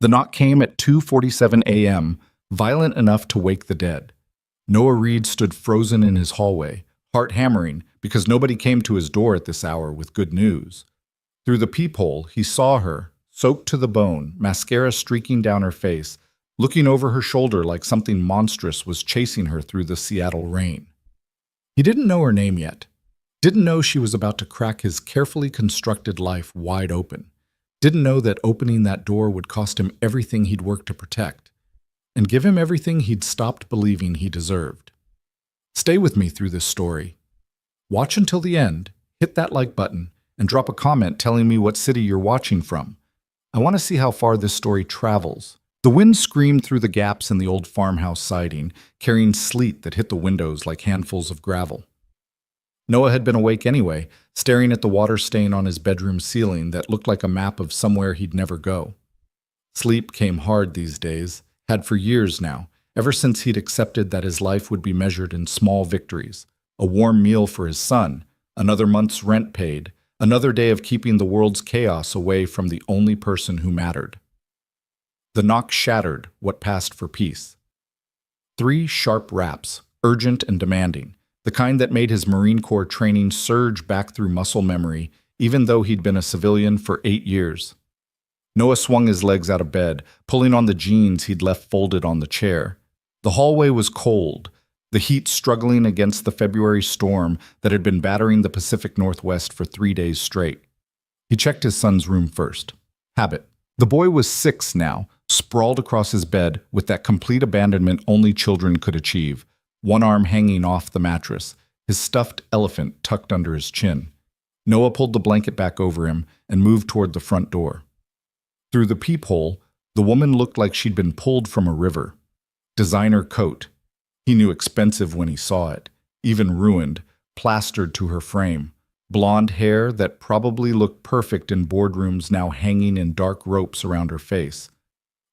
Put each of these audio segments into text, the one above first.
The knock came at 2:47 a.m., violent enough to wake the dead. Noah Reed stood frozen in his hallway, heart hammering because nobody came to his door at this hour with good news. Through the peephole, he saw her, soaked to the bone, mascara streaking down her face, looking over her shoulder like something monstrous was chasing her through the Seattle rain. He didn't know her name yet. Didn't know she was about to crack his carefully constructed life wide open. Didn't know that opening that door would cost him everything he'd worked to protect, and give him everything he'd stopped believing he deserved. Stay with me through this story. Watch until the end, hit that like button, and drop a comment telling me what city you're watching from. I want to see how far this story travels. The wind screamed through the gaps in the old farmhouse siding, carrying sleet that hit the windows like handfuls of gravel. Noah had been awake anyway, staring at the water stain on his bedroom ceiling that looked like a map of somewhere he'd never go. Sleep came hard these days, had for years now, ever since he'd accepted that his life would be measured in small victories, a warm meal for his son, another month's rent paid, another day of keeping the world's chaos away from the only person who mattered. The knock shattered what passed for peace. 3 sharp raps, urgent and demanding, the kind that made his Marine Corps training surge back through muscle memory, even though he'd been a civilian for 8 years. Noah swung his legs out of bed, pulling on the jeans he'd left folded on the chair. The hallway was cold, the heat struggling against the February storm that had been battering the Pacific Northwest for 3 days straight. He checked his son's room first. Habit. The boy was 6 now, sprawled across his bed with that complete abandonment only children could achieve, one arm hanging off the mattress, his stuffed elephant tucked under his chin. Noah pulled the blanket back over him and moved toward the front door. Through the peephole, the woman looked like she'd been pulled from a river. Designer coat. He knew expensive when he saw it, even ruined, plastered to her frame. Blonde hair that probably looked perfect in boardrooms now hanging in dark ropes around her face.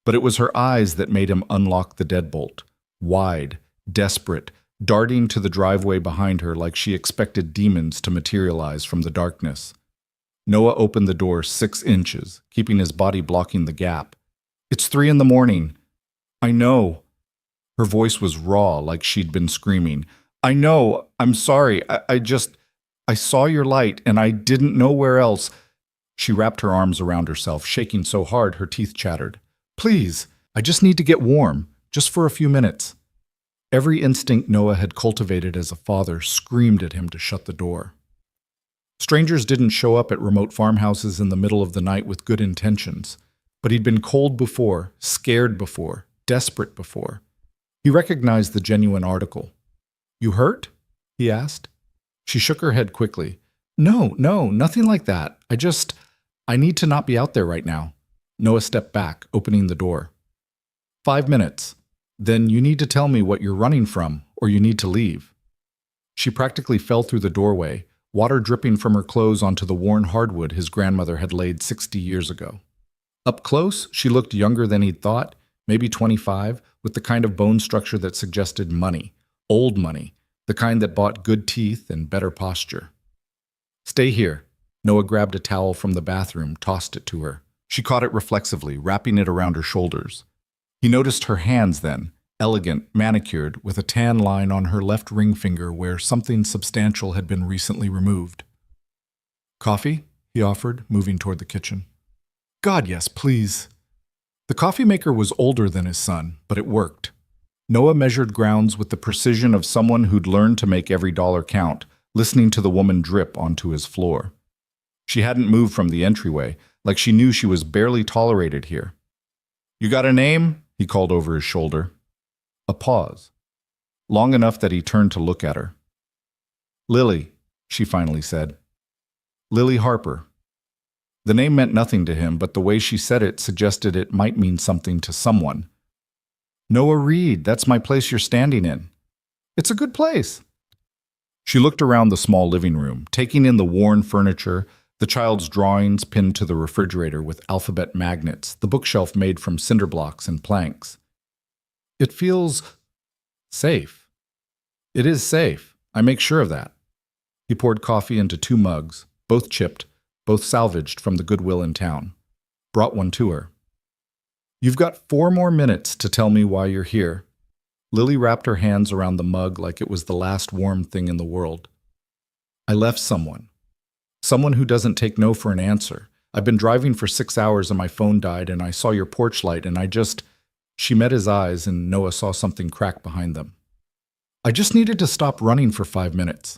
But it was her eyes that made him unlock the deadbolt. Wide, desperate, darting to the driveway behind her like she expected demons to materialize from the darkness. Noah opened the door 6 inches, keeping his body blocking the gap. "It's 3 in the morning." "I know." Her voice was raw, like she'd been screaming. "I know. I'm sorry. I saw your light, and I didn't know where else." She wrapped her arms around herself, shaking so hard her teeth chattered. "Please, I just need to get warm, just for a few minutes." Every instinct Noah had cultivated as a father screamed at him to shut the door. Strangers didn't show up at remote farmhouses in the middle of the night with good intentions, but he'd been cold before, scared before, desperate before. He recognized the genuine article. "You hurt?" he asked. She shook her head quickly. No, nothing like that. I need to not be out there right now." Noah stepped back, opening the door. 5 minutes. Then you need to tell me what you're running from, or you need to leave." She practically fell through the doorway, water dripping from her clothes onto the worn hardwood his grandmother had laid 60 years ago. Up close, she looked younger than he'd thought, maybe 25, with the kind of bone structure that suggested money, old money, the kind that bought good teeth and better posture. "Stay here." Noah grabbed a towel from the bathroom, tossed it to her. She caught it reflexively, wrapping it around her shoulders. He noticed her hands then, elegant, manicured, with a tan line on her left ring finger where something substantial had been recently removed. "Coffee?" he offered, moving toward the kitchen. "God, yes, please." The coffee maker was older than his son, but it worked. Noah measured grounds with the precision of someone who'd learned to make every dollar count, listening to the woman drip onto his floor. She hadn't moved from the entryway, like she knew she was barely tolerated here. "You got a name?" he called over his shoulder. A pause. Long enough that he turned to look at her. "Lily," she finally said. "Lily Harper." The name meant nothing to him, but the way she said it suggested it might mean something to someone. "Noah Reed, that's my place you're standing in." "It's a good place." She looked around the small living room, taking in the worn furniture, the child's drawings pinned to the refrigerator with alphabet magnets, the bookshelf made from cinder blocks and planks. "It feels safe." "It is safe. I make sure of that." He poured coffee into 2 mugs, both chipped, both salvaged from the Goodwill in town. Brought one to her. You've got 4 more minutes to tell me why you're here. Lily wrapped her hands around the mug like it was the last warm thing in the world. I left someone. Someone who doesn't take no for an answer. I've been driving for 6 hours and my phone died and I saw your porch light and She met his eyes and Noah saw something crack behind them. I just needed to stop running for 5 minutes.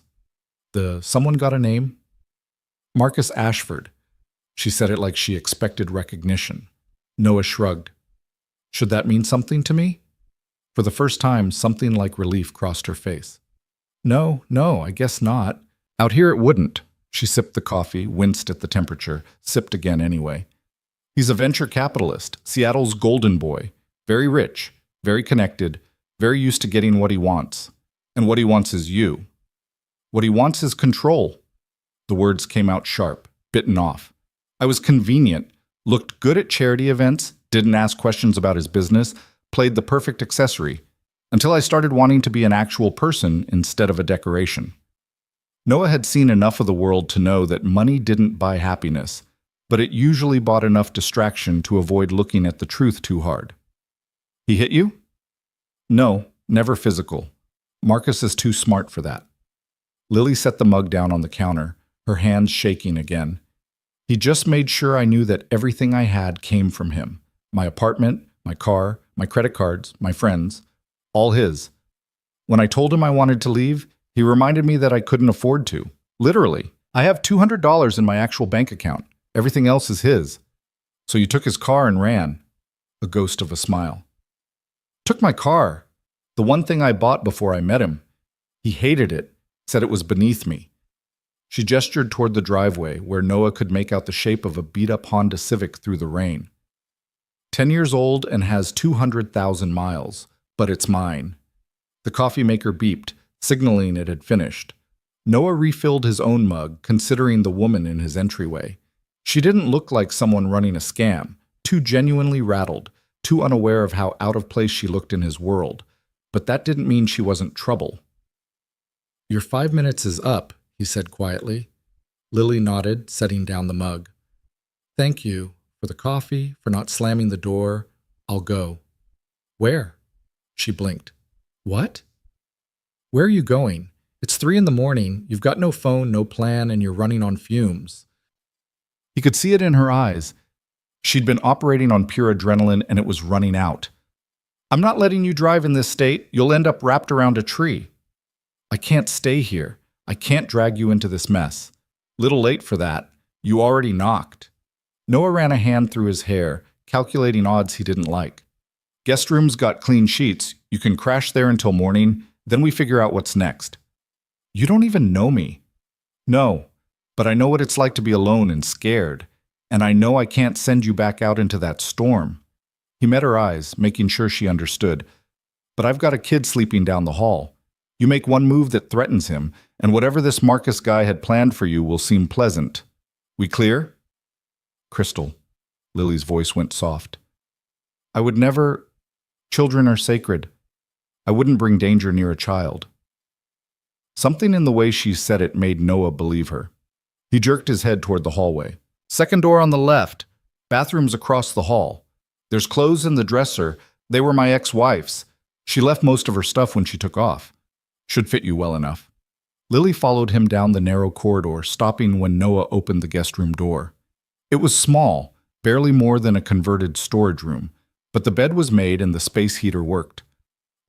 Someone got a name? Marcus Ashford. She said it like she expected recognition. Noah shrugged. Should that mean something to me? For the first time, something like relief crossed her face. No, I guess not. Out here it wouldn't. She sipped the coffee, winced at the temperature, sipped again anyway. He's a venture capitalist, Seattle's golden boy. Very rich, very connected, very used to getting what he wants. And what he wants is you. What he wants is control. The words came out sharp, bitten off. I was convenient, looked good at charity events, didn't ask questions about his business, played the perfect accessory, until I started wanting to be an actual person instead of a decoration. Noah had seen enough of the world to know that money didn't buy happiness, but it usually bought enough distraction to avoid looking at the truth too hard. He hit you? No, never physical. Marcus is too smart for that. Lily set the mug down on the counter, her hands shaking again. He just made sure I knew that everything I had came from him. My apartment, my car, my credit cards, my friends, all his. When I told him I wanted to leave, he reminded me that I couldn't afford to. Literally. I have $200 in my actual bank account. Everything else is his. So you took his car and ran. A ghost of a smile. Took my car. The one thing I bought before I met him. He hated it, said it was beneath me. She gestured toward the driveway where Noah could make out the shape of a beat-up Honda Civic through the rain. 10 years old and has 200,000 miles, but it's mine. The coffee maker beeped, signaling it had finished. Noah refilled his own mug, considering the woman in his entryway. She didn't look like someone running a scam, too genuinely rattled, too unaware of how out of place she looked in his world. But that didn't mean she wasn't trouble. Your 5 minutes is up, he said quietly. Lily nodded, setting down the mug. Thank you for the coffee, for not slamming the door. I'll go. Where? She blinked. What? Where are you going? It's 3 a.m. You've got no phone, no plan, and you're running on fumes. He could see it in her eyes. She'd been operating on pure adrenaline and it was running out. I'm not letting you drive in this state. You'll end up wrapped around a tree. I can't stay here. I can't drag you into this mess. Little late for that. You already knocked. Noah ran a hand through his hair, calculating odds he didn't like. Guest room's got clean sheets. You can crash there until morning, then we figure out what's next. You don't even know me. No, but I know what it's like to be alone and scared, and I know I can't send you back out into that storm. He met her eyes, making sure she understood. But I've got a kid sleeping down the hall. You make one move that threatens him, and whatever this Marcus guy had planned for you will seem pleasant. We clear? Crystal. Lily's voice went soft. I would never... Children are sacred. I wouldn't bring danger near a child. Something in the way she said it made Noah believe her. He jerked his head toward the hallway. Second door on the left. Bathroom's across the hall. There's clothes in the dresser. They were my ex-wife's. She left most of her stuff when she took off. Should fit you well enough. Lily followed him down the narrow corridor, stopping when Noah opened the guest room door. It was small, barely more than a converted storage room, but the bed was made and the space heater worked.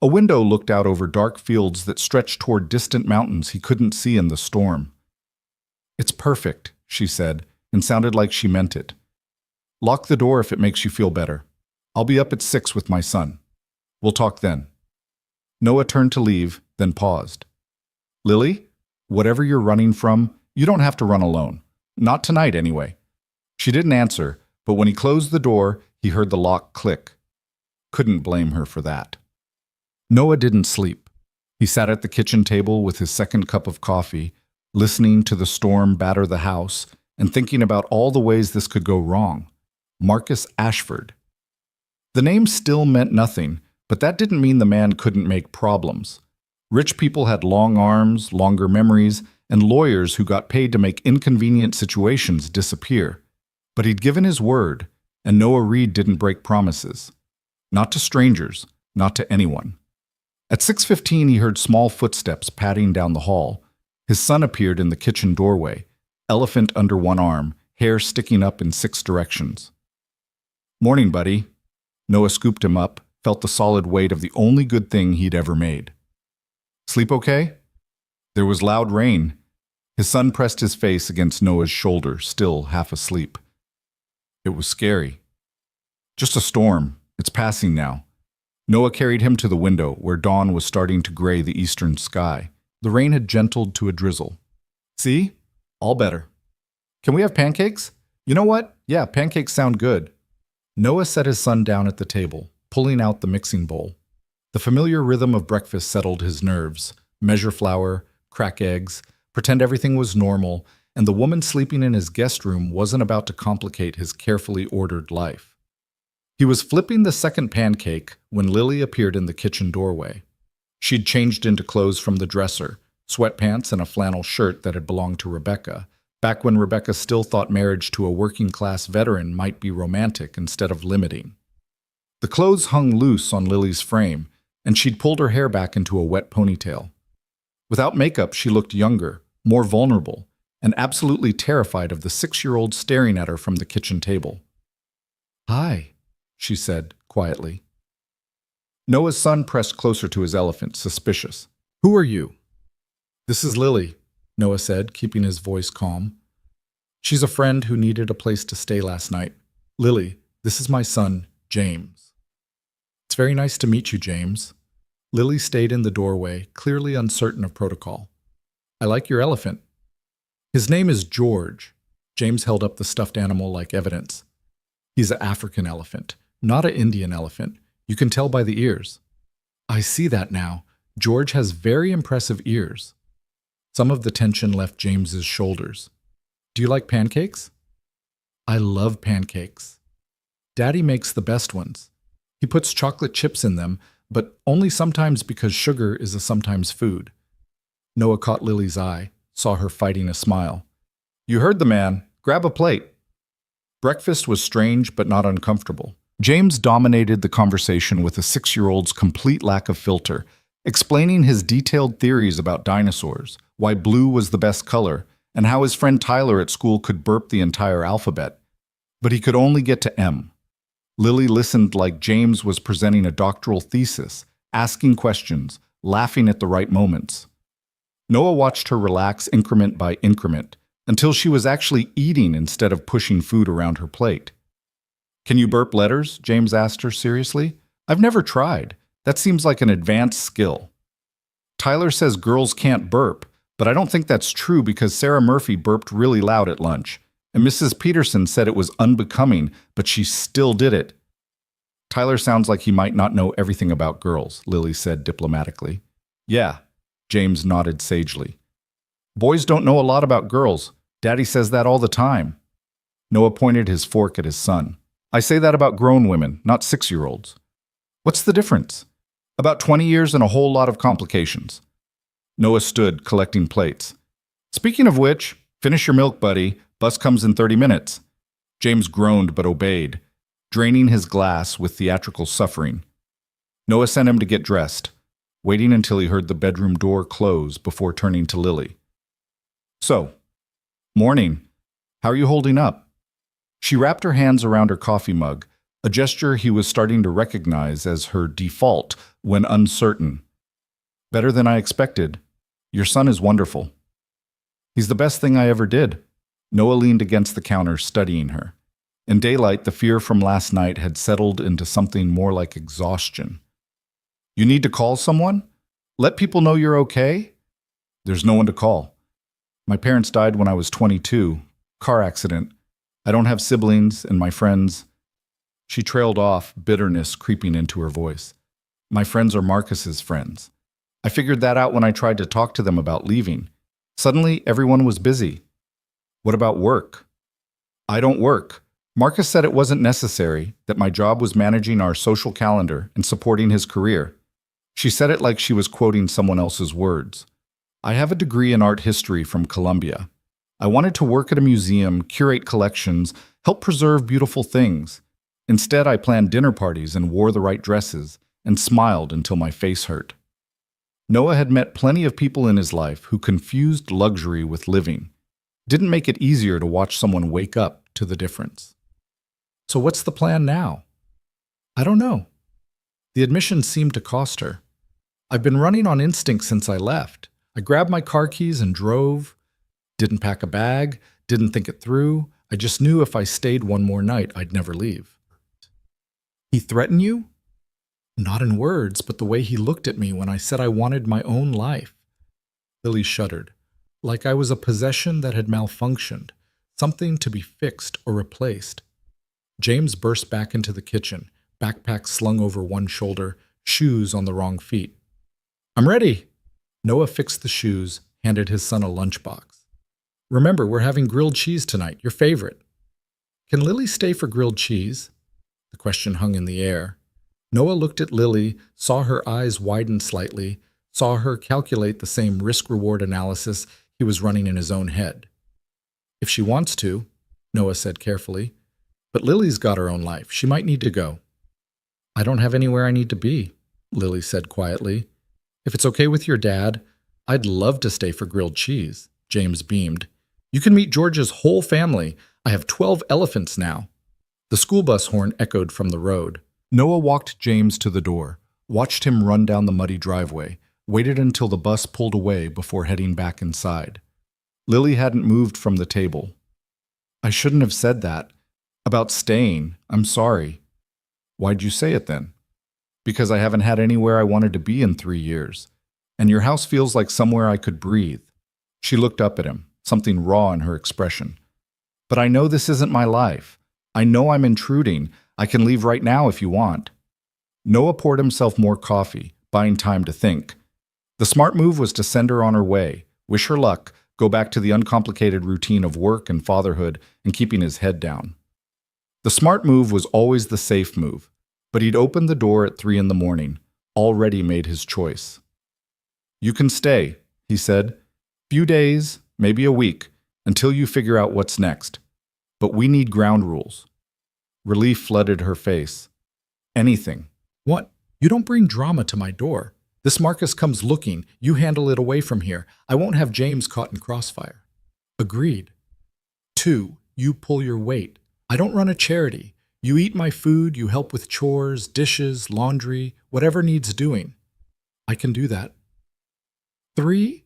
A window looked out over dark fields that stretched toward distant mountains he couldn't see in the storm. It's perfect, she said, and sounded like she meant it. Lock the door if it makes you feel better. I'll be up at 6 with my son. We'll talk then. Noah turned to leave, then paused. Lily, whatever you're running from, you don't have to run alone. Not tonight, anyway. She didn't answer, but when he closed the door, he heard the lock click. Couldn't blame her for that. Noah didn't sleep. He sat at the kitchen table with his second cup of coffee, listening to the storm batter the house and thinking about all the ways this could go wrong. Marcus Ashford. The name still meant nothing, but that didn't mean the man couldn't make problems. Rich people had long arms, longer memories, and lawyers who got paid to make inconvenient situations disappear. But he'd given his word, And Noah Reed didn't break promises. Not to strangers, not to anyone. At 6:15, he heard small footsteps padding down the hall. His son appeared in the kitchen doorway, elephant under one arm, hair sticking up in 6 directions. "Morning, buddy." Noah scooped him up, felt the solid weight of the only good thing he'd ever made. "Sleep okay?" There was loud rain. His son pressed his face against Noah's shoulder, still half asleep. It was scary. "Just a storm. It's passing now." Noah carried him to the window, where dawn was starting to gray the eastern sky. The rain had gentled to a drizzle. "See? All better. Can we have pancakes? You know what? Yeah, pancakes sound good." Noah set his son down at the table, pulling out the mixing bowl. The familiar rhythm of breakfast settled his nerves. Measure flour, crack eggs, pretend everything was normal, and the woman sleeping in his guest room wasn't about to complicate his carefully ordered life. He was flipping the second pancake when Lily appeared in the kitchen doorway. She'd changed into clothes from the dresser, sweatpants and a flannel shirt that had belonged to Rebecca, back when Rebecca still thought marriage to a working-class veteran might be romantic instead of limiting. The clothes hung loose on Lily's frame, and she'd pulled her hair back into a wet ponytail. Without makeup, she looked younger, more vulnerable, and absolutely terrified of the 6-year-old staring at her from the kitchen table. "Hi," she said, quietly. Noah's son pressed closer to his elephant, suspicious. "Who are you?" "This is Lily," Noah said, keeping his voice calm. "She's a friend who needed a place to stay last night. Lily, this is my son, James." "It's very nice to meet you, James." Lily stayed in the doorway, clearly uncertain of protocol. "I like your elephant." "His name is George." James held up the stuffed animal like evidence. "He's an African elephant, not an Indian elephant. You can tell by the ears." "I see that now. George has very impressive ears." Some of the tension left James's shoulders. "Do you like pancakes?" "I love pancakes. Daddy makes the best ones. He puts chocolate chips in them, but only sometimes because sugar is a sometimes food." Noah caught Lily's eye, saw her fighting a smile. "You heard the man. Grab a plate." Breakfast was strange but not uncomfortable. James dominated the conversation with a 6-year-old's complete lack of filter, explaining his detailed theories about dinosaurs, why blue was the best color, and how his friend Tyler at school could burp the entire alphabet. But he could only get to M. Lily listened like James was presenting a doctoral thesis, asking questions, laughing at the right moments. Noah watched her relax increment by increment, until she was actually eating instead of pushing food around her plate. "Can you burp letters?" James asked her seriously. "I've never tried. That seems like an advanced skill." "Tyler says girls can't burp, but I don't think that's true because Sarah Murphy burped really loud at lunch, and Mrs. Peterson said it was unbecoming, but she still did it." "Tyler sounds like he might not know everything about girls," Lily said diplomatically. "Yeah," James nodded sagely. "Boys don't know a lot about girls. Daddy says that all the time." Noah pointed his fork at his son. "I say that about grown women, not 6-year-olds. "What's the difference?" "About 20 years and a whole lot of complications." Noah stood, collecting plates. "Speaking of which, finish your milk, buddy. Bus comes in 30 minutes. James groaned but obeyed, draining his glass with theatrical suffering. Noah sent him to get dressed, waiting until he heard the bedroom door close before turning to Lily. "So, morning. How are you holding up?" She wrapped her hands around her coffee mug, a gesture he was starting to recognize as her default when uncertain. "Better than I expected. Your son is wonderful." "He's the best thing I ever did." Noah leaned against the counter, studying her. In daylight, the fear from last night had settled into something more like exhaustion. "You need to call someone? Let people know you're okay?" "There's no one to call. My parents died when I was 22. Car accident. I don't have siblings, and my friends—" She trailed off, bitterness creeping into her voice. "My friends are Marcus's friends. I figured that out when I tried to talk to them about leaving. Suddenly, everyone was busy." "What about work?" "I don't work. Marcus said it wasn't necessary, that my job was managing our social calendar and supporting his career." She said it like she was quoting someone else's words. "I have a degree in art history from Columbia. I wanted to work at a museum, curate collections, help preserve beautiful things. Instead, I planned dinner parties and wore the right dresses and smiled until my face hurt. Noah had met plenty of people in his life who confused luxury with living. Didn't make it easier to watch someone wake up to the difference. So what's the plan now? I don't know. The admission seemed to cost her. I've been running on instinct since I left. I grabbed my car keys and drove. Didn't pack a bag, didn't think it through. I just knew if I stayed one more night, I'd never leave. He threatened you? Not in words, but the way he looked at me when I said I wanted my own life. Lily shuddered, like I was a possession that had malfunctioned, something to be fixed or replaced. James burst back into the kitchen, backpack slung over one shoulder, shoes on the wrong feet. I'm ready. Noah fixed the shoes, handed his son a lunchbox. Remember, we're having grilled cheese tonight, your favorite. Can Lily stay for grilled cheese? The question hung in the air. Noah looked at Lily, saw her eyes widen slightly, saw her calculate the same risk-reward analysis he was running in his own head. If she wants to, Noah said carefully, but Lily's got her own life. She might need to go. I don't have anywhere I need to be, Lily said quietly. If it's okay with your dad, I'd love to stay for grilled cheese, James beamed. You can meet George's whole family. I have 12 elephants now. The school bus horn echoed from the road. Noah walked James to the door, watched him run down the muddy driveway, waited until the bus pulled away before heading back inside. Lily hadn't moved from the table. I shouldn't have said that. About staying, I'm sorry. Why'd you say it then? Because I haven't had anywhere I wanted to be in 3 years, and your house feels like somewhere I could breathe. She looked up at him, something raw in her expression. But I know this isn't my life. I know I'm intruding. I can leave right now if you want. Noah poured himself more coffee, buying time to think. The smart move was to send her on her way, wish her luck, go back to the uncomplicated routine of work and fatherhood and keeping his head down. The smart move was always the safe move, but he'd opened the door at 3 a.m, already made his choice. You can stay, he said. Few days, maybe a week, until you figure out what's next. But we need ground rules. Relief flooded her face. Anything. What? You don't bring drama to my door. This Marcus comes looking. You handle it away from here. I won't have James caught in crossfire. Agreed. 2, you pull your weight. I don't run a charity. You eat my food, you help with chores, dishes, laundry, whatever needs doing. I can do that. 3,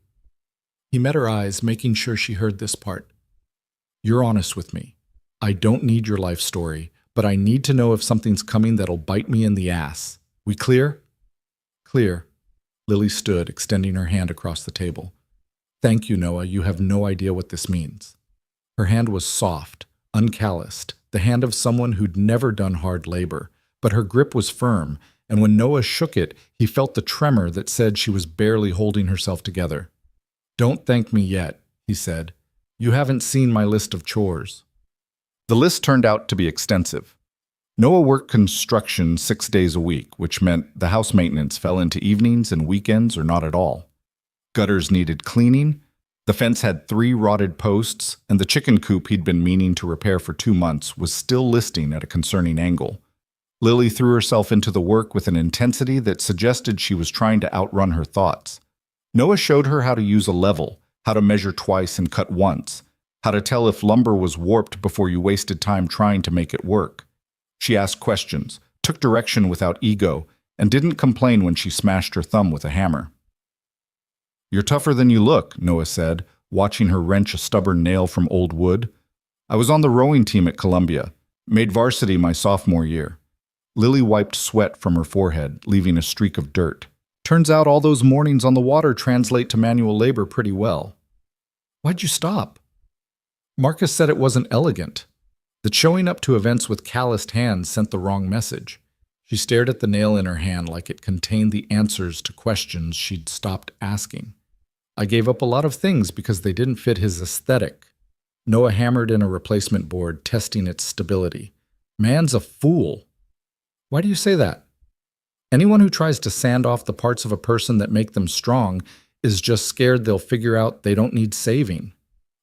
he met her eyes, making sure she heard this part. You're honest with me. I don't need your life story, but I need to know if something's coming that'll bite me in the ass. We clear? Clear. Lily stood, extending her hand across the table. Thank you, Noah. You have no idea what this means. Her hand was soft, uncalloused, the hand of someone who'd never done hard labor, but her grip was firm, and when Noah shook it, he felt the tremor that said she was barely holding herself together. Don't thank me yet, he said. You haven't seen my list of chores. The list turned out to be extensive. Noah worked construction 6 days a week, which meant the house maintenance fell into evenings and weekends or not at all. Gutters needed cleaning, the fence had 3 rotted posts, and the chicken coop he'd been meaning to repair for 2 months was still listing at a concerning angle. Lily threw herself into the work with an intensity that suggested she was trying to outrun her thoughts. Noah showed her how to use a level, how to measure twice and cut once, how to tell if lumber was warped before you wasted time trying to make it work. She asked questions, took direction without ego, and didn't complain when she smashed her thumb with a hammer. You're tougher than you look, Noah said, watching her wrench a stubborn nail from old wood. I was on the rowing team at Columbia, made varsity my sophomore year. Lily wiped sweat from her forehead, leaving a streak of dirt. Turns out all those mornings on the water translate to manual labor pretty well. Why'd you stop? Marcus said it wasn't elegant. That showing up to events with calloused hands sent the wrong message. She stared at the nail in her hand like it contained the answers to questions she'd stopped asking. I gave up a lot of things because they didn't fit his aesthetic. Noah hammered in a replacement board, testing its stability. Man's a fool. Why do you say that? Anyone who tries to sand off the parts of a person that make them strong is just scared they'll figure out they don't need saving.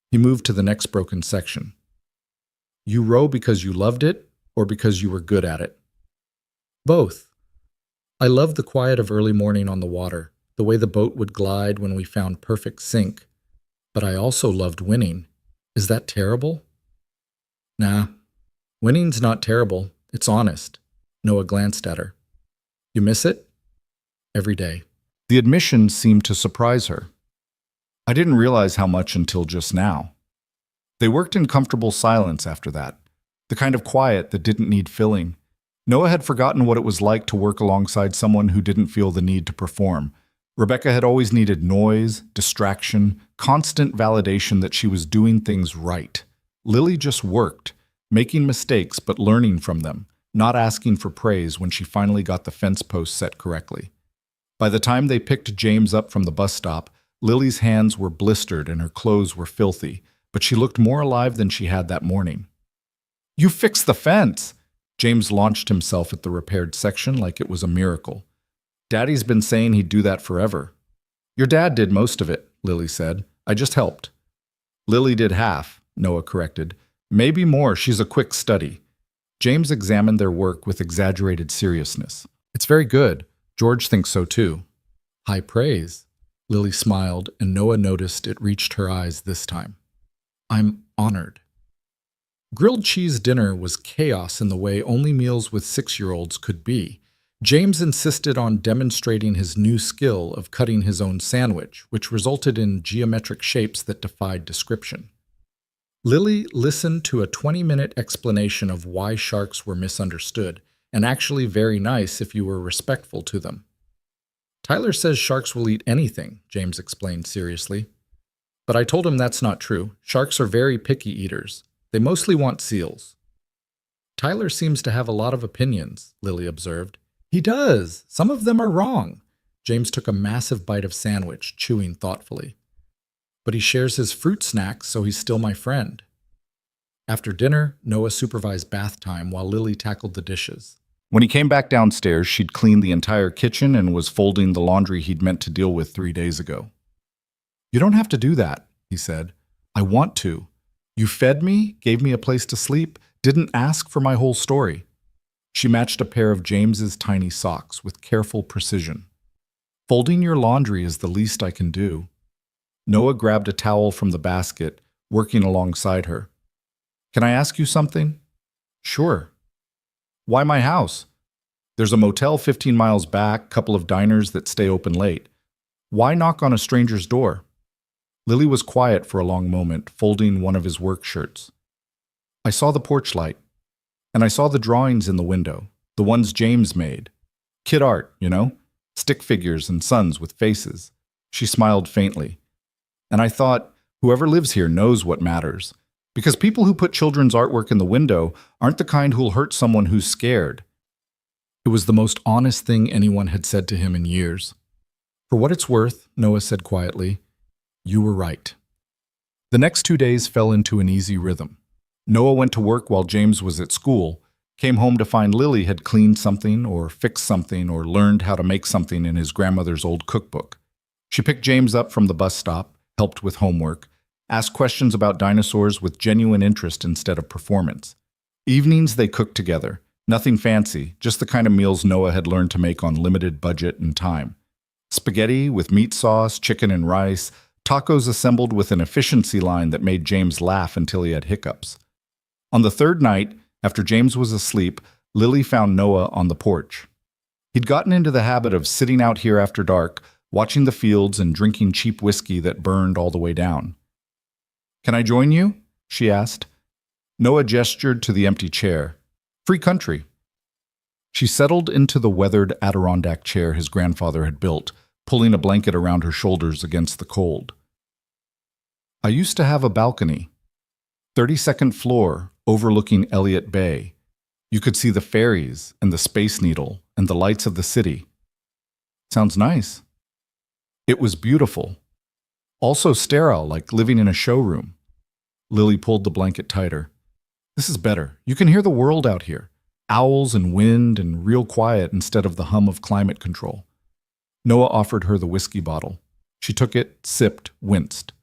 He moved to the next broken section. You row because you loved it? or because you were good at it? Both. I loved the quiet of early morning on the water, the way the boat would glide when we found perfect sync. But I also loved winning. Is that terrible? Nah, winning's not terrible. It's honest. Noah glanced at her. You miss it? Every day. The admission seemed to surprise her. I didn't realize how much until just now. They worked in comfortable silence after that, the kind of quiet that didn't need filling. Noah had forgotten what it was like to work alongside someone who didn't feel the need to perform. Rebecca had always needed noise, distraction, constant validation that she was doing things right. Lily just worked, making mistakes but learning from them, not asking for praise when she finally got the fence post set correctly. By the time they picked James up from the bus stop, Lily's hands were blistered and her clothes were filthy, but she looked more alive than she had that morning. You fixed the fence! James launched himself at the repaired section like it was a miracle. Daddy's been saying he'd do that forever. Your dad did most of it, Lily said. I just helped. Lily did half, Noah corrected. Maybe more, she's a quick study. James examined their work with exaggerated seriousness. It's very good. George thinks so too. High praise. Lily smiled, and Noah noticed it reached her eyes this time. I'm honored. Grilled cheese dinner was chaos in the way only meals with 6-year-olds could be. James insisted on demonstrating his new skill of cutting his own sandwich, which resulted in geometric shapes that defied description. Lily listened to a 20-minute explanation of why sharks were misunderstood, and actually very nice if you were respectful to them. Tyler says sharks will eat anything, James explained seriously. But I told him that's not true. Sharks are very picky eaters. They mostly want seals. Tyler seems to have a lot of opinions, Lily observed. He does. Some of them are wrong. James took a massive bite of sandwich, chewing thoughtfully. But he shares his fruit snacks, so he's still my friend. After dinner, Noah supervised bath time while Lily tackled the dishes. When he came back downstairs, she'd cleaned the entire kitchen and was folding the laundry he'd meant to deal with 3 days ago. You don't have to do that, he said. I want to. You fed me, gave me a place to sleep, didn't ask for my whole story. She matched a pair of James's tiny socks with careful precision. Folding your laundry is the least I can do. Noah grabbed a towel from the basket, working alongside her. Can I ask you something? Sure. Why my house? There's a motel 15 miles back, couple of diners that stay open late. Why knock on a stranger's door? Lily was quiet for a long moment, folding one of his work shirts. I saw the porch light, and I saw the drawings in the window, the ones James made. Kid art, you know? Stick figures and suns with faces. She smiled faintly. And I thought, whoever lives here knows what matters. Because people who put children's artwork in the window aren't the kind who'll hurt someone who's scared. It was the most honest thing anyone had said to him in years. For what it's worth, Noah said quietly, you were right. The next 2 days fell into an easy rhythm. Noah went to work while James was at school, came home to find Lily had cleaned something or fixed something or learned how to make something in his grandmother's old cookbook. She picked James up from the bus stop, helped with homework, asked questions about dinosaurs with genuine interest instead of performance. Evenings they cooked together, nothing fancy, just the kind of meals Noah had learned to make on limited budget and time. Spaghetti with meat sauce, chicken and rice, tacos assembled with an efficiency line that made James laugh until he had hiccups. On the third night, after James was asleep, Lily found Noah on the porch. He'd gotten into the habit of sitting out here after dark, watching the fields and drinking cheap whiskey that burned all the way down. Can I join you? She asked. Noah gestured to the empty chair. Free country. She settled into the weathered Adirondack chair his grandfather had built, pulling a blanket around her shoulders against the cold. I used to have a balcony. 32nd floor, overlooking Elliott Bay. You could see the ferries and the Space Needle and the lights of the city. Sounds nice. It was beautiful. Also sterile, like living in a showroom. Lily pulled the blanket tighter. This is better. You can hear the world out here. Owls and wind and real quiet instead of the hum of climate control. Noah offered her the whiskey bottle. She took it, sipped, winced.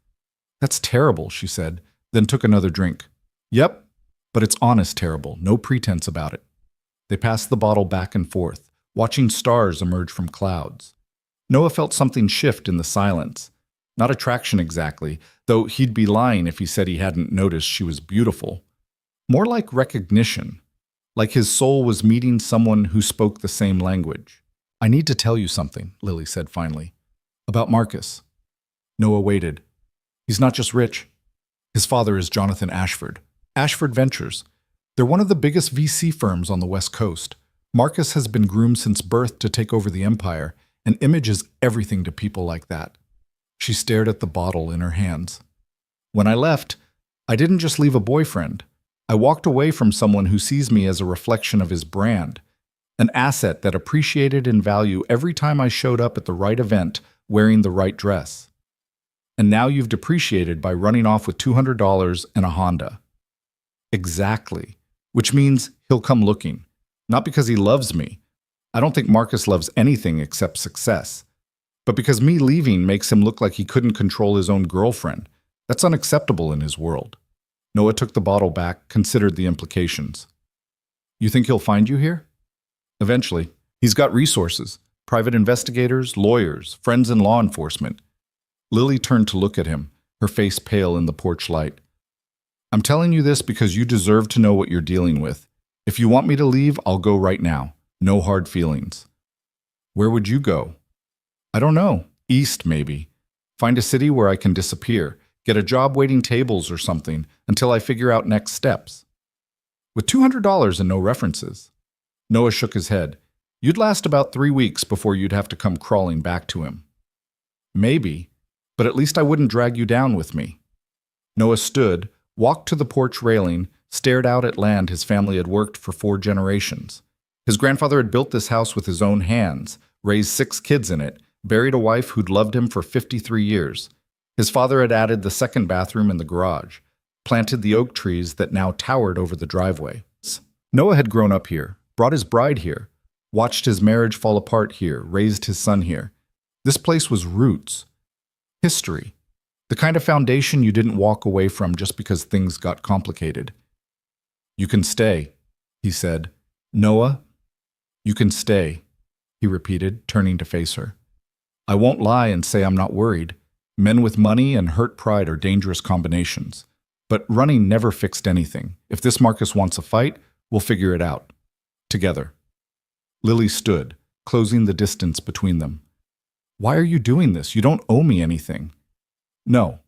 That's terrible, she said, then took another drink. Yep, but it's honest terrible, no pretense about it. They passed the bottle back and forth, watching stars emerge from clouds. Noah felt something shift in the silence. Not attraction exactly, though he'd be lying if he said he hadn't noticed she was beautiful. More like recognition, like his soul was meeting someone who spoke the same language. "I need to tell you something," Lily said finally. "About Marcus." Noah waited. "He's not just rich. His father is Jonathan Ashford. Ashford Ventures. They're one of the biggest VC firms on the West Coast. Marcus has been groomed since birth to take over the empire, and image is everything to people like that." She stared at the bottle in her hands. "When I left, I didn't just leave a boyfriend. I walked away from someone who sees me as a reflection of his brand, an asset that appreciated in value every time I showed up at the right event wearing the right dress. And now you've depreciated by running off with $200 and a Honda." "Exactly. Which means he'll come looking. Not because he loves me. I don't think Marcus loves anything except success. But because me leaving makes him look like he couldn't control his own girlfriend. That's unacceptable in his world." Noah took the bottle back, considered the implications. "You think he'll find you here?" "Eventually. He's got resources. Private investigators, lawyers, friends in law enforcement." Lily turned to look at him, her face pale in the porch light. "I'm telling you this because you deserve to know what you're dealing with. If you want me to leave, I'll go right now. No hard feelings." "Where would you go?" "I don't know. East, maybe. Find a city where I can disappear. Get a job waiting tables or something until I figure out next steps." "With $200 and no references." Noah shook his head. "You'd last about 3 weeks before you'd have to come crawling back to him." "Maybe, but at least I wouldn't drag you down with me." Noah stood, walked to the porch railing, stared out at land his family had worked for 4 generations. His grandfather had built this house with his own hands, raised 6 kids in it, buried a wife who'd loved him for 53 years. His father had added the second bathroom in the garage, planted the oak trees that now towered over the driveway. Noah had grown up here, brought his bride here, watched his marriage fall apart here, raised his son here. This place was roots, history, the kind of foundation you didn't walk away from just because things got complicated. "You can stay," he said. "Noah, you can stay," he repeated, turning to face her. "I won't lie and say I'm not worried. Men with money and hurt pride are dangerous combinations. But running never fixed anything. If this Marcus wants a fight, we'll figure it out. Together." Lily stood, closing the distance between them. "Why are you doing this? You don't owe me anything." "No,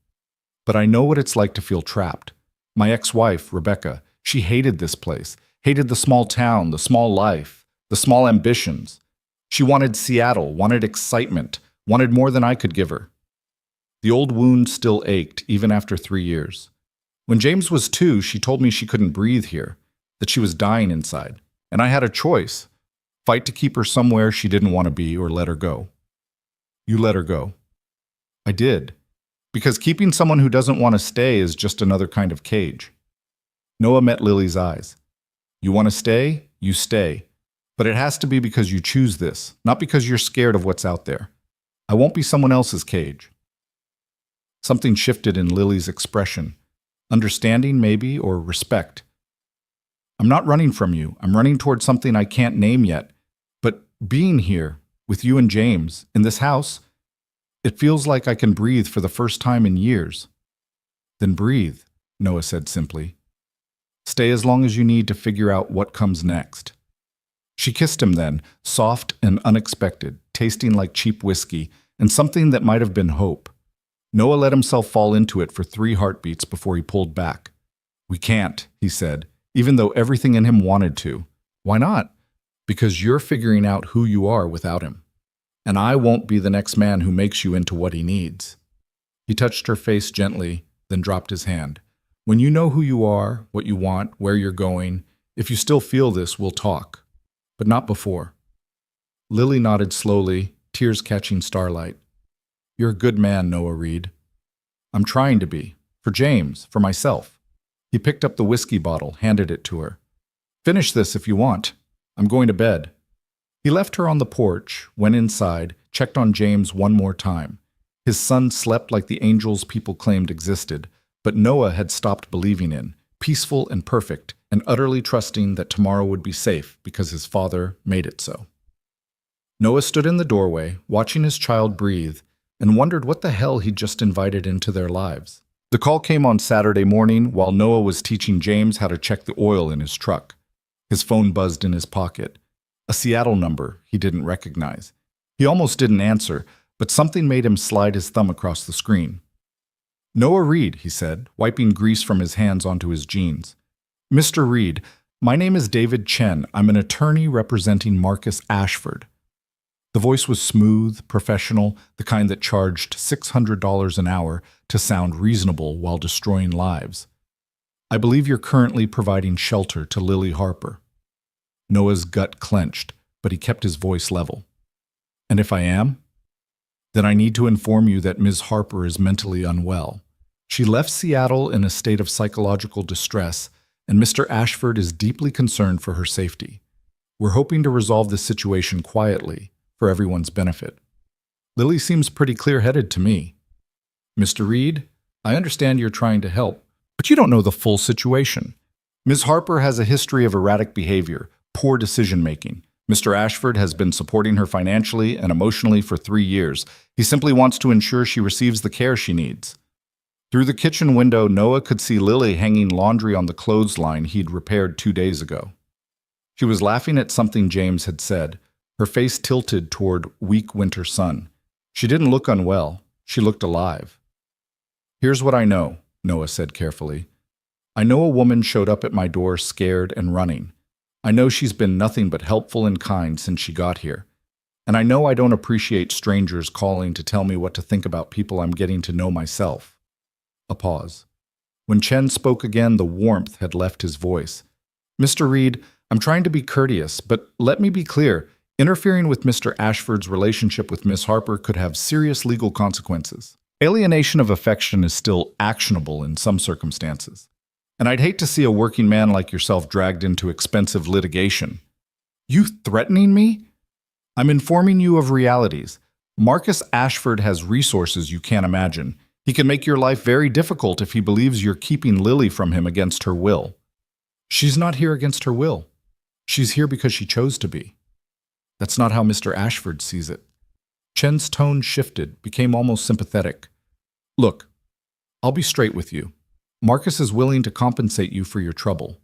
but I know what it's like to feel trapped. My ex-wife, Rebecca, she hated this place, hated the small town, the small life, the small ambitions. She wanted Seattle, wanted excitement, wanted more than I could give her. The old wound still ached, even after 3 years. When James was 2, she told me she couldn't breathe here, that she was dying inside, and I had a choice: fight to keep her somewhere she didn't want to be or let her go." "You let her go." "I did. Because keeping someone who doesn't want to stay is just another kind of cage." Noah met Lily's eyes. "You want to stay? You stay. But it has to be because you choose this, not because you're scared of what's out there. I won't be someone else's cage." Something shifted in Lily's expression. Understanding, maybe, or respect. "I'm not running from you. I'm running towards something I can't name yet. But being here, with you and James, in this house, it feels like I can breathe for the first time in years." "Then breathe," Noah said simply. "Stay as long as you need to figure out what comes next." She kissed him then, soft and unexpected, tasting like cheap whiskey, and something that might have been hope. Noah let himself fall into it for 3 heartbeats before he pulled back. "We can't," he said, even though everything in him wanted to. "Why not?" "Because you're figuring out who you are without him. And I won't be the next man who makes you into what he needs." He touched her face gently, then dropped his hand. "When you know who you are, what you want, where you're going, if you still feel this, we'll talk. But not before." Lily nodded slowly, tears catching starlight. "You're a good man, Noah Reed." "I'm trying to be. For James, for myself." He picked up the whiskey bottle, handed it to her. "Finish this if you want. I'm going to bed." He left her on the porch, went inside, checked on James one more time. His son slept like the angels people claimed existed, but Noah had stopped believing in, peaceful and perfect, and utterly trusting that tomorrow would be safe because his father made it so. Noah stood in the doorway, watching his child breathe, and wondered what the hell he'd just invited into their lives. The call came on Saturday morning while Noah was teaching James how to check the oil in his truck. His phone buzzed in his pocket. A Seattle number he didn't recognize. He almost didn't answer, but something made him slide his thumb across the screen. "Noah Reed," he said, wiping grease from his hands onto his jeans. "Mr. Reed, my name is David Chen. I'm an attorney representing Marcus Ashford." The voice was smooth, professional, the kind that charged $600 an hour to sound reasonable while destroying lives. "I believe you're currently providing shelter to Lily Harper." Noah's gut clenched, but he kept his voice level. "And if I am? Then I need to inform you that Ms. Harper is mentally unwell. She left Seattle in a state of psychological distress, and Mr. Ashford is deeply concerned for her safety. We're hoping to resolve this situation quietly, for everyone's benefit." "Lily seems pretty clear-headed to me." "Mr. Reed, I understand you're trying to help, but you don't know the full situation. Ms. Harper has a history of erratic behavior, poor decision-making. Mr. Ashford has been supporting her financially and emotionally for 3 years. He simply wants to ensure she receives the care she needs." Through the kitchen window, Noah could see Lily hanging laundry on the clothesline he'd repaired 2 days ago. She was laughing at something James had said, her face tilted toward weak winter sun. She didn't look unwell. She looked alive. "Here's what I know," Noah said carefully. "I know a woman showed up at my door scared and running. I know she's been nothing but helpful and kind since she got here. And I know I don't appreciate strangers calling to tell me what to think about people I'm getting to know myself." A pause. When Chen spoke again, the warmth had left his voice. "Mr. Reed, I'm trying to be courteous, but let me be clear. Interfering with Mr. Ashford's relationship with Miss Harper could have serious legal consequences. Alienation of affection is still actionable in some circumstances. And I'd hate to see a working man like yourself dragged into expensive litigation." "You threatening me?" "I'm informing you of realities. Marcus Ashford has resources you can't imagine. He can make your life very difficult if he believes you're keeping Lily from him against her will." "She's not here against her will. She's here because she chose to be." "That's not how Mr. Ashford sees it." Chen's tone shifted, became almost sympathetic. "Look, I'll be straight with you. Marcus is willing to compensate you for your trouble.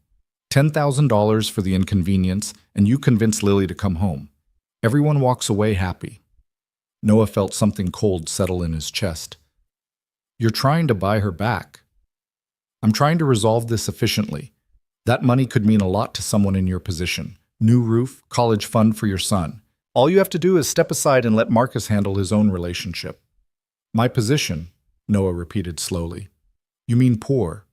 $10,000 for the inconvenience, and you convince Lily to come home. Everyone walks away happy." Noah felt something cold settle in his chest. "You're trying to buy her back." "I'm trying to resolve this efficiently. That money could mean a lot to someone in your position. New roof, college fund for your son. All you have to do is step aside and let Marcus handle his own relationship." "My position," Noah repeated slowly. "You mean poor."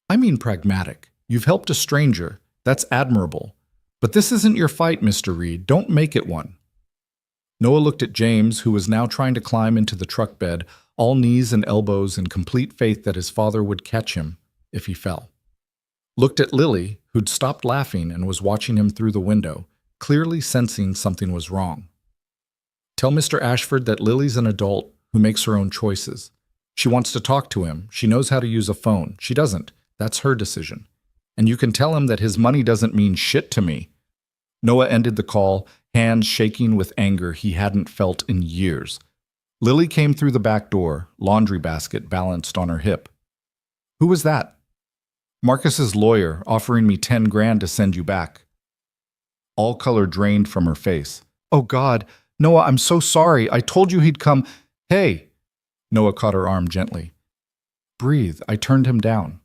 "I mean pragmatic. You've helped a stranger. That's admirable. But this isn't your fight, Mr. Reed. Don't make it one." Noah looked at James, who was now trying to climb into the truck bed, all knees and elbows in complete faith that his father would catch him if he fell. Looked at Lily, who'd stopped laughing and was watching him through the window, clearly sensing something was wrong. "Tell Mr. Ashford that Lily's an adult who makes her own choices. She wants to talk to him. She knows how to use a phone. She doesn't. That's her decision. And you can tell him that his money doesn't mean shit to me." Noah ended the call, hands shaking with anger he hadn't felt in years. Lily came through the back door, laundry basket balanced on her hip. "Who was that?" "Marcus's lawyer offering me 10 grand to send you back." All color drained from her face. "Oh God, Noah, I'm so sorry. I told you he'd come." "Hey!" Noah caught her arm gently. "Breathe. I turned him down."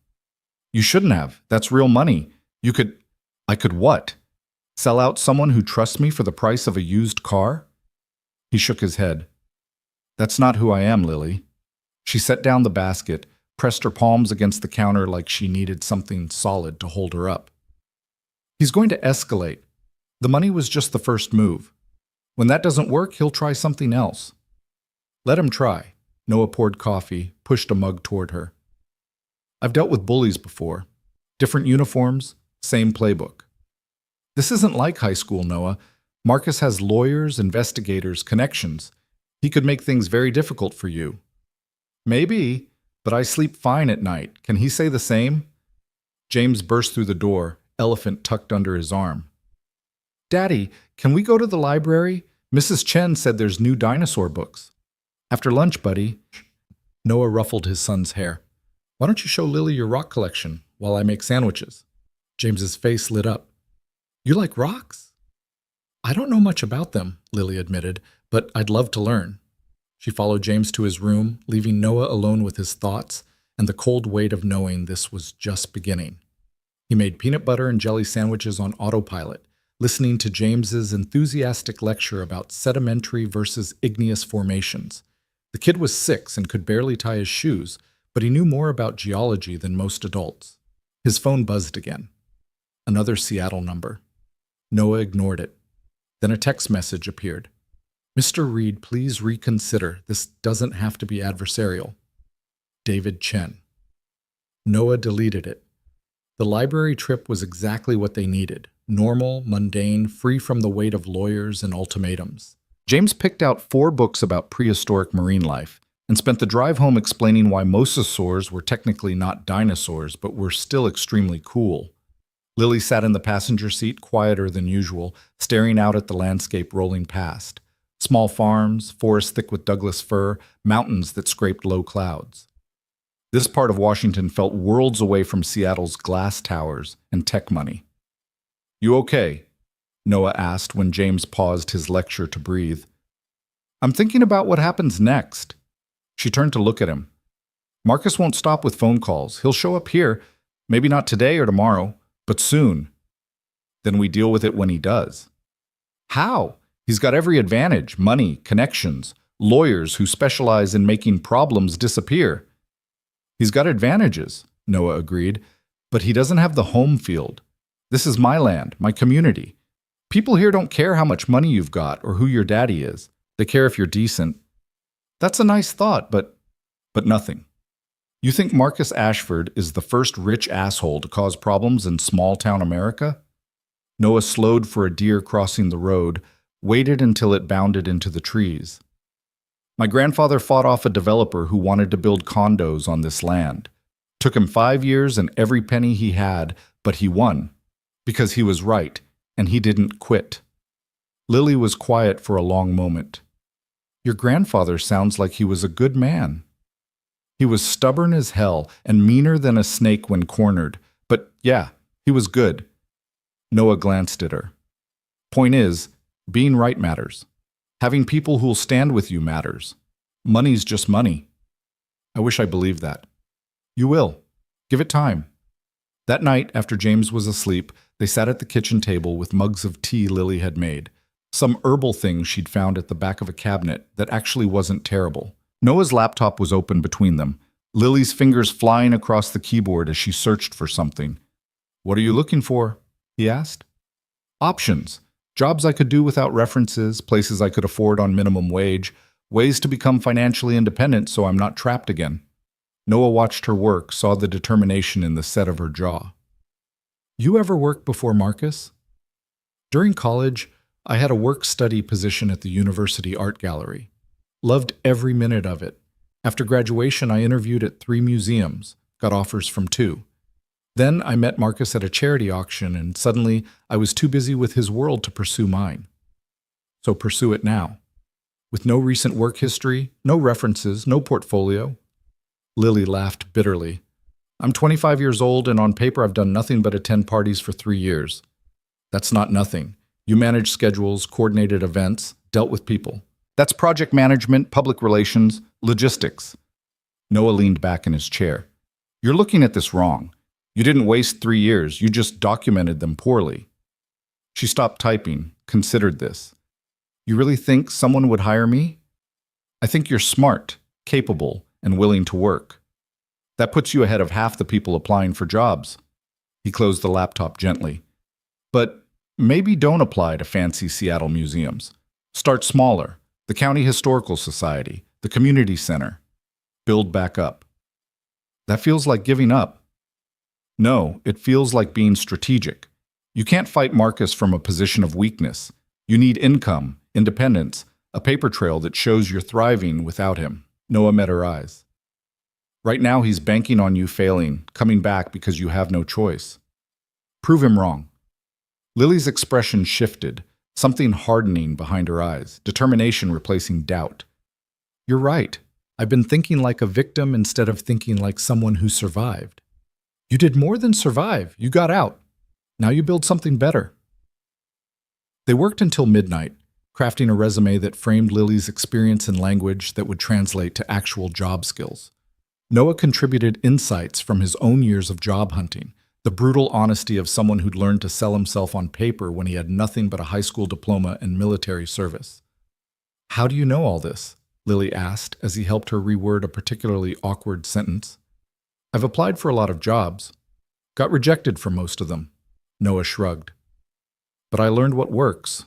"You shouldn't have. That's real money. You could—" "I could what? Sell out someone who trusts me for the price of a used car?" He shook his head. "That's not who I am, Lily." She set down the basket, pressed her palms against the counter like she needed something solid to hold her up. "He's going to escalate. The money was just the first move. When that doesn't work, he'll try something else." "Let him try." Noah poured coffee, pushed a mug toward her. "I've dealt with bullies before. Different uniforms, same playbook. This isn't like high school, Noah. Marcus has lawyers, investigators, connections. He could make things very difficult for you." "Maybe, but I sleep fine at night. Can he say the same?" James burst through the door, elephant tucked under his arm. Daddy, can we go to the library? Mrs. Chen said there's new dinosaur books. After lunch, buddy. Noah ruffled his son's hair. Why don't you show Lily your rock collection while I make sandwiches? James's face lit up. You like rocks? I don't know much about them, Lily admitted, but I'd love to learn. She followed James to his room, leaving Noah alone with his thoughts and the cold weight of knowing this was just beginning. He made peanut butter and jelly sandwiches on autopilot, listening to James's enthusiastic lecture about sedimentary versus igneous formations. The kid was 6 and could barely tie his shoes, but he knew more about geology than most adults. His phone buzzed again. Another Seattle number. Noah ignored it. Then a text message appeared. Mr. Reed, please reconsider. This doesn't have to be adversarial. David Chen. Noah deleted it. The library trip was exactly what they needed. Normal, mundane, free from the weight of lawyers and ultimatums. James picked out 4 books about prehistoric marine life and spent the drive home explaining why mosasaurs were technically not dinosaurs, but were still extremely cool. Lily sat in the passenger seat, quieter than usual, staring out at the landscape rolling past. Small farms, forests thick with Douglas fir, mountains that scraped low clouds. This part of Washington felt worlds away from Seattle's glass towers and tech money. You okay? Noah asked when James paused his lecture to breathe. I'm thinking about what happens next. She turned to look at him. Marcus won't stop with phone calls. He'll show up here, maybe not today or tomorrow, but soon. Then we deal with it when he does. How? He's got every advantage, money, connections, lawyers who specialize in making problems disappear. He's got advantages, Noah agreed, but he doesn't have the home field. This is my land, my community. People here don't care how much money you've got or who your daddy is. They care if you're decent. That's a nice thought, but nothing. You think Marcus Ashford is the first rich asshole to cause problems in small-town America? Noah slowed for a deer crossing the road, waited until it bounded into the trees. My grandfather fought off a developer who wanted to build condos on this land. Took him 5 years and every penny he had, but he won. Because he was right, and he didn't quit. Lily was quiet for a long moment. Your grandfather sounds like he was a good man. He was stubborn as hell and meaner than a snake when cornered, but yeah, he was good. Noah glanced at her. Point is, being right matters. Having people who'll stand with you matters. Money's just money. I wish I believed that. You will. Give it time. That night, after James was asleep, they sat at the kitchen table with mugs of tea Lily had made. Some herbal thing she'd found at the back of a cabinet that actually wasn't terrible. Noah's laptop was open between them, Lily's fingers flying across the keyboard as she searched for something. What are you looking for? He asked. Options. Jobs I could do without references, places I could afford on minimum wage, ways to become financially independent so I'm not trapped again. Noah watched her work, saw the determination in the set of her jaw. You ever worked before Marcus? During college, I had a work-study position at the University Art Gallery. Loved every minute of it. After graduation, I interviewed at 3 museums, got offers from 2. Then I met Marcus at a charity auction, and suddenly I was too busy with his world to pursue mine. So pursue it now. With no recent work history, no references, no portfolio. Lily laughed bitterly. I'm 25 years old, and on paper I've done nothing but attend parties for 3 years. That's not nothing. You managed schedules, coordinated events, dealt with people. That's project management, public relations, logistics. Noah leaned back in his chair. You're looking at this wrong. You didn't waste 3 years, you just documented them poorly. She stopped typing, considered this. You really think someone would hire me? I think you're smart, capable, and willing to work. That puts you ahead of half the people applying for jobs. He closed the laptop gently. But maybe don't apply to fancy Seattle museums. Start smaller. The County Historical Society, the Community Center. Build back up. That feels like giving up. No, it feels like being strategic. You can't fight Marcus from a position of weakness. You need income, independence, a paper trail that shows you're thriving without him. Noah met her eyes. Right now, he's banking on you failing, coming back because you have no choice. Prove him wrong. Lily's expression shifted, something hardening behind her eyes, determination replacing doubt. You're right. I've been thinking like a victim instead of thinking like someone who survived. You did more than survive. You got out. Now you build something better. They worked until midnight, crafting a resume that framed Lily's experience in language that would translate to actual job skills. Noah contributed insights from his own years of job hunting, the brutal honesty of someone who'd learned to sell himself on paper when he had nothing but a high school diploma and military service. How do you know all this? Lily asked as he helped her reword a particularly awkward sentence. I've applied for a lot of jobs. Got rejected for most of them. Noah shrugged. But I learned what works.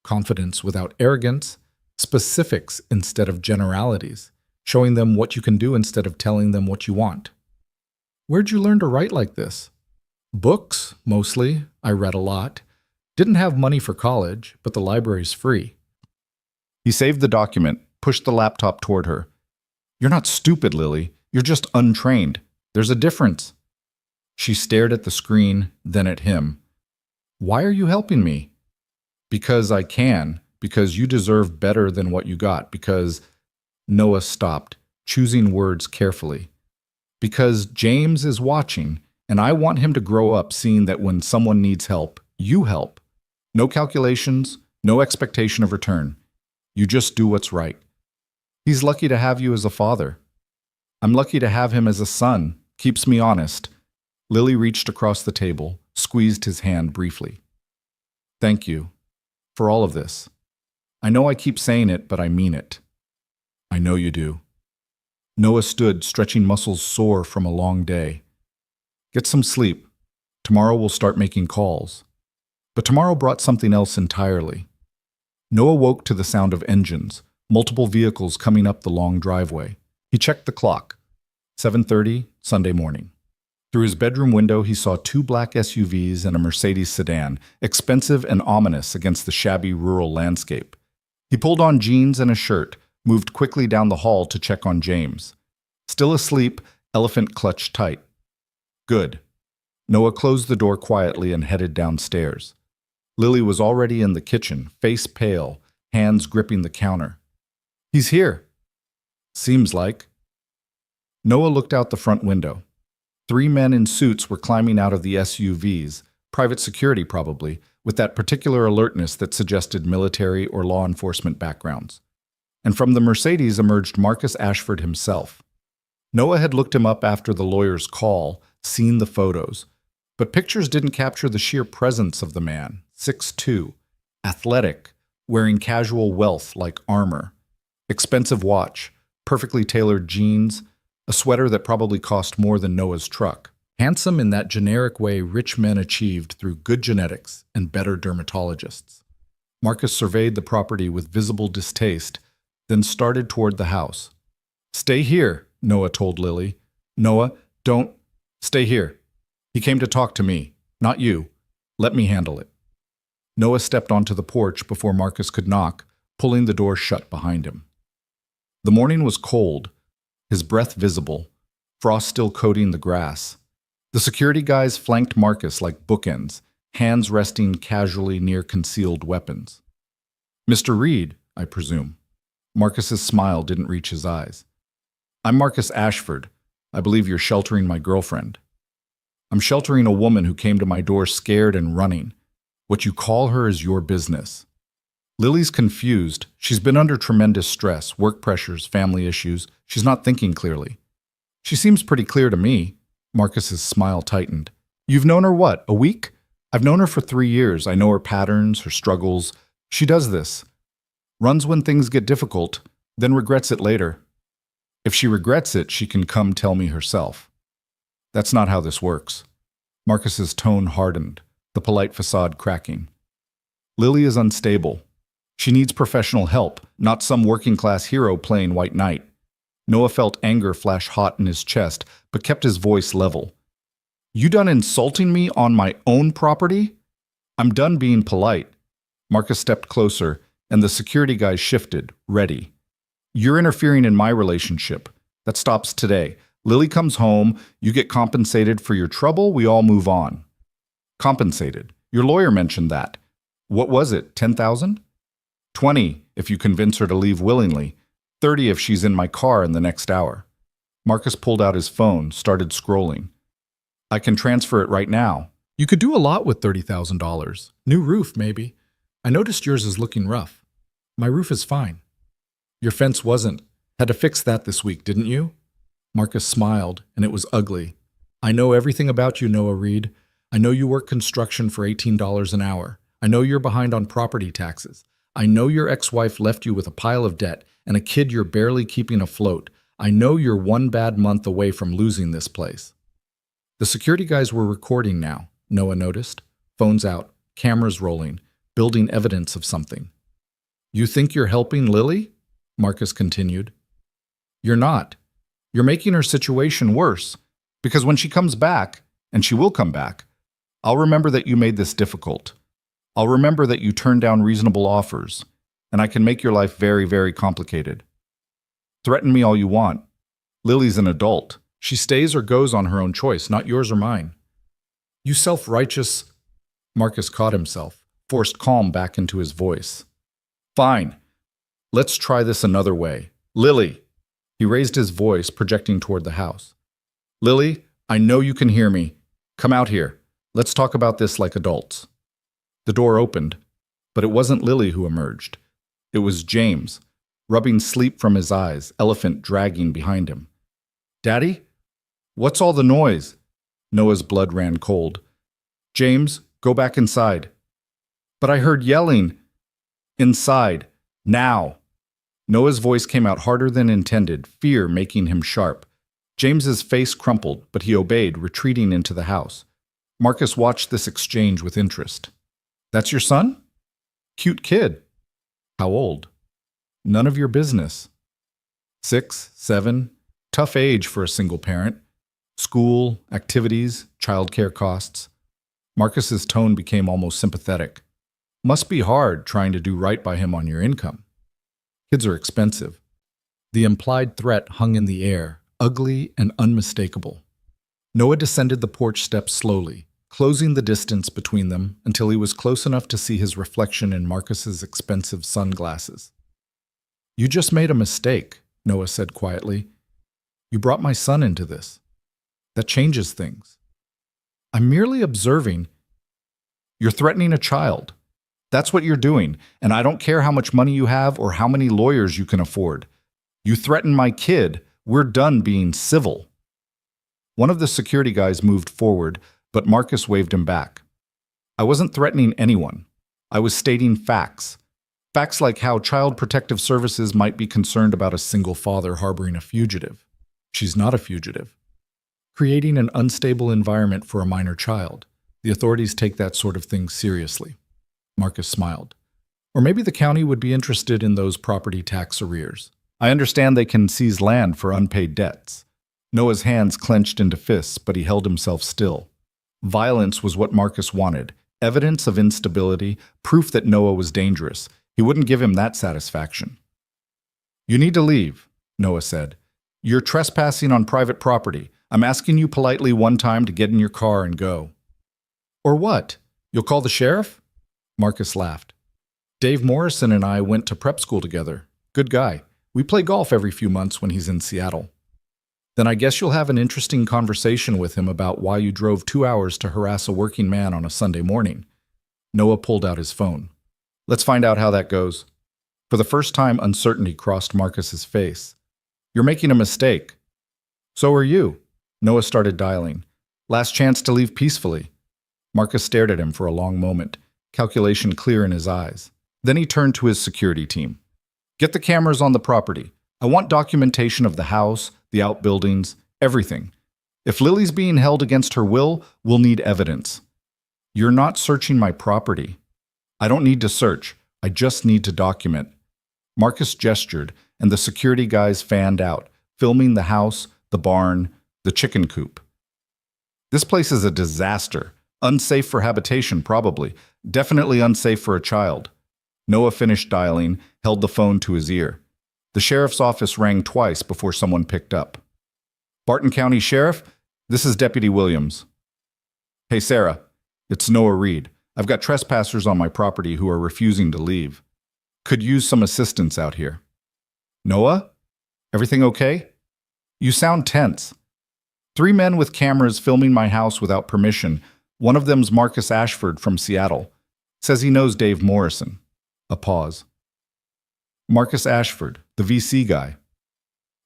Confidence without arrogance, specifics instead of generalities, showing them what you can do instead of telling them what you want. Where'd you learn to write like this? Books, mostly. I read a lot. Didn't have money for college, but the library's free. He saved the document, pushed the laptop toward her. You're not stupid, Lily. You're just untrained. There's a difference. She stared at the screen, then at him. Why are you helping me? Because I can. Because you deserve better than what you got. Because... Noah stopped, choosing words carefully. Because James is watching, and I want him to grow up seeing that when someone needs help, you help. No calculations, no expectation of return. You just do what's right. He's lucky to have you as a father. I'm lucky to have him as a son. Keeps me honest. Lily reached across the table, squeezed his hand briefly. Thank you for all of this. I know I keep saying it, but I mean it. I know you do. Noah stood, stretching muscles sore from a long day. Get some sleep. Tomorrow we'll start making calls. But tomorrow brought something else entirely. Noah woke to the sound of engines, multiple vehicles coming up the long driveway. He checked the clock. 7:30, Sunday morning. Through his bedroom window, he saw 2 black SUVs and a Mercedes sedan, expensive and ominous against the shabby rural landscape. He pulled on jeans and a shirt, moved quickly down the hall to check on James. Still asleep, Elephant clutched tight. Good. Noah closed the door quietly and headed downstairs. Lily was already in the kitchen, face pale, hands gripping the counter. He's here. Seems like. Noah looked out the front window. 3 men in suits were climbing out of the SUVs, private security probably, with that particular alertness that suggested military or law enforcement backgrounds. And from the Mercedes emerged Marcus Ashford himself. Noah had looked him up after the lawyer's call, seen the photos, but pictures didn't capture the sheer presence of the man, 6'2", athletic, wearing casual wealth like armor, expensive watch, perfectly tailored jeans, a sweater that probably cost more than Noah's truck. Handsome in that generic way rich men achieved through good genetics and better dermatologists. Marcus surveyed the property with visible distaste, then started toward the house. Stay here, Noah told Lily. Noah, don't. Stay here. He came to talk to me, not you. Let me handle it. Noah stepped onto the porch before Marcus could knock, pulling the door shut behind him. The morning was cold, his breath visible, frost still coating the grass. The security guys flanked Marcus like bookends, hands resting casually near concealed weapons. Mr. Reed, I presume. Marcus's smile didn't reach his eyes. I'm Marcus Ashford. I believe you're sheltering my girlfriend. I'm sheltering a woman who came to my door scared and running. What you call her is your business. Lily's confused. She's been under tremendous stress, work pressures, family issues. She's not thinking clearly. She seems pretty clear to me. Marcus's smile tightened. You've known her what, a week? I've known her for 3 years. I know her patterns, her struggles. She does this. Runs when things get difficult, then regrets it later. If she regrets it, she can come tell me herself. That's not how this works. Marcus's tone hardened, the polite facade cracking. Lily is unstable. She needs professional help, not some working-class hero playing white knight. Noah felt anger flash hot in his chest, but kept his voice level. You done insulting me on my own property? I'm done being polite. Marcus stepped closer, and the security guys shifted, ready. You're interfering in my relationship. That stops today. Lily comes home, you get compensated for your trouble, we all move on. Compensated. Your lawyer mentioned that. What was it, 10,000? 20 if you convince her to leave willingly, 30 if she's in my car in the next hour. Marcus pulled out his phone, started scrolling. I can transfer it right now. You could do a lot with $30,000. New roof, maybe. I noticed yours is looking rough. My roof is fine. Your fence wasn't. Had to fix that this week, didn't you? Marcus smiled, and it was ugly. I know everything about you, Noah Reed. I know you work construction for $18 an hour. I know you're behind on property taxes. I know your ex-wife left you with a pile of debt and a kid you're barely keeping afloat. I know you're one bad month away from losing this place. The security guys were recording now, Noah noticed. Phones out, cameras rolling, building evidence of something. You think you're helping Lily? Marcus continued. You're not. You're making her situation worse. Because when she comes back, and she will come back, I'll remember that you made this difficult. I'll remember that you turned down reasonable offers, and I can make your life very, very complicated. Threaten me all you want. Lily's an adult. She stays or goes on her own choice, not yours or mine. You self-righteous... Marcus caught himself, forced calm back into his voice. Fine. Let's try this another way. Lily! He raised his voice, projecting toward the house. Lily, I know you can hear me. Come out here. Let's talk about this like adults. The door opened, but it wasn't Lily who emerged. It was James, rubbing sleep from his eyes, elephant dragging behind him. Daddy? What's all the noise? Noah's blood ran cold. James, go back inside. But I heard yelling. Inside. Now. Noah's voice came out harder than intended, fear making him sharp. James's face crumpled, but he obeyed, retreating into the house. Marcus watched this exchange with interest. That's your son? Cute kid. How old? None of your business. 6, 7. Tough age for a single parent. School, activities, childcare costs. Marcus's tone became almost sympathetic. Must be hard trying to do right by him on your income. Kids are expensive. The implied threat hung in the air, ugly and unmistakable. Noah descended the porch steps slowly, closing the distance between them until he was close enough to see his reflection in Marcus's expensive sunglasses. You just made a mistake, Noah said quietly. You brought my son into this. That changes things. I'm merely observing. You're threatening a child. That's what you're doing, and I don't care how much money you have or how many lawyers you can afford. You threaten my kid, we're done being civil. One of the security guys moved forward, but Marcus waved him back. I wasn't threatening anyone. I was stating facts. Facts like how Child Protective Services might be concerned about a single father harboring a fugitive. She's not a fugitive. Creating an unstable environment for a minor child. The authorities take that sort of thing seriously. Marcus smiled. Or maybe the county would be interested in those property tax arrears. I understand they can seize land for unpaid debts. Noah's hands clenched into fists, but he held himself still. Violence was what Marcus wanted. Evidence of instability, proof that Noah was dangerous. He wouldn't give him that satisfaction. You need to leave, Noah said. You're trespassing on private property. I'm asking you politely one time to get in your car and go. Or what? You'll call the sheriff? Marcus laughed. Dave Morrison and I went to prep school together. Good guy. We play golf every few months when he's in Seattle. Then I guess you'll have an interesting conversation with him about why you drove 2 hours to harass a working man on a Sunday morning. Noah pulled out his phone. Let's find out how that goes. For the first time, uncertainty crossed Marcus's face. You're making a mistake. So are you. Noah started dialing. Last chance to leave peacefully. Marcus stared at him for a long moment, calculation clear in his eyes. Then he turned to his security team. Get the cameras on the property. I want documentation of the house, the outbuildings, everything. If Lily's being held against her will, we'll need evidence. You're not searching my property. I don't need to search. I just need to document. Marcus gestured, and the security guys fanned out, filming the house, the barn, the chicken coop. This place is a disaster. Unsafe for habitation, probably. Definitely unsafe for a child. Noah finished dialing, held the phone to his ear. The sheriff's office rang twice before someone picked up. Barton County Sheriff, this is Deputy Williams. Hey, Sarah, it's Noah Reed. I've got trespassers on my property who are refusing to leave. Could use some assistance out here. Noah? Everything okay? You sound tense. 3 men with cameras filming my house without permission. One of them's Marcus Ashford from Seattle. Says he knows Dave Morrison. A pause. Marcus Ashford, the VC guy.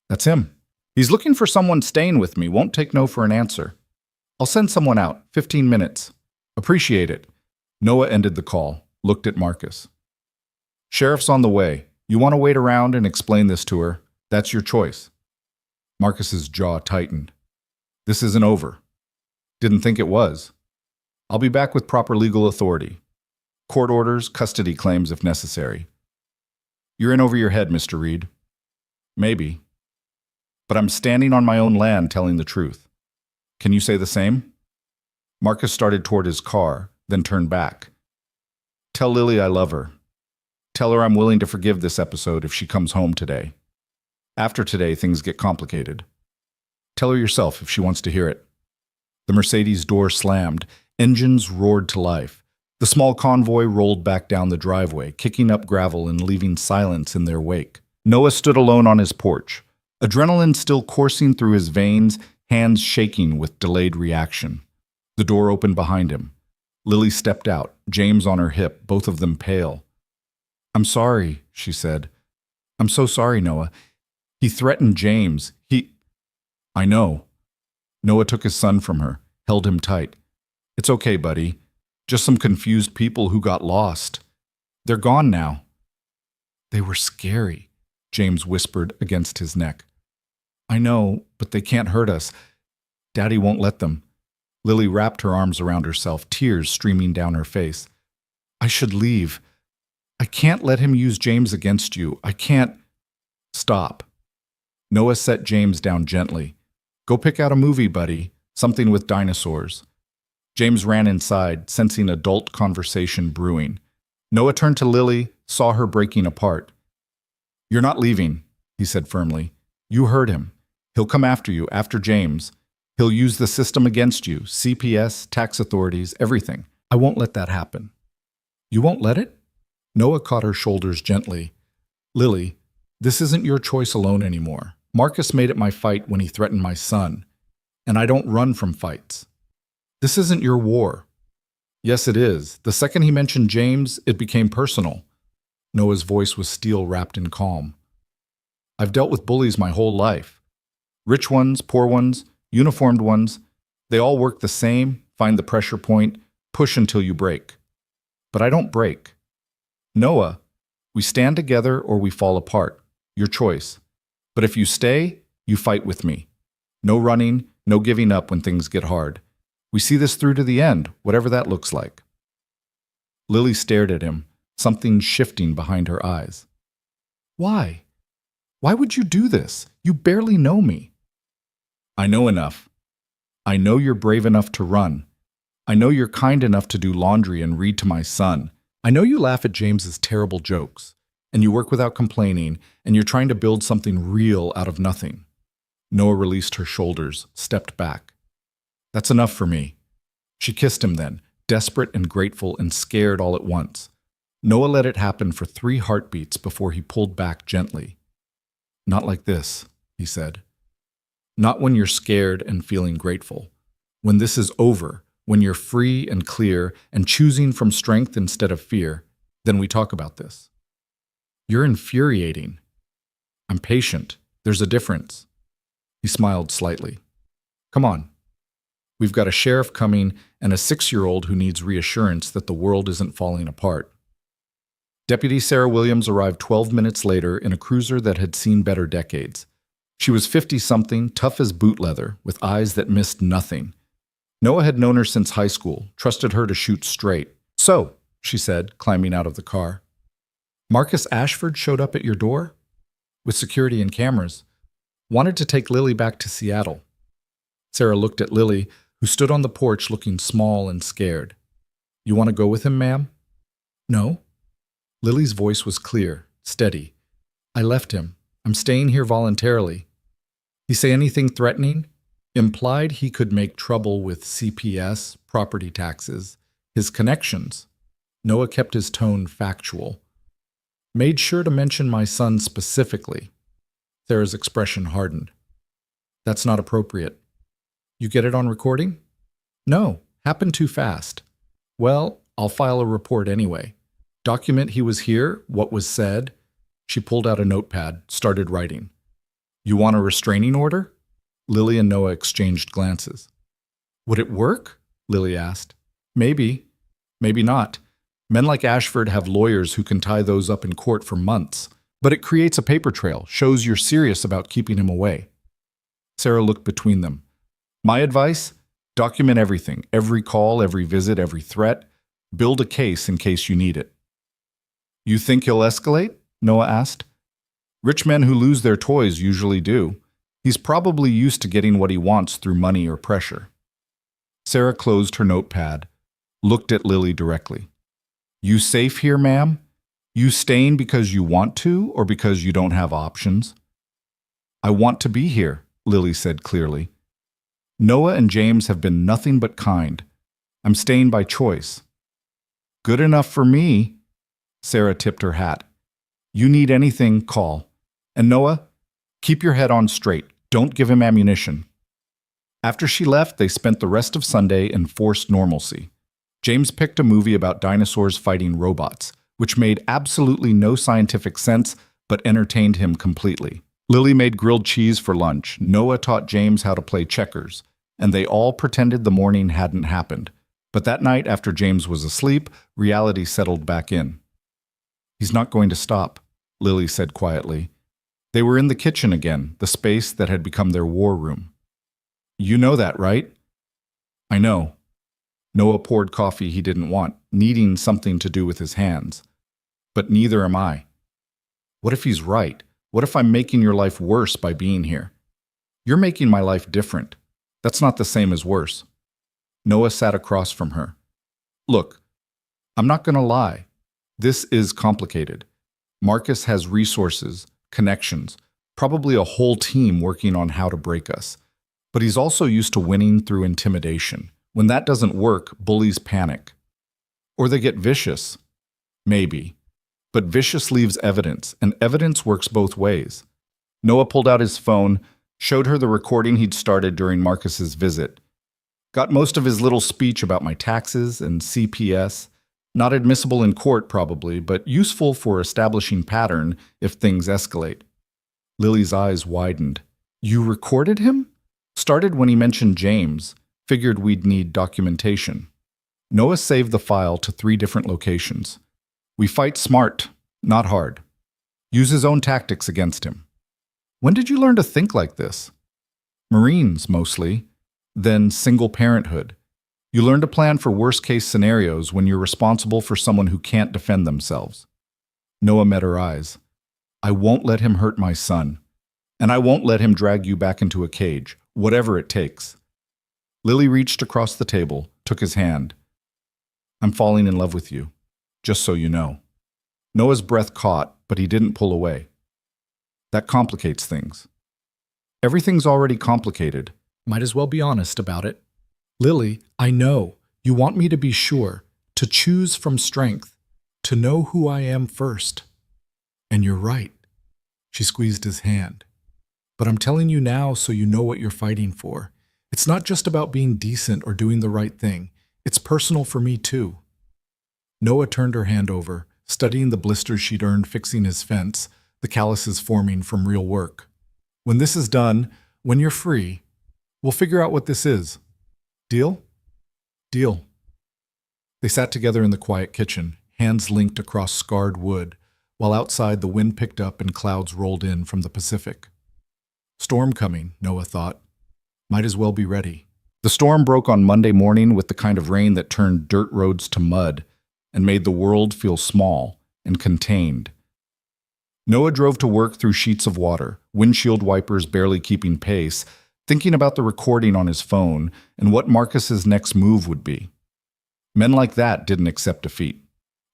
That's him. He's looking for someone staying with me. Won't take no for an answer. I'll send someone out. 15 minutes. Appreciate it. Noah ended the call, looked at Marcus. Sheriff's on the way. You want to wait around and explain this to her? That's your choice. Marcus's jaw tightened. This isn't over. Didn't think it was. I'll be back with proper legal authority. Court orders, custody claims if necessary. You're in over your head, Mr. Reed. Maybe. But I'm standing on my own land telling the truth. Can you say the same? Marcus started toward his car, then turned back. Tell Lily I love her. Tell her I'm willing to forgive this episode if she comes home today. After today, things get complicated. Tell her yourself if she wants to hear it. The Mercedes door slammed. Engines roared to life. The small convoy rolled back down the driveway, kicking up gravel and leaving silence in their wake. Noah stood alone on his porch, adrenaline still coursing through his veins, hands shaking with delayed reaction. The door opened behind him. Lily stepped out, James on her hip, both of them pale. I'm sorry, she said. I'm so sorry, Noah. He threatened James. I know. Noah took his son from her, held him tight. It's okay, buddy. Just some confused people who got lost. They're gone now. They were scary, James whispered against his neck. I know, but they can't hurt us. Daddy won't let them. Lily wrapped her arms around herself, tears streaming down her face. I should leave. I can't let him use James against you. I can't. Stop. Noah set James down gently. Go pick out a movie, buddy. Something with dinosaurs. James ran inside, sensing adult conversation brewing. Noah turned to Lily, saw her breaking apart. You're not leaving, he said firmly. You heard him. He'll come after you, after James. He'll use the system against you, CPS, tax authorities, everything. I won't let that happen. You won't let it? Noah caught her shoulders gently. Lily, this isn't your choice alone anymore. Marcus made it my fight when he threatened my son. And I don't run from fights. This isn't your war. Yes, it is. The second he mentioned James, it became personal. Noah's voice was steel wrapped in calm. I've dealt with bullies my whole life. Rich ones, poor ones, uniformed ones. They all work the same, find the pressure point, push until you break. But I don't break. Noah, we stand together or we fall apart. Your choice. But if you stay, you fight with me. No running, no giving up when things get hard. We see this through to the end, whatever that looks like. Lily stared at him, something shifting behind her eyes. Why? Why would you do this? You barely know me. I know enough. I know you're brave enough to run. I know you're kind enough to do laundry and read to my son. I know you laugh at James's terrible jokes, and you work without complaining, and you're trying to build something real out of nothing. Noah released her shoulders, stepped back. That's enough for me. She kissed him then, desperate and grateful and scared all at once. Noah let it happen for 3 heartbeats before he pulled back gently. Not like this, he said. Not when you're scared and feeling grateful. When this is over, when you're free and clear and choosing from strength instead of fear, then we talk about this. You're infuriating. I'm patient. There's a difference. He smiled slightly. Come on. We've got a sheriff coming and a 6-year-old who needs reassurance that the world isn't falling apart. Deputy Sarah Williams arrived 12 minutes later in a cruiser that had seen better decades. She was 50-something, tough as boot leather, with eyes that missed nothing. Noah had known her since high school, trusted her to shoot straight. So, she said, climbing out of the car. Marcus Ashford showed up at your door? With security and cameras. Wanted to take Lily back to Seattle. Sarah looked at Lily, who stood on the porch looking small and scared. You want to go with him, ma'am? No. Lily's voice was clear, steady. I left him. I'm staying here voluntarily. He say anything threatening? Implied he could make trouble with CPS, property taxes, his connections. Noah kept his tone factual. Made sure to mention my son specifically. Sarah's expression hardened. That's not appropriate. You get it on recording? No, happened too fast. Well, I'll file a report anyway. Document he was here, what was said. She pulled out a notepad, started writing. You want a restraining order? Lily and Noah exchanged glances. Would it work? Lily asked. Maybe. Maybe not. Men like Ashford have lawyers who can tie those up in court for months. But it creates a paper trail, shows you're serious about keeping him away. Sarah looked between them. My advice? Document everything. Every call, every visit, every threat. Build a case in case you need it. You think he'll escalate? Noah asked. Rich men who lose their toys usually do. He's probably used to getting what he wants through money or pressure. Sarah closed her notepad, looked at Lily directly. You safe here, ma'am? You staying because you want to or because you don't have options? I want to be here, Lily said clearly. Noah and James have been nothing but kind. I'm staying by choice. Good enough for me. Sarah tipped her hat. You need anything, call. And Noah, keep your head on straight. Don't give him ammunition. After she left, they spent the rest of Sunday in forced normalcy. James picked a movie about dinosaurs fighting robots, which made absolutely no scientific sense but entertained him completely. Lily made grilled cheese for lunch. Noah taught James how to play checkers, and they all pretended the morning hadn't happened. But that night, after James was asleep, reality settled back in. He's not going to stop, Lily said quietly. They were in the kitchen again, the space that had become their war room. You know that, right? I know. Noah poured coffee he didn't want, needing something to do with his hands. But neither am I. What if he's right? What if I'm making your life worse by being here? You're making my life different. That's not the same as worse. Noah sat across from her. Look, I'm not going to lie. This is complicated. Marcus has resources, connections, probably a whole team working on how to break us. But he's also used to winning through intimidation. When that doesn't work, bullies panic. Or they get vicious. Maybe. But vicious leaves evidence, and evidence works both ways. Noah pulled out his phone, showed her the recording he'd started during Marcus's visit. Got most of his little speech about my taxes and CPS. Not admissible in court, probably, but useful for establishing pattern if things escalate. Lily's eyes widened. You recorded him? Started when he mentioned James. Figured we'd need documentation. Noah saved the file to 3 different locations. We fight smart, not hard. Use his own tactics against him. When did you learn to think like this? Marines, mostly. Then single parenthood. You learn to plan for worst-case scenarios when you're responsible for someone who can't defend themselves. Noah met her eyes. I won't let him hurt my son. And I won't let him drag you back into a cage, whatever it takes. Lily reached across the table, took his hand. I'm falling in love with you, just so you know. Noah's breath caught, but he didn't pull away. That complicates things. Everything's already complicated. Might as well be honest about it. Lily, I know. You want me to be sure, to choose from strength, to know who I am first. And you're right. She squeezed his hand. But I'm telling you now so you know what you're fighting for. It's not just about being decent or doing the right thing. It's personal for me, too. Noah turned her hand over, studying the blisters she'd earned fixing his fence, the calluses forming from real work. When this is done, when you're free, we'll figure out what this is. Deal? Deal. They sat together in the quiet kitchen, hands linked across scarred wood, while outside the wind picked up and clouds rolled in from the Pacific. Storm coming, Noah thought. Might as well be ready. The storm broke on Monday morning with the kind of rain that turned dirt roads to mud and made the world feel small and contained. Noah drove to work through sheets of water, windshield wipers barely keeping pace, thinking about the recording on his phone and what Marcus's next move would be. Men like that didn't accept defeat.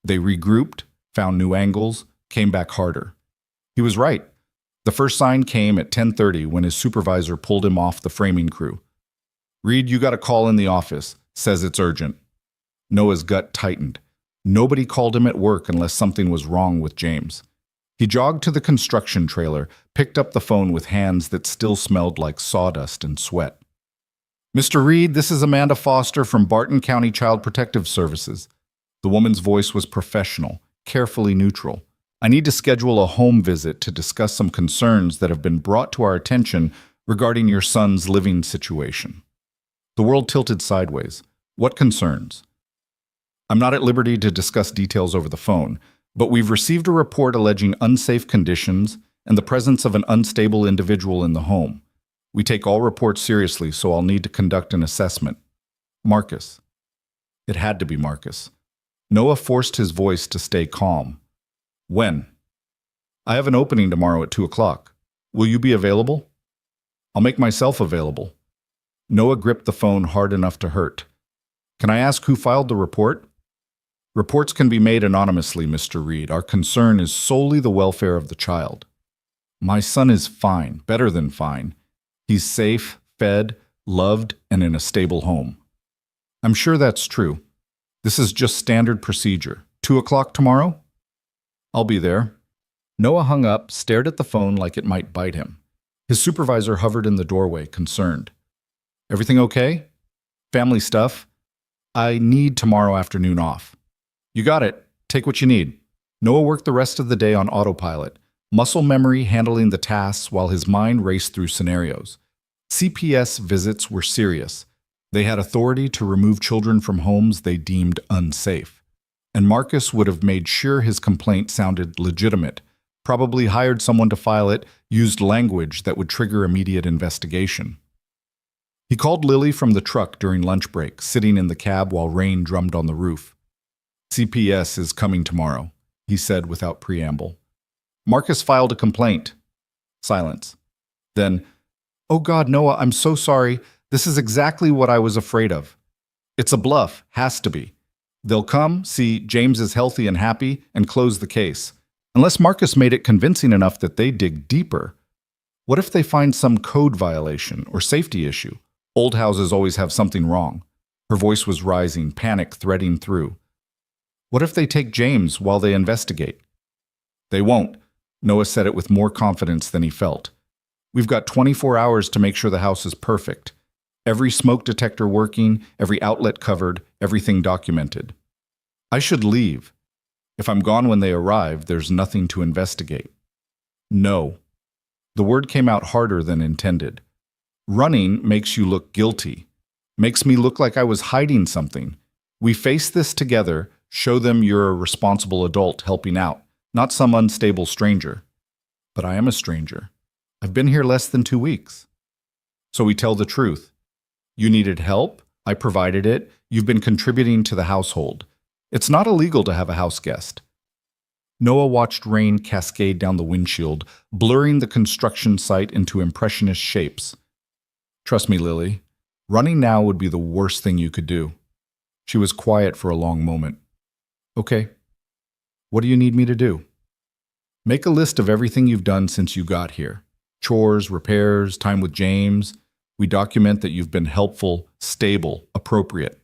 They regrouped, found new angles, came back harder. He was right. The first sign came at 10:30 when his supervisor pulled him off the framing crew. "Reed, you got a call in the office. Says it's urgent." Noah's gut tightened. Nobody called him at work unless something was wrong with James. He jogged to the construction trailer, picked up the phone with hands that still smelled like sawdust and sweat. "Mr. Reed, this is Amanda Foster from Barton County Child Protective Services." The woman's voice was professional, carefully neutral. "I need to schedule a home visit to discuss some concerns that have been brought to our attention regarding your son's living situation." The world tilted sideways. "What concerns?" "I'm not at liberty to discuss details over the phone, but we've received a report alleging unsafe conditions and the presence of an unstable individual in the home. We take all reports seriously, so I'll need to conduct an assessment." Marcus. It had to be Marcus. Noah forced his voice to stay calm. "When?" "I have an opening tomorrow at 2 o'clock. Will you be available?" "I'll make myself available." Noah gripped the phone hard enough to hurt. "Can I ask who filed the report?" "Reports can be made anonymously, Mr. Reed. Our concern is solely the welfare of the child." "My son is fine, better than fine. He's safe, fed, loved, and in a stable home." "I'm sure that's true. This is just standard procedure. 2 o'clock tomorrow?" "I'll be there." Noah hung up, stared at the phone like it might bite him. His supervisor hovered in the doorway, concerned. "Everything okay?" "Family stuff. I need tomorrow afternoon off." "You got it. Take what you need." Noah worked the rest of the day on autopilot, muscle memory handling the tasks while his mind raced through scenarios. CPS visits were serious. They had authority to remove children from homes they deemed unsafe. And Marcus would have made sure his complaint sounded legitimate, probably hired someone to file it, used language that would trigger immediate investigation. He called Lily from the truck during lunch break, sitting in the cab while rain drummed on the roof. "CPS is coming tomorrow," he said without preamble. "Marcus filed a complaint." Silence. Then, "Oh God, Noah, I'm so sorry. This is exactly what I was afraid of." "It's a bluff, has to be. They'll come, see James is healthy and happy, and close the case. Unless Marcus made it convincing enough that they dig deeper. What if they find some code violation or safety issue? Old houses always have something wrong." Her voice was rising, panic threading through. "What if they take James while they investigate?" "They won't." Noah said it with more confidence than he felt. "We've got 24 hours to make sure the house is perfect. Every smoke detector working, every outlet covered, everything documented. I should leave. If I'm gone when they arrive, there's nothing to investigate." "No." The word came out harder than intended. "Running makes you look guilty. Makes me look like I was hiding something. We face this together, show them you're a responsible adult helping out, not some unstable stranger." "But I am a stranger. I've been here less than 2 weeks." "So we tell the truth. You needed help. I provided it. You've been contributing to the household. It's not illegal to have a house guest." Noah watched rain cascade down the windshield, blurring the construction site into impressionist shapes. "Trust me, Lily. Running now would be the worst thing you could do." She was quiet for a long moment. "Okay. What do you need me to do?" "Make a list of everything you've done since you got here. Chores, repairs, time with James. We document that you've been helpful, stable, appropriate."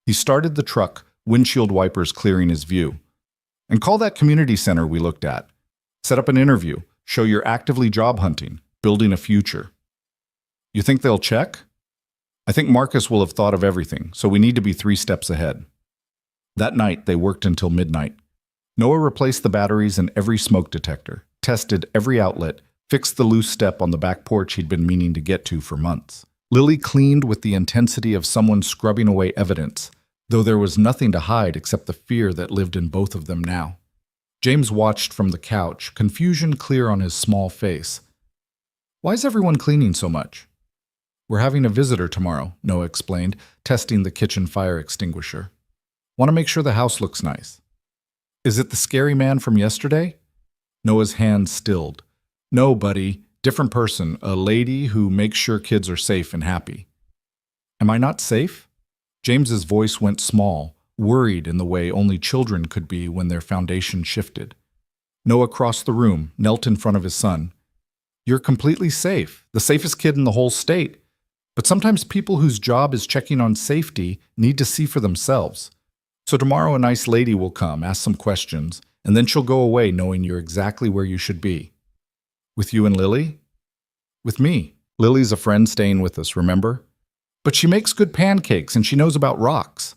He started the truck, windshield wipers clearing his view. "And call that community center we looked at. Set up an interview. Show you're actively job hunting, building a future." "You think they'll check?" "I think Marcus will have thought of everything, so we need to be 3 steps ahead." That night, they worked until midnight. Noah replaced the batteries in every smoke detector, tested every outlet, fixed the loose step on the back porch he'd been meaning to get to for months. Lily cleaned with the intensity of someone scrubbing away evidence, though there was nothing to hide except the fear that lived in both of them now. James watched from the couch, confusion clear on his small face. "Why is everyone cleaning so much?" "We're having a visitor tomorrow," Noah explained, testing the kitchen fire extinguisher. "Want to make sure the house looks nice." "Is it the scary man from yesterday?" Noah's hand stilled. "No, buddy. Different person. A lady who makes sure kids are safe and happy." "Am I not safe?" James's voice went small, worried in the way only children could be when their foundation shifted. Noah crossed the room, knelt in front of his son. You're completely safe, the safest kid in the whole state. But sometimes people whose job is checking on safety need to see for themselves. So tomorrow a nice lady will come, ask some questions, and then she'll go away knowing you're exactly where you should be. With you and Lily? With me. Lily's a friend staying with us, remember? But she makes good pancakes and she knows about rocks.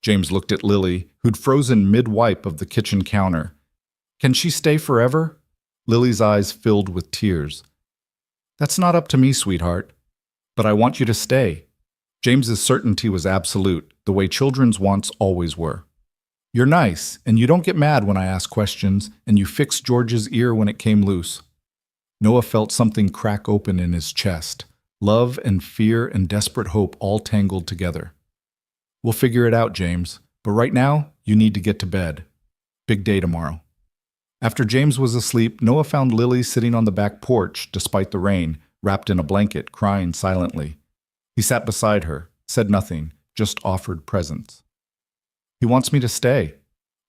James looked at Lily, who'd frozen mid-wipe of the kitchen counter. Can she stay forever? Lily's eyes filled with tears. That's not up to me, sweetheart. But I want you to stay. James's certainty was absolute, the way children's wants always were. You're nice, and you don't get mad when I ask questions, and you fixed George's ear when it came loose. Noah felt something crack open in his chest. Love and fear and desperate hope all tangled together. We'll figure it out, James, but right now, you need to get to bed. Big day tomorrow. After James was asleep, Noah found Lily sitting on the back porch, despite the rain, wrapped in a blanket, crying silently. He sat beside her, said nothing, just offered presence. He wants me to stay,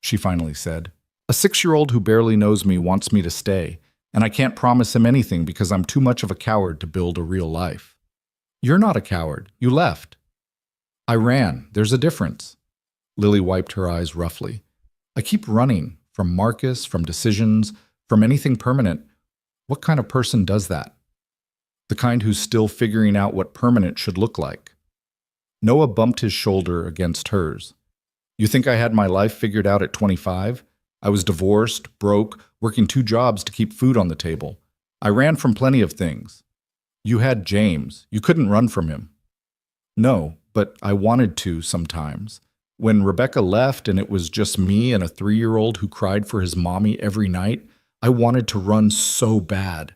she finally said. A 6-year-old who barely knows me wants me to stay, and I can't promise him anything because I'm too much of a coward to build a real life. You're not a coward. You left. I ran. There's a difference. Lily wiped her eyes roughly. I keep running, from Marcus, from decisions, from anything permanent. What kind of person does that? The kind who's still figuring out what permanent should look like. Noah bumped his shoulder against hers. You think I had my life figured out at 25? I was divorced, broke, working 2 jobs to keep food on the table. I ran from plenty of things. You had James. You couldn't run from him. No, but I wanted to sometimes. When Rebecca left and it was just me and a 3-year-old who cried for his mommy every night, I wanted to run so bad.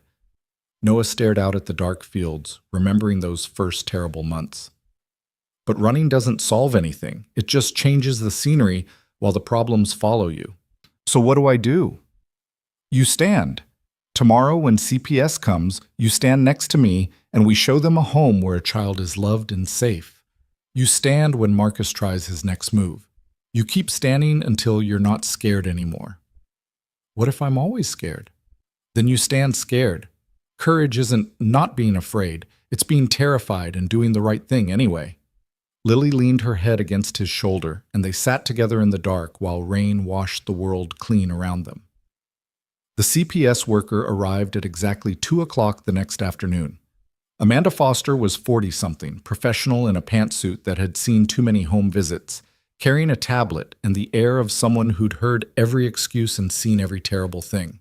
Noah stared out at the dark fields, remembering those first terrible months. But running doesn't solve anything. It just changes the scenery while the problems follow you. So what do? You stand. Tomorrow when CPS comes, you stand next to me and we show them a home where a child is loved and safe. You stand when Marcus tries his next move. You keep standing until you're not scared anymore. What if I'm always scared? Then you stand scared. Courage isn't not being afraid. It's being terrified and doing the right thing anyway. Lily leaned her head against his shoulder, and they sat together in the dark while rain washed the world clean around them. The CPS worker arrived at exactly 2 o'clock the next afternoon. Amanda Foster was 40-something, professional in a pantsuit that had seen too many home visits, carrying a tablet and the air of someone who'd heard every excuse and seen every terrible thing.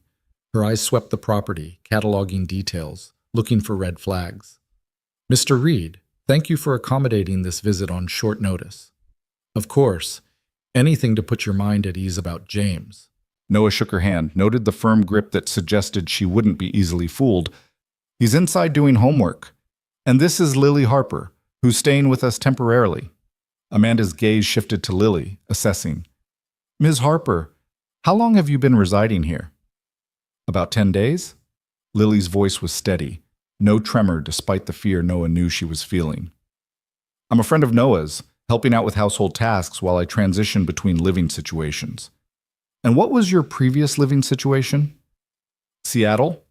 Her eyes swept the property, cataloging details, looking for red flags. Mr. Reed, thank you for accommodating this visit on short notice. Of course, anything to put your mind at ease about James. Noah shook her hand, noted the firm grip that suggested she wouldn't be easily fooled. He's inside doing homework. And this is Lily Harper, who's staying with us temporarily. Amanda's gaze shifted to Lily, assessing. Ms. Harper, how long have you been residing here? About 10 days? Lily's voice was steady, no tremor despite the fear Noah knew she was feeling. I'm a friend of Noah's, helping out with household tasks while I transition between living situations. And what was your previous living situation? Seattle?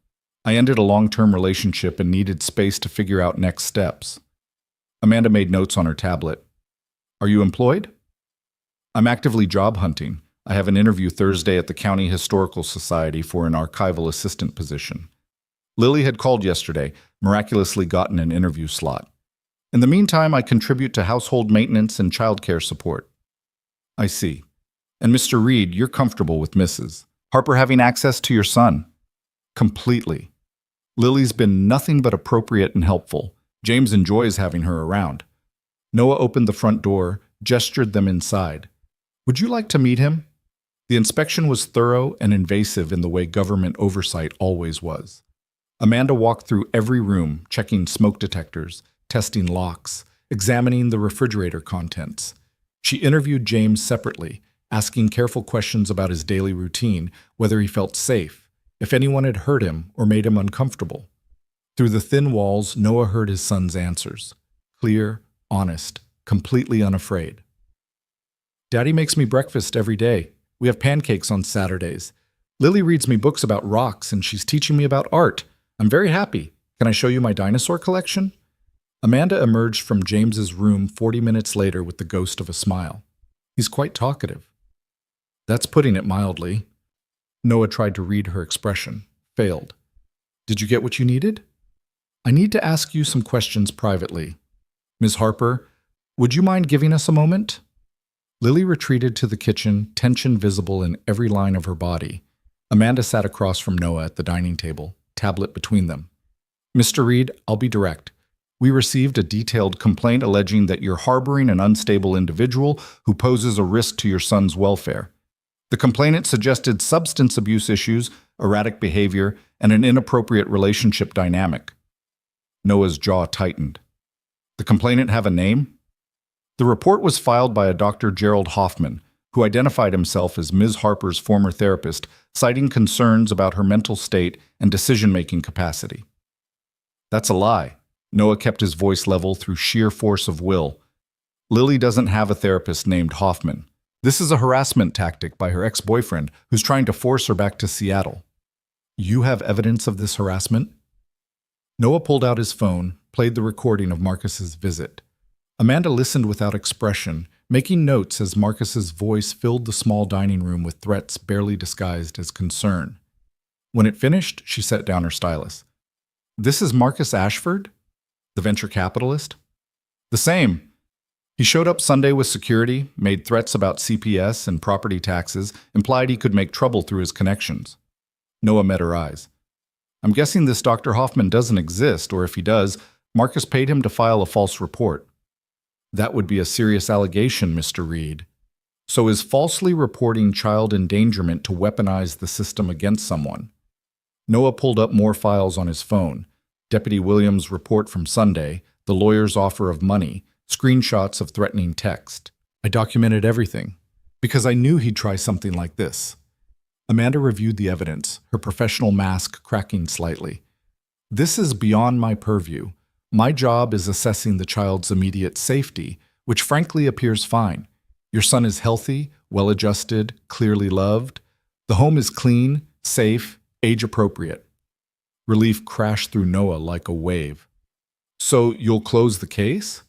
I ended a long-term relationship and needed space to figure out next steps. Amanda made notes on her tablet. Are you employed? I'm actively job hunting. I have an interview Thursday at the County Historical Society for an archival assistant position. Lily had called yesterday, miraculously gotten an interview slot. In the meantime, I contribute to household maintenance and childcare support. I see. And Mr. Reed, you're comfortable with Mrs. Harper having access to your son? Completely. Lily's been nothing but appropriate and helpful. James enjoys having her around. Noah opened the front door, gestured them inside. Would you like to meet him? The inspection was thorough and invasive in the way government oversight always was. Amanda walked through every room, checking smoke detectors, testing locks, examining the refrigerator contents. She interviewed James separately, asking careful questions about his daily routine, whether he felt safe, if anyone had hurt him or made him uncomfortable. Through the thin walls, Noah heard his son's answers. Clear, honest, completely unafraid. Daddy makes me breakfast every day. We have pancakes on Saturdays. Lily reads me books about rocks and she's teaching me about art. I'm very happy. Can I show you my dinosaur collection? Amanda emerged from James's room 40 minutes later with the ghost of a smile. He's quite talkative. That's putting it mildly. Noah tried to read her expression. Failed. Did you get what you needed? I need to ask you some questions privately. Ms. Harper, would you mind giving us a moment? Lily retreated to the kitchen, tension visible in every line of her body. Amanda sat across from Noah at the dining table, tablet between them. Mr. Reed, I'll be direct. We received a detailed complaint alleging that you're harboring an unstable individual who poses a risk to your son's welfare. The complainant suggested substance abuse issues, erratic behavior, and an inappropriate relationship dynamic. Noah's jaw tightened. The complainant have a name? The report was filed by a Dr. Gerald Hoffman, who identified himself as Ms. Harper's former therapist, citing concerns about her mental state and decision-making capacity. That's a lie. Noah kept his voice level through sheer force of will. Lily doesn't have a therapist named Hoffman. This is a harassment tactic by her ex-boyfriend who's trying to force her back to Seattle. You have evidence of this harassment? Noah pulled out his phone, played the recording of Marcus's visit. Amanda listened without expression, making notes as Marcus's voice filled the small dining room with threats barely disguised as concern. When it finished, she set down her stylus. This is Marcus Ashford? The venture capitalist? The same. He showed up Sunday with security, made threats about CPS and property taxes, implied he could make trouble through his connections. Noah met her eyes. I'm guessing this Dr. Hoffman doesn't exist, or if he does, Marcus paid him to file a false report. That would be a serious allegation, Mr. Reed. So is falsely reporting child endangerment to weaponize the system against someone? Noah pulled up more files on his phone. Deputy Williams' report from Sunday, the lawyer's offer of money, screenshots of threatening text. I documented everything, because I knew he'd try something like this. Amanda reviewed the evidence, her professional mask cracking slightly. This is beyond my purview. My job is assessing the child's immediate safety, which frankly appears fine. Your son is healthy, well-adjusted, clearly loved. The home is clean, safe, age-appropriate. Relief crashed through Noah like a wave. So you'll close the case?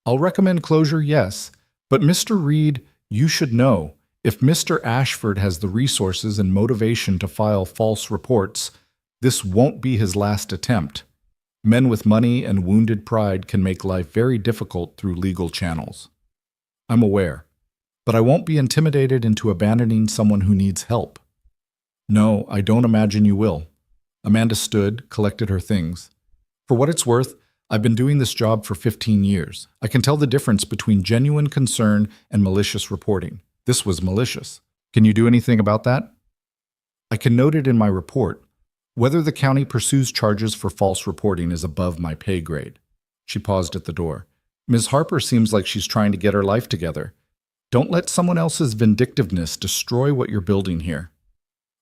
I'll recommend closure, yes. But Mr. Reed, you should know, if Mr. Ashford has the resources and motivation to file false reports, this won't be his last attempt. Men with money and wounded pride can make life very difficult through legal channels. I'm aware, but I won't be intimidated into abandoning someone who needs help. No, I don't imagine you will. Amanda stood, collected her things. For what it's worth, I've been doing this job for 15 years. I can tell the difference between genuine concern and malicious reporting. This was malicious. Can you do anything about that? I can note it in my report. Whether the county pursues charges for false reporting is above my pay grade. She paused at the door. Ms. Harper seems like she's trying to get her life together. Don't let someone else's vindictiveness destroy what you're building here.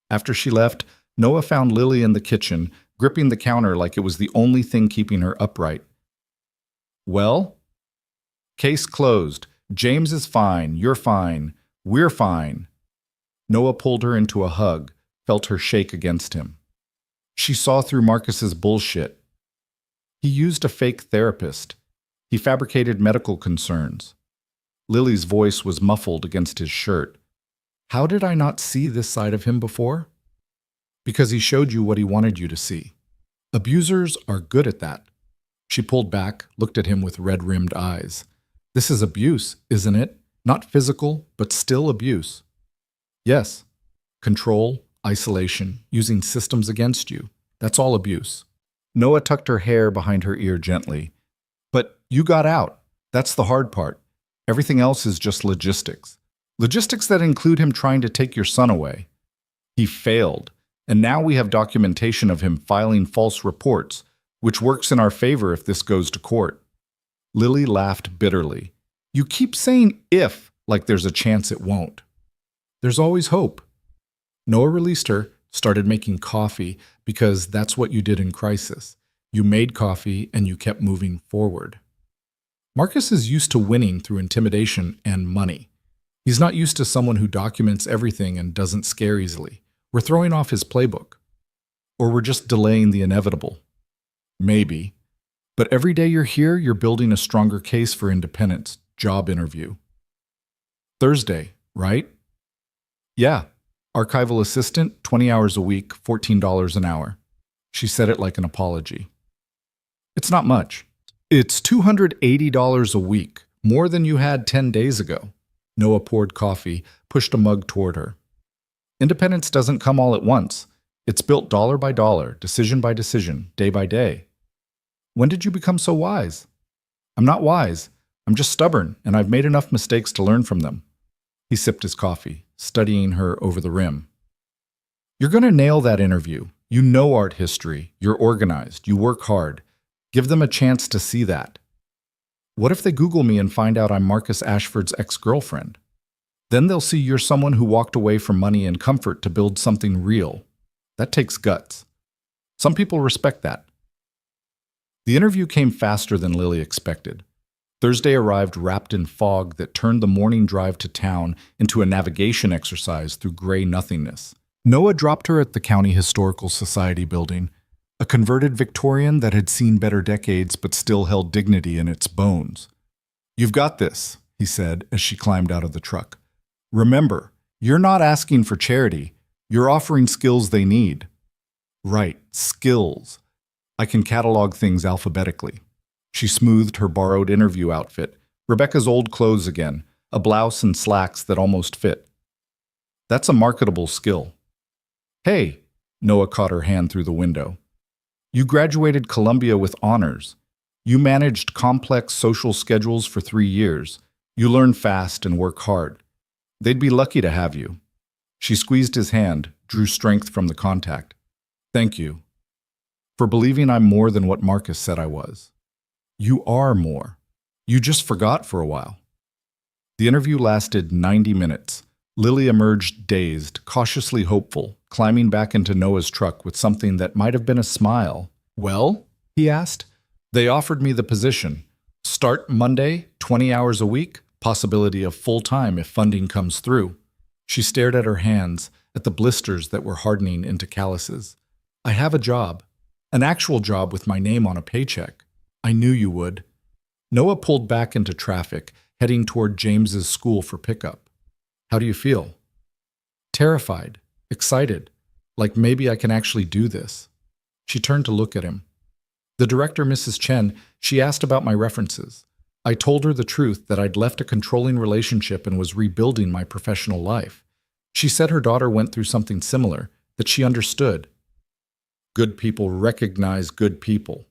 After she left, Noah found Lily in the kitchen, gripping the counter like it was the only thing keeping her upright. Well? Case closed. James is fine. You're fine. We're fine. Noah pulled her into a hug, felt her shake against him. She saw through Marcus's bullshit. He used a fake therapist. He fabricated medical concerns. Lily's voice was muffled against his shirt. How did I not see this side of him before? Because he showed you what he wanted you to see. Abusers are good at that. She pulled back, looked at him with red-rimmed eyes. This is abuse, isn't it? Not physical, but still abuse. Yes. Control, isolation, using systems against you. That's all abuse. Noah tucked her hair behind her ear gently. But you got out. That's the hard part. Everything else is just logistics. Logistics that include him trying to take your son away. He failed, and now we have documentation of him filing false reports, which works in our favor if this goes to court. Lily laughed bitterly. You keep saying if, like there's a chance it won't. There's always hope. Noah released her, started making coffee, because that's what you did in crisis. You made coffee and you kept moving forward. Marcus is used to winning through intimidation and money. He's not used to someone who documents everything and doesn't scare easily. We're throwing off his playbook. Or we're just delaying the inevitable. Maybe. But every day you're here, you're building a stronger case for independence. Job interview. Thursday, right? Yeah. Archival assistant, 20 hours a week, $14 an hour. She said it like an apology. It's not much. It's $280 a week, more than you had 10 days ago. Noah poured coffee, pushed a mug toward her. Independence doesn't come all at once. It's built dollar by dollar, decision by decision, day by day. When did you become so wise? I'm not wise. I'm just stubborn, and I've made enough mistakes to learn from them. He sipped his coffee, studying her over the rim. You're going to nail that interview. You know art history. You're organized. You work hard. Give them a chance to see that. What if they Google me and find out I'm Marcus Ashford's ex-girlfriend? Then they'll see you're someone who walked away from money and comfort to build something real. That takes guts. Some people respect that. The interview came faster than Lily expected. Thursday arrived wrapped in fog that turned the morning drive to town into a navigation exercise through gray nothingness. Noah dropped her at the County Historical Society building, a converted Victorian that had seen better decades but still held dignity in its bones. You've got this, he said as she climbed out of the truck. Remember, you're not asking for charity. You're offering skills they need. Right, skills. I can catalog things alphabetically. She smoothed her borrowed interview outfit, Rebecca's old clothes again, a blouse and slacks that almost fit. That's a marketable skill. Hey, Noah caught her hand through the window. You graduated Columbia with honors. You managed complex social schedules for 3 years. You learn fast and work hard. They'd be lucky to have you. She squeezed his hand, drew strength from the contact. Thank you. For believing I'm more than what Marcus said I was. You are more. You just forgot for a while. The interview lasted 90 minutes. Lily emerged dazed, cautiously hopeful, climbing back into Noah's truck with something that might have been a smile. Well, he asked. They offered me the position. Start Monday, 20 hours a week, possibility of full-time if funding comes through. She stared at her hands, at the blisters that were hardening into calluses. I have a job. An actual job with my name on a paycheck. I knew you would. Noah pulled back into traffic, heading toward James's school for pickup. How do you feel? Terrified, excited, like maybe I can actually do this. She turned to look at him. The director, Mrs. Chen, she asked about my references. I told her the truth that I'd left a controlling relationship and was rebuilding my professional life. She said her daughter went through something similar, that she understood. Good people recognize good people.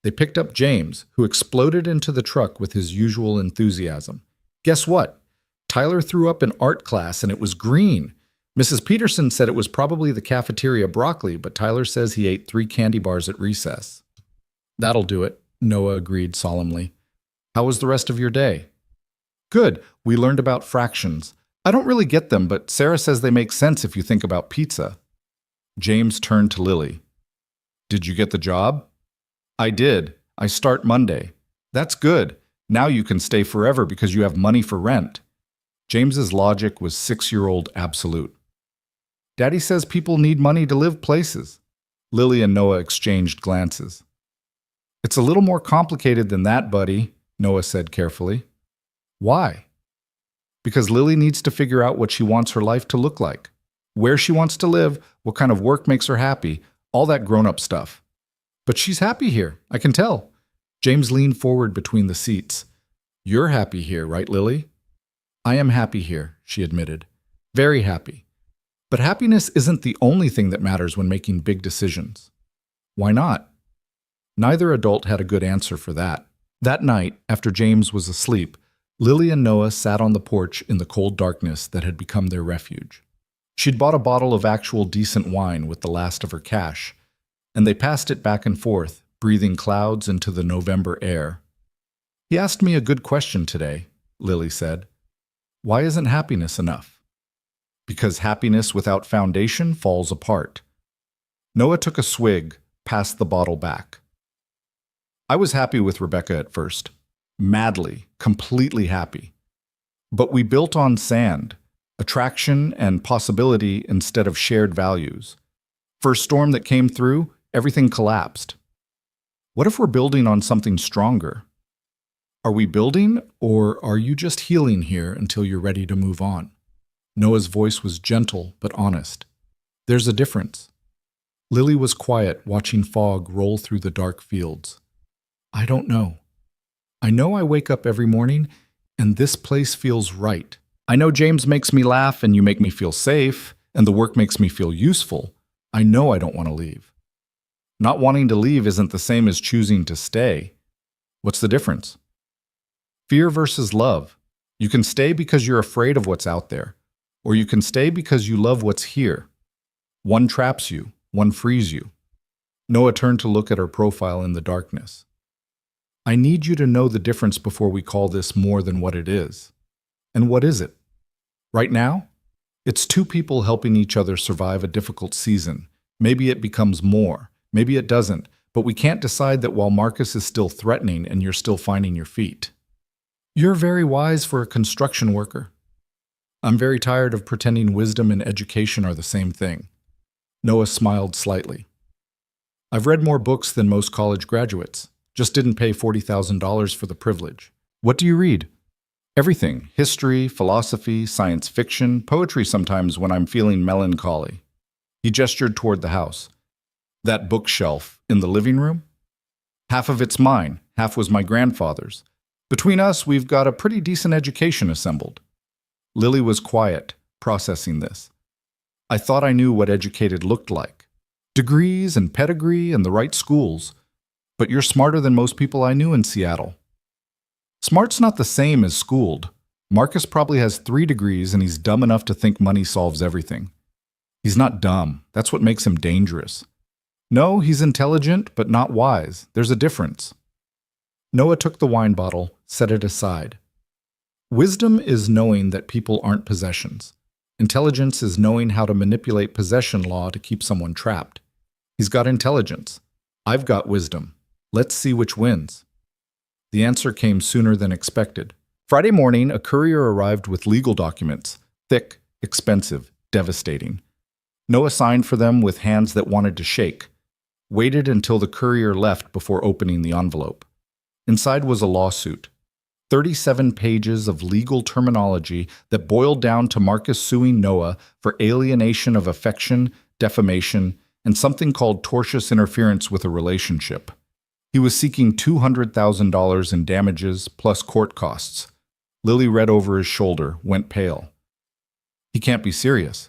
They picked up James, who exploded into the truck with his usual enthusiasm. Guess what? Tyler threw up in art class and it was green. Mrs. Peterson said it was probably the cafeteria broccoli, but Tyler says he ate 3 candy bars at recess. That'll do it, Noah agreed solemnly. How was the rest of your day? Good. We learned about fractions. I don't really get them, but Sarah says they make sense if you think about pizza. James turned to Lily. Did you get the job? I did. I start Monday. That's good. Now you can stay forever because you have money for rent. James's logic was 6-year-old absolute. Daddy says people need money to live places. Lily and Noah exchanged glances. It's a little more complicated than that, buddy, Noah said carefully. Why? Because Lily needs to figure out what she wants her life to look like, where she wants to live, what kind of work makes her happy, all that grown-up stuff. But she's happy here, I can tell. James leaned forward between the seats. You're happy here, right, Lily? I am happy here, she admitted. Very happy. But happiness isn't the only thing that matters when making big decisions. Why not? Neither adult had a good answer for that. That night, after James was asleep, Lily and Noah sat on the porch in the cold darkness that had become their refuge. She'd bought a bottle of actual decent wine with the last of her cash, and they passed it back and forth, breathing clouds into the November air. He asked me a good question today, Lily said. Why isn't happiness enough? Because happiness without foundation falls apart. Noah took a swig, passed the bottle back. I was happy with Rebecca at first. Madly, completely happy. But we built on sand, attraction and possibility instead of shared values. First storm that came through, everything collapsed. What if we're building on something stronger? Are we building, or are you just healing here until you're ready to move on? Noah's voice was gentle but honest. There's a difference. Lily was quiet, watching fog roll through the dark fields. I don't know. I know I wake up every morning, and this place feels right. I know James makes me laugh, and you make me feel safe, and the work makes me feel useful. I know I don't want to leave. Not wanting to leave isn't the same as choosing to stay. What's the difference? Fear versus love. You can stay because you're afraid of what's out there, or you can stay because you love what's here. One traps you, one frees you. Noah turned to look at her profile in the darkness. I need you to know the difference before we call this more than what it is. And what is it? Right now, it's two people helping each other survive a difficult season. Maybe it becomes more, maybe it doesn't, but we can't decide that while Marcus is still threatening and you're still finding your feet. You're very wise for a construction worker. I'm very tired of pretending wisdom and education are the same thing. Noah smiled slightly. I've read more books than most college graduates. Just didn't pay $40,000 for the privilege. What do you read? Everything. History, philosophy, science fiction, poetry sometimes when I'm feeling melancholy. He gestured toward the house. That bookshelf in the living room? Half of it's mine, half was my grandfather's. Between us, we've got a pretty decent education assembled. Lily was quiet, processing this. I thought I knew what educated looked like. Degrees and pedigree and the right schools. But you're smarter than most people I knew in Seattle. Smart's not the same as schooled. Marcus probably has 3 degrees and he's dumb enough to think money solves everything. He's not dumb. That's what makes him dangerous. No, he's intelligent, but not wise. There's a difference. Noah took the wine bottle, set it aside. Wisdom is knowing that people aren't possessions. Intelligence is knowing how to manipulate possession law to keep someone trapped. He's got intelligence. I've got wisdom. Let's see which wins. The answer came sooner than expected. Friday morning, a courier arrived with legal documents. Thick, expensive, devastating. Noah signed for them with hands that wanted to shake. Waited until the courier left before opening the envelope. Inside was a lawsuit. 37 pages of legal terminology that boiled down to Marcus suing Noah for alienation of affection, defamation, and something called tortious interference with a relationship. He was seeking $200,000 in damages plus court costs. Lily read over his shoulder, went pale. He can't be serious.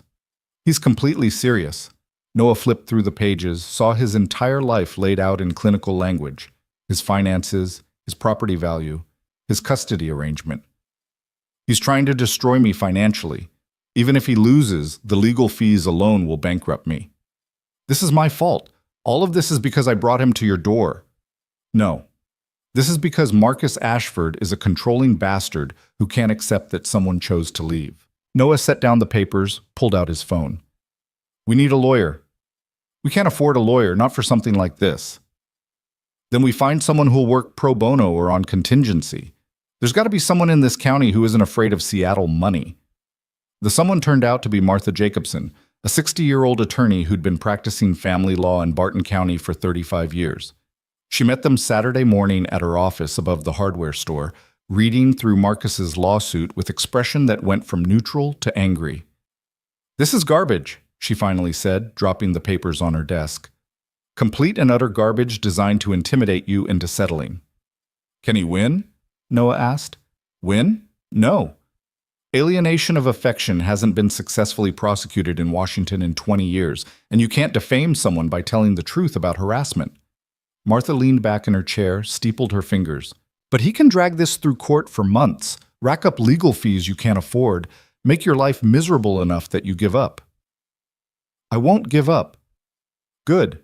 He's completely serious. Noah flipped through the pages, saw his entire life laid out in clinical language. His finances, his property value, his custody arrangement. He's trying to destroy me financially. Even if he loses, the legal fees alone will bankrupt me. This is my fault. All of this is because I brought him to your door. No. This is because Marcus Ashford is a controlling bastard who can't accept that someone chose to leave. Noah set down the papers, pulled out his phone. We need a lawyer. We can't afford a lawyer, not for something like this. Then we find someone who'll work pro bono or on contingency. There's got to be someone in this county who isn't afraid of Seattle money. The someone turned out to be Martha Jacobson, a 60-year-old attorney who'd been practicing family law in Barton County for 35 years. She met them Saturday morning at her office above the hardware store, reading through Marcus's lawsuit with expression that went from neutral to angry. This is garbage, she finally said, dropping the papers on her desk. Complete and utter garbage designed to intimidate you into settling. Can he win? Noah asked. Win? No. Alienation of affection hasn't been successfully prosecuted in Washington in 20 years, and you can't defame someone by telling the truth about harassment. Martha leaned back in her chair, steepled her fingers. But he can drag this through court for months, rack up legal fees you can't afford, make your life miserable enough that you give up. I won't give up. Good.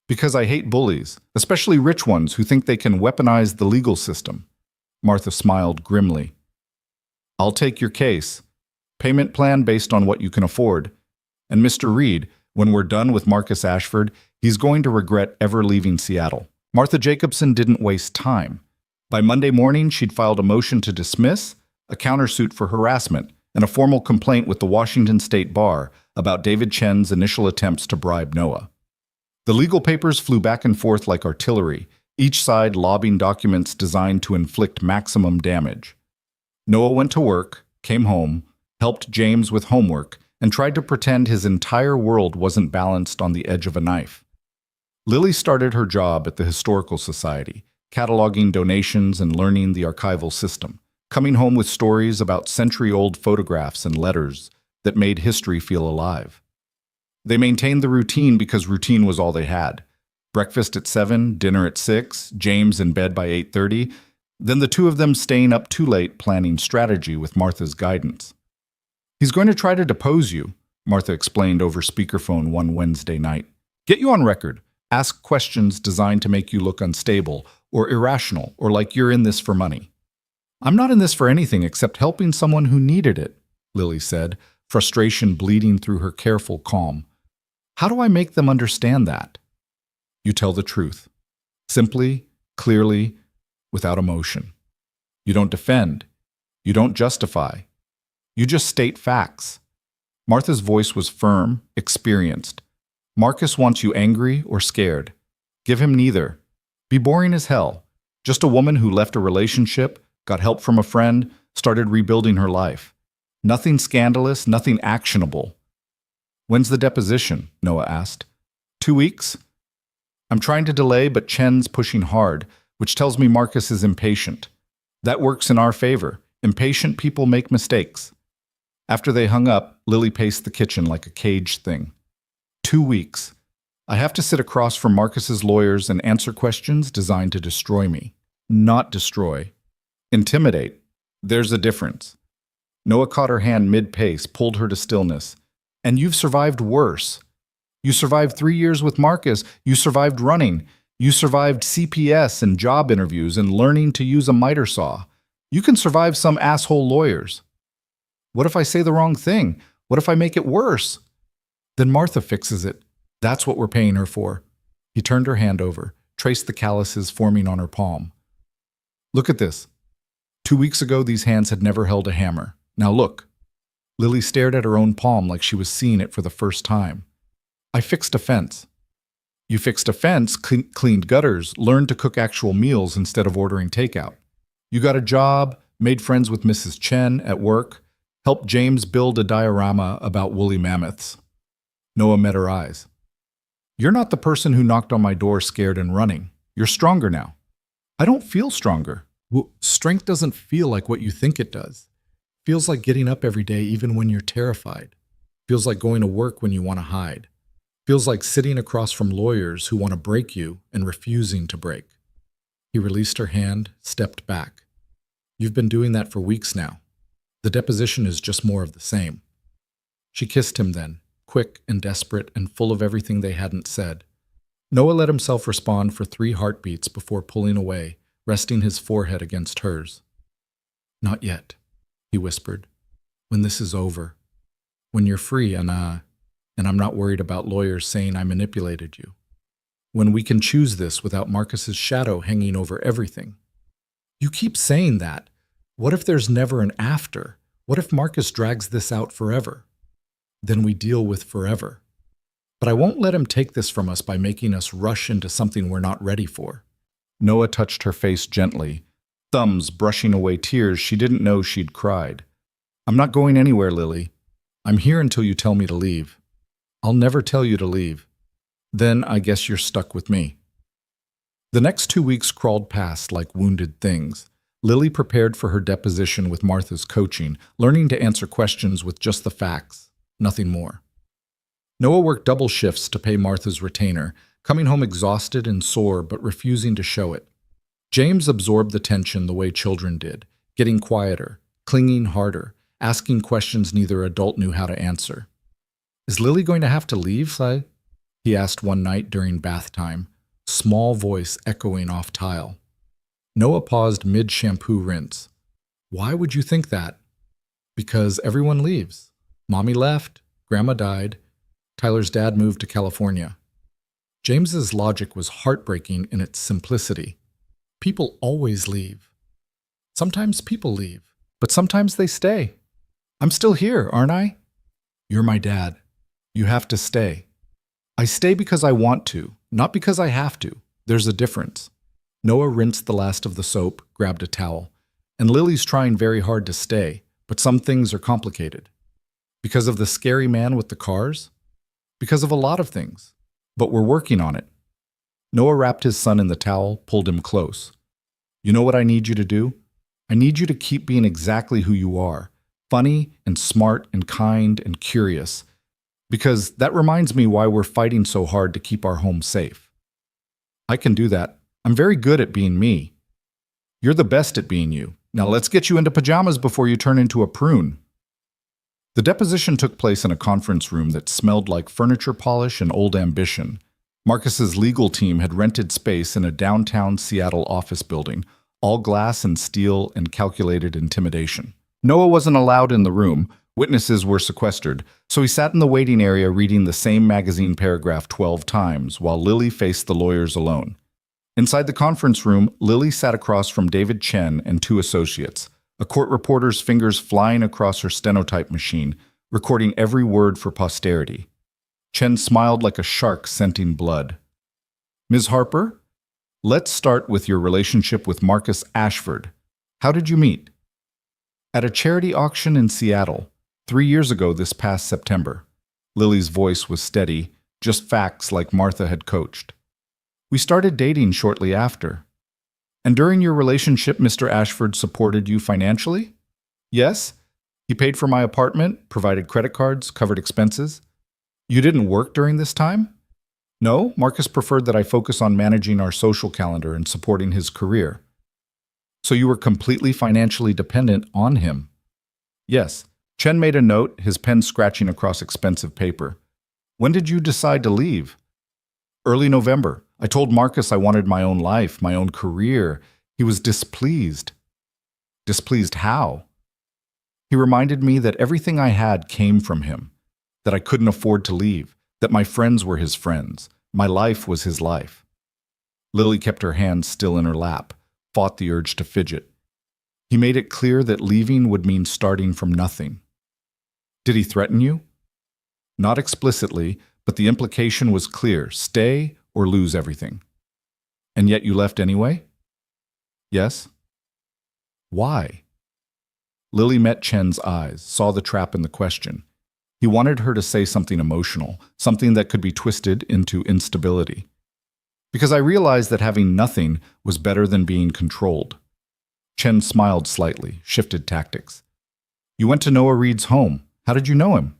Because I hate bullies, especially rich ones who think they can weaponize the legal system. Martha smiled grimly. I'll take your case. Payment plan based on what you can afford. And Mr. Reed, when we're done with Marcus Ashford, he's going to regret ever leaving Seattle. Martha Jacobson didn't waste time. By Monday morning, she'd filed a motion to dismiss, a countersuit for harassment, and a formal complaint with the Washington State Bar about David Chen's initial attempts to bribe Noah. The legal papers flew back and forth like artillery, each side lobbying documents designed to inflict maximum damage. Noah went to work, came home, helped James with homework, and tried to pretend his entire world wasn't balanced on the edge of a knife. Lily started her job at the Historical Society, cataloging donations and learning the archival system, coming home with stories about century-old photographs and letters that made history feel alive. They maintained the routine because routine was all they had. Breakfast at 7, dinner at 6, James in bed by 8:30, then the two of them staying up too late planning strategy with Martha's guidance. "He's going to try to depose you," Martha explained over speakerphone one Wednesday night. "Get you on record. Ask questions designed to make you look unstable or irrational or like you're in this for money." "I'm not in this for anything except helping someone who needed it," Lily said, frustration bleeding through her careful calm. "How do I make them understand that?" "You tell the truth. Simply, clearly, without emotion. You don't defend. You don't justify. You just state facts." Martha's voice was firm, experienced. "Marcus wants you angry or scared. Give him neither. Be boring as hell. Just a woman who left a relationship, got help from a friend, started rebuilding her life. Nothing scandalous, nothing actionable." "When's the deposition?" Noah asked. 2 weeks? "I'm trying to delay, but Chen's pushing hard, which tells me Marcus is impatient. That works in our favor. Impatient people make mistakes." After they hung up, Lily paced the kitchen like a caged thing. 2 weeks. I have to sit across from Marcus's lawyers and answer questions designed to destroy me. Not destroy. Intimidate. There's a difference. Noah caught her hand mid-pace, pulled her to stillness. "And you've survived worse. You survived 3 years with Marcus. You survived running. You survived CPS and job interviews and learning to use a miter saw. You can survive some asshole lawyers." "What if I say the wrong thing? What if I make it worse?" "Then Martha fixes it. That's what we're paying her for." He turned her hand over, traced the calluses forming on her palm. "Look at this. 2 weeks ago, these hands had never held a hammer. Now look." Lily stared at her own palm like she was seeing it for the first time. "I fixed a fence." "You fixed a fence, cleaned gutters, learned to cook actual meals instead of ordering takeout. You got a job, made friends with Mrs. Chen at work, helped James build a diorama about woolly mammoths." Noah met her eyes. "You're not the person who knocked on my door scared and running. You're stronger now." "I don't feel stronger." "Well, strength doesn't feel like what you think it does. It feels like getting up every day even when you're terrified. It feels like going to work when you want to hide. It feels like sitting across from lawyers who want to break you and refusing to break." He released her hand, stepped back. "You've been doing that for weeks now. The deposition is just more of the same." She kissed him then, quick and desperate and full of everything they hadn't said. Noah let himself respond for 3 heartbeats before pulling away, resting his forehead against hers. "Not yet," he whispered. "When this is over. When you're free and I'm not worried about lawyers saying I manipulated you. When we can choose this without Marcus's shadow hanging over everything." "You keep saying that. What if there's never an after? What if Marcus drags this out forever?" "Then we deal with forever. But I won't let him take this from us by making us rush into something we're not ready for." Noah touched her face gently, thumbs brushing away tears she didn't know she'd cried. "I'm not going anywhere, Lily. I'm here until you tell me to leave. I'll never tell you to leave. Then I guess you're stuck with me." The next 2 weeks crawled past like wounded things. Lily prepared for her deposition with Martha's coaching, learning to answer questions with just the facts, nothing more. Noah worked double shifts to pay Martha's retainer, coming home exhausted and sore but refusing to show it. James absorbed the tension the way children did, getting quieter, clinging harder, asking questions neither adult knew how to answer. "Is Lily going to have to leave?" he asked one night during bath time, small voice echoing off tile. Noah paused mid-shampoo rinse. "Why would you think that?" "Because everyone leaves. Mommy left, Grandma died, Tyler's dad moved to California." James's logic was heartbreaking in its simplicity. People always leave. Sometimes people leave, but sometimes they stay. I'm still here, aren't I? You're my dad. You have to stay. I stay because I want to, not because I have to. There's a difference. Noah rinsed the last of the soap, grabbed a towel, and Lily's trying very hard to stay, but some things are complicated. Because of the scary man with the cars? Because of a lot of things. But we're working on it. Noah wrapped his son in the towel, pulled him close. You know what I need you to do? I need you to keep being exactly who you are, funny and smart and kind and curious, because that reminds me why we're fighting so hard to keep our home safe. I can do that. I'm very good at being me. You're the best at being you. Now let's get you into pajamas before you turn into a prune. The deposition took place in a conference room that smelled like furniture polish and old ambition. Marcus's legal team had rented space in a downtown Seattle office building, all glass and steel and calculated intimidation. Noah wasn't allowed in the room. Witnesses were sequestered, so he sat in the waiting area reading the same magazine paragraph 12 times while Lily faced the lawyers alone. Inside the conference room, Lily sat across from David Chen and two associates, a court reporter's fingers flying across her stenotype machine, recording every word for posterity. Chen smiled like a shark scenting blood. Ms. Harper, let's start with your relationship with Marcus Ashford. How did you meet? At a charity auction in Seattle, 3 years ago this past September. Lily's voice was steady, just facts like Martha had coached. We started dating shortly after. And during your relationship, Mr. Ashford supported you financially? Yes. He paid for my apartment, provided credit cards, covered expenses. You didn't work during this time? No, Marcus preferred that I focus on managing our social calendar and supporting his career. So you were completely financially dependent on him? Yes. Chen made a note, his pen scratching across expensive paper. When did you decide to leave? Early November. I told Marcus I wanted my own life, my own career. He was displeased. Displeased how? He reminded me that everything I had came from him, that I couldn't afford to leave, that my friends were his friends, my life was his life. Lily kept her hands still in her lap, fought the urge to fidget. He made it clear that leaving would mean starting from nothing. Did he threaten you? Not explicitly, but the implication was clear: stay or lose everything. And yet you left anyway? Yes. Why? Lily met Chen's eyes, saw the trap in the question. He wanted her to say something emotional, something that could be twisted into instability. Because I realized that having nothing was better than being controlled. Chen smiled slightly, shifted tactics. You went to Noah Reed's home. How did you know him?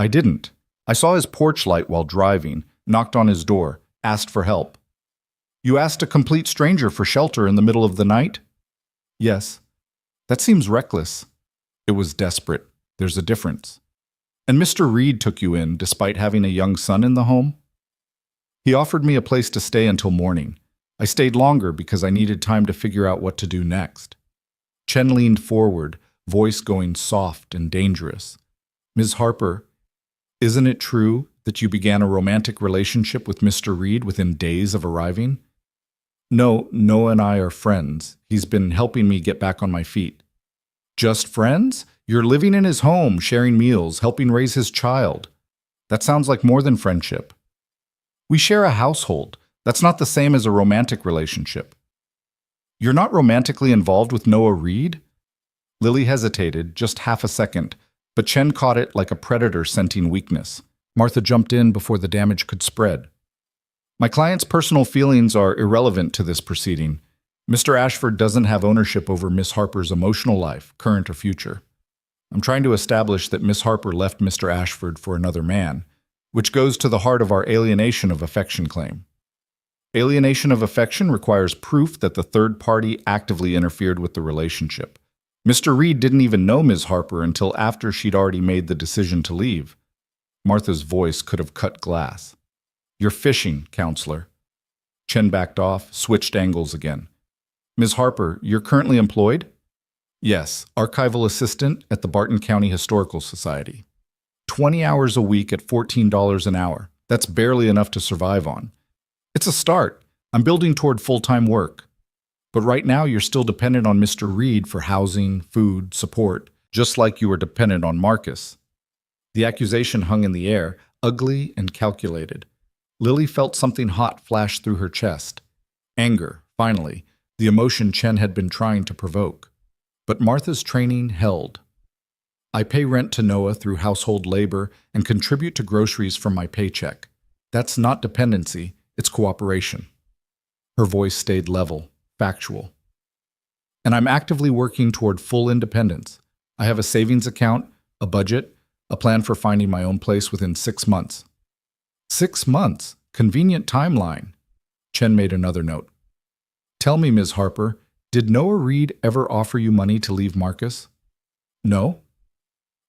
I didn't. I saw his porch light while driving, knocked on his door, asked for help. You asked a complete stranger for shelter in the middle of the night? Yes. That seems reckless. It was desperate. There's a difference. And Mr. Reed took you in, despite having a young son in the home? He offered me a place to stay until morning. I stayed longer because I needed time to figure out what to do next. Chen leaned forward, voice going soft and dangerous. Ms. Harper, isn't it true that you began a romantic relationship with Mr. Reed within days of arriving? No, Noah and I are friends. He's been helping me get back on my feet. Just friends? You're living in his home, sharing meals, helping raise his child. That sounds like more than friendship. We share a household. That's not the same as a romantic relationship. You're not romantically involved with Noah Reed? Lily hesitated, just half a second, but Chen caught it like a predator scenting weakness. Martha jumped in before the damage could spread. My client's personal feelings are irrelevant to this proceeding. Mr. Ashford doesn't have ownership over Miss Harper's emotional life, current or future. I'm trying to establish that Miss Harper left Mr. Ashford for another man, which goes to the heart of our alienation of affection claim. Alienation of affection requires proof that the third party actively interfered with the relationship. Mr. Reed didn't even know Ms. Harper until after she'd already made the decision to leave. Martha's voice could have cut glass. You're fishing, counselor. Chen backed off, switched angles again. Ms. Harper, you're currently employed? Yes, archival assistant at the Barton County Historical Society. 20 hours a week at $14 an hour. That's barely enough to survive on. It's a start. I'm building toward full-time work. But right now you're still dependent on Mr. Reed for housing, food, support. just like you were dependent on Marcus. The accusation hung in the air, ugly and calculated. Lily felt something hot flash through her chest. Anger, finally, the emotion Chen had been trying to provoke. But Martha's training held. I pay rent to Noah through household labor and contribute to groceries from my paycheck. That's not dependency, it's cooperation. Her voice stayed level, factual. And I'm actively working toward full independence. I have a savings account, a budget, a plan for finding my own place within 6 months. 6 months? Convenient timeline. Chen made another note. Tell me, Ms. Harper, did Noah Reed ever offer you money to leave Marcus? No?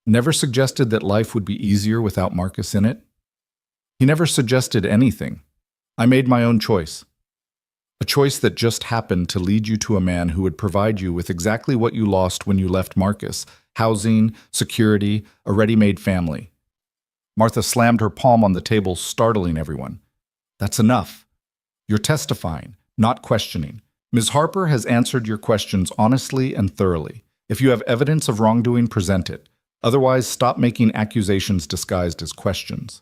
Never suggested that life would be easier without Marcus in it? He never suggested anything. I made my own choice. A choice that just happened to lead you to a man who would provide you with exactly what you lost when you left Marcus: housing, security, a ready-made family. Martha slammed her palm on the table, startling everyone. That's enough. You're testifying, not questioning. Ms. Harper has answered your questions honestly and thoroughly. If you have evidence of wrongdoing, present it. Otherwise, stop making accusations disguised as questions.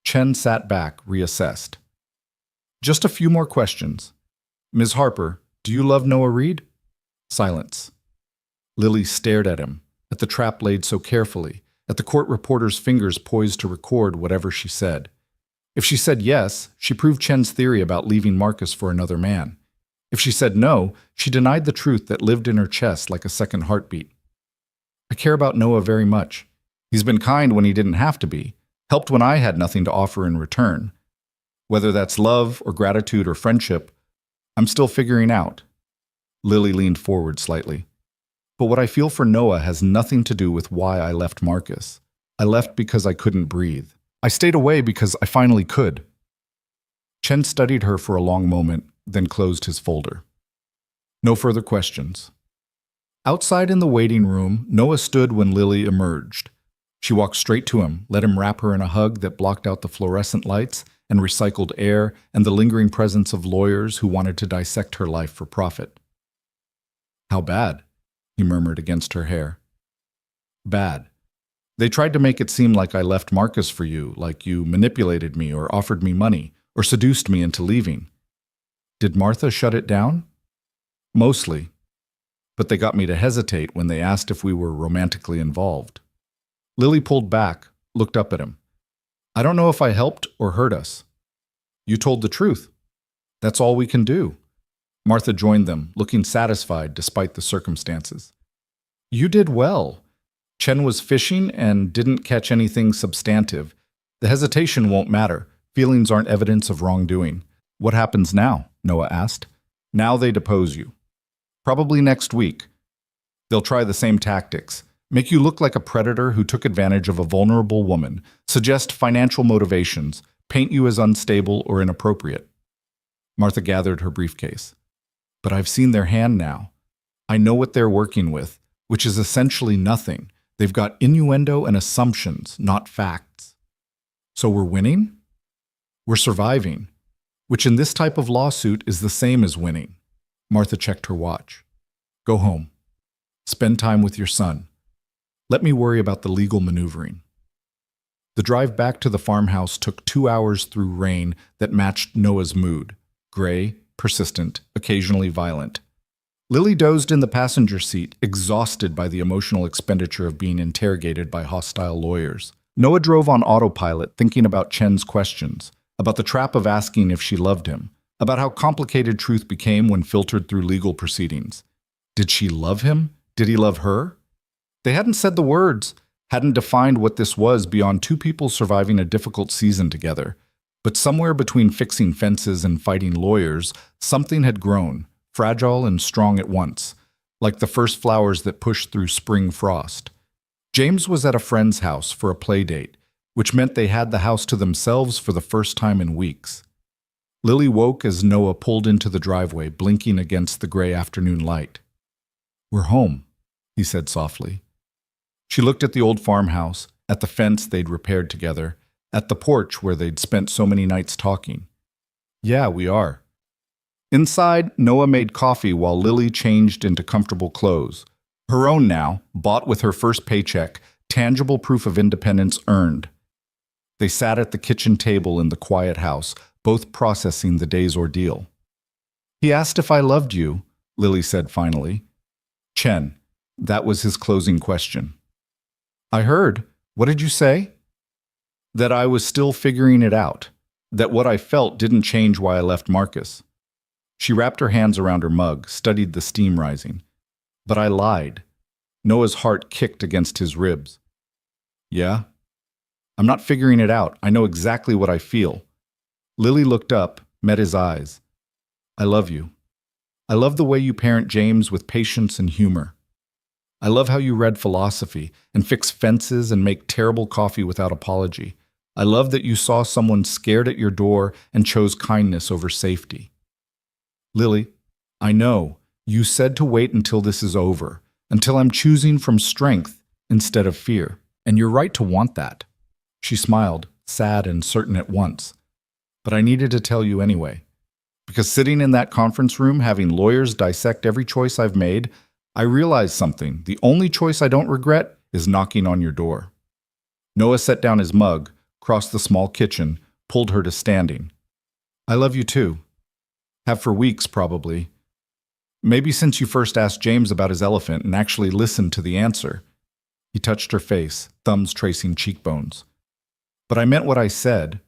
Chen sat back, reassessed. Just a few more questions. Ms. Harper, do you love Noah Reed? Silence. Lily stared at him, at the trap laid so carefully, at the court reporter's fingers poised to record whatever she said. If she said yes, she proved Chen's theory about leaving Marcus for another man. If she said no, she denied the truth that lived in her chest like a second heartbeat. I care about Noah very much. He's been kind when he didn't have to be, helped when I had nothing to offer in return. Whether that's love or gratitude or friendship, I'm still figuring out. Lily leaned forward slightly. But what I feel for Noah has nothing to do with why I left Marcus. I left because I couldn't breathe. I stayed away because I finally could. Chen studied her for a long moment, then closed his folder. No further questions. Outside in the waiting room, Noah stood when Lily emerged. She walked straight to him, let him wrap her in a hug that blocked out the fluorescent lights and recycled air and the lingering presence of lawyers who wanted to dissect her life for profit. How bad? He murmured against her hair. Bad. They tried to make it seem like I left Marcus for you, like you manipulated me or offered me money or seduced me into leaving. Did Martha shut it down? Mostly. But they got me to hesitate when they asked if we were romantically involved. Lily pulled back, looked up at him. I don't know if I helped or hurt us. You told the truth. That's all we can do. Martha joined them, looking satisfied despite the circumstances. You did well. Chen was fishing and didn't catch anything substantive. The hesitation won't matter. Feelings aren't evidence of wrongdoing. What happens now? Noah asked. Now they depose you. Probably next week. They'll try the same tactics. Make you look like a predator who took advantage of a vulnerable woman, suggest financial motivations, paint you as unstable or inappropriate. Martha gathered her briefcase. But I've seen their hand now. I know what they're working with, which is essentially nothing. They've got innuendo and assumptions, not facts. So we're winning? We're surviving, which in this type of lawsuit is the same as winning. Martha checked her watch. Go home. Spend time with your son. Let me worry about the legal maneuvering. The drive back to the farmhouse took 2 hours through rain that matched Noah's mood. Gray, persistent, occasionally violent. Lily dozed in the passenger seat, exhausted by the emotional expenditure of being interrogated by hostile lawyers. Noah drove on autopilot, thinking about Chen's questions, about the trap of asking if she loved him, about how complicated truth became when filtered through legal proceedings. Did she love him? Did he love her? They hadn't said the words, hadn't defined what this was beyond two people surviving a difficult season together. But somewhere between fixing fences and fighting lawyers, something had grown, fragile and strong at once, like the first flowers that pushed through spring frost. James was at a friend's house for a play date, which meant they had the house to themselves for the first time in weeks. Lily woke as Noah pulled into the driveway, blinking against the gray afternoon light. We're home, he said softly. She looked at the old farmhouse, at the fence they'd repaired together, at the porch where they'd spent so many nights talking. Yeah, we are. Inside, Noah made coffee while Lily changed into comfortable clothes. Her own now, bought with her first paycheck, tangible proof of independence earned. They sat at the kitchen table in the quiet house, both processing the day's ordeal. He asked if I loved you, Lily said finally. Chen, that was his closing question. I heard. What did you say? That I was still figuring it out. That what I felt didn't change why I left Marcus. She wrapped her hands around her mug, studied the steam rising. But I lied. Noah's heart kicked against his ribs. Yeah? I'm not figuring it out. I know exactly what I feel. Lily looked up, met his eyes. I love you. I love the way you parent James with patience and humor. I love how you read philosophy and fix fences and make terrible coffee without apology. I love that you saw someone scared at your door and chose kindness over safety. Lily, I know. You said to wait until this is over, until I'm choosing from strength instead of fear. And you're right to want that. She smiled, sad and certain at once. But I needed to tell you anyway. Because sitting in that conference room, having lawyers dissect every choice I've made, I realized something. The only choice I don't regret is knocking on your door. Noah set down his mug, crossed the small kitchen, pulled her to standing. I love you too. Have for weeks, probably. Maybe since you first asked James about his elephant and actually listened to the answer. He touched her face, thumbs tracing cheekbones. But I meant what I said.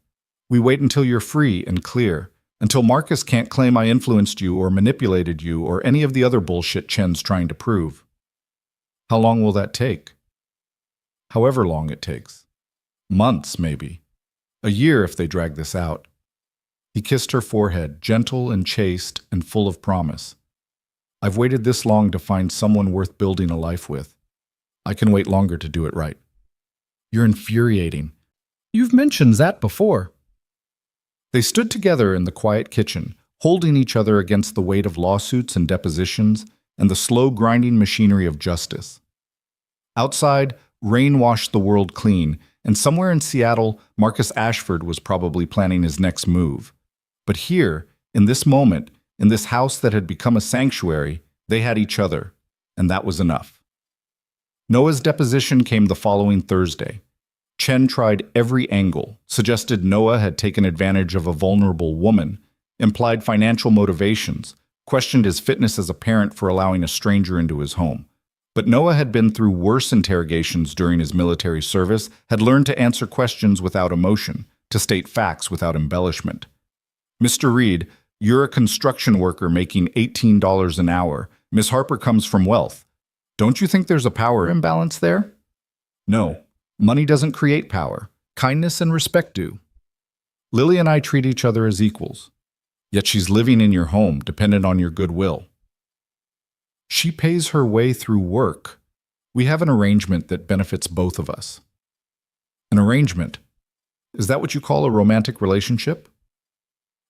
We wait until you're free and clear, until Marcus can't claim I influenced you or manipulated you or any of the other bullshit Chen's trying to prove. How long will that take? However long it takes. Months, maybe. A year if they drag this out. He kissed her forehead, gentle and chaste and full of promise. I've waited this long to find someone worth building a life with. I can wait longer to do it right. You're infuriating. You've mentioned that before. They stood together in the quiet kitchen, holding each other against the weight of lawsuits and depositions and the slow grinding machinery of justice. Outside, rain washed the world clean, and somewhere in Seattle, Marcus Ashford was probably planning his next move. But here, in this moment, in this house that had become a sanctuary, they had each other, and that was enough. Noah's deposition came the following Thursday. Chen tried every angle, suggested Noah had taken advantage of a vulnerable woman, implied financial motivations, questioned his fitness as a parent for allowing a stranger into his home. But Noah had been through worse interrogations during his military service, had learned to answer questions without emotion, to state facts without embellishment. Mr. Reed, you're a construction worker making $18 an hour. Miss Harper comes from wealth. Don't you think there's a power imbalance there? No. Money doesn't create power. Kindness and respect do. Lily and I treat each other as equals. Yet she's living in your home, dependent on your goodwill. She pays her way through work. We have an arrangement that benefits both of us. An arrangement? Is that what you call a romantic relationship?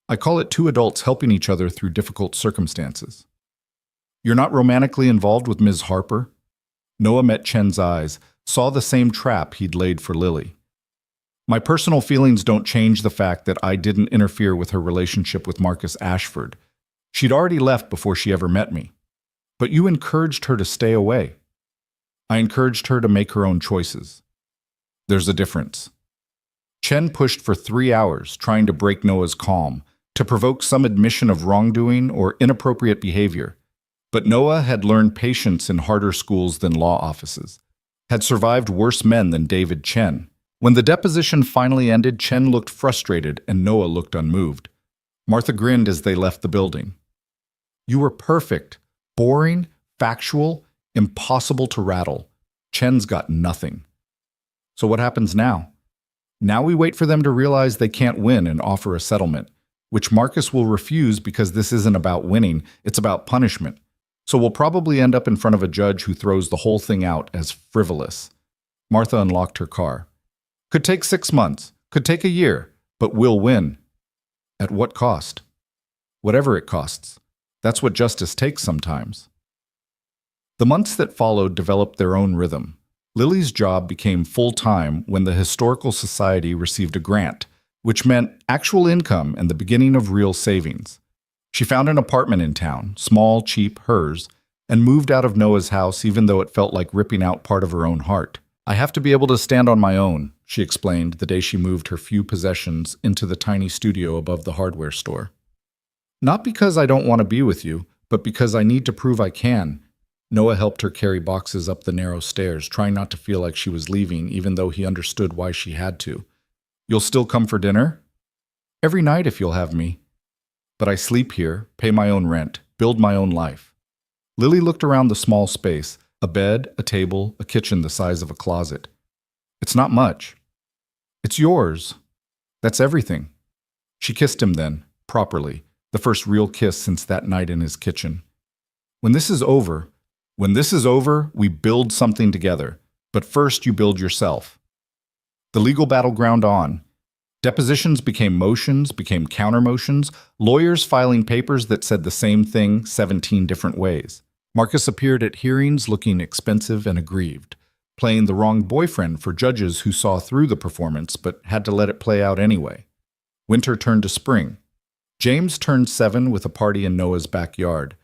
I call it two adults helping each other through difficult circumstances. You're not romantically involved with Ms. Harper? Noah met Chen's eyes, saw the same trap he'd laid for Lily. My personal feelings don't change the fact that I didn't interfere with her relationship with Marcus Ashford. She'd already left before she ever met me. But you encouraged her to stay away. I encouraged her to make her own choices. There's a difference. Chen pushed for 3 hours, trying to break Noah's calm, to provoke some admission of wrongdoing or inappropriate behavior. But Noah had learned patience in harder schools than law offices, had survived worse men than David Chen. When the deposition finally ended, Chen looked frustrated and Noah looked unmoved. Martha grinned as they left the building. You were perfect, boring, factual, impossible to rattle. Chen's got nothing. So what happens now? Now we wait for them to realize they can't win and offer a settlement, which Marcus will refuse because this isn't about winning, it's about punishment. So we'll probably end up in front of a judge who throws the whole thing out as frivolous. Martha unlocked her car. Could take 6 months, could take a year, but we'll win. At what cost? Whatever it costs. That's what justice takes sometimes. The months that followed developed their own rhythm. Lily's job became full-time when the Historical Society received a grant, which meant actual income and the beginning of real savings. She found an apartment in town, small, cheap, hers, and moved out of Noah's house even though it felt like ripping out part of her own heart. I have to be able to stand on my own, she explained the day she moved her few possessions into the tiny studio above the hardware store. Not because I don't want to be with you, but because I need to prove I can. Noah helped her carry boxes up the narrow stairs, trying not to feel like she was leaving, even though he understood why she had to. You'll still come for dinner? Every night if you'll have me. But I sleep here, pay my own rent, build my own life. Lily looked around the small space, a bed, a table, a kitchen the size of a closet. It's not much. It's yours. That's everything. She kissed him then, properly, the first real kiss since that night in his kitchen. When this is over, we build something together. But first you build yourself. The legal battle ground on. Depositions became motions, became counter-motions, lawyers filing papers that said the same thing 17 different ways. Marcus appeared at hearings looking expensive and aggrieved, playing the wrong boyfriend for judges who saw through the performance but had to let it play out anyway. Winter turned to spring. James turned 7 with a party in Noah's backyard.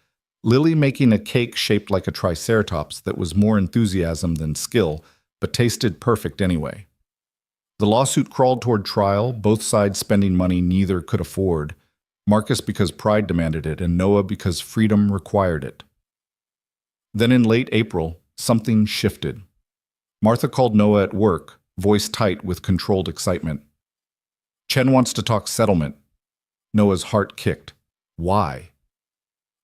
Lily making a cake shaped like a triceratops that was more enthusiasm than skill, but tasted perfect anyway. The lawsuit crawled toward trial, both sides spending money neither could afford. Marcus because pride demanded it, and Noah because freedom required it. Then in late April, something shifted. Martha called Noah at work, voice tight with controlled excitement. Chen wants to talk settlement. Noah's heart kicked. Why?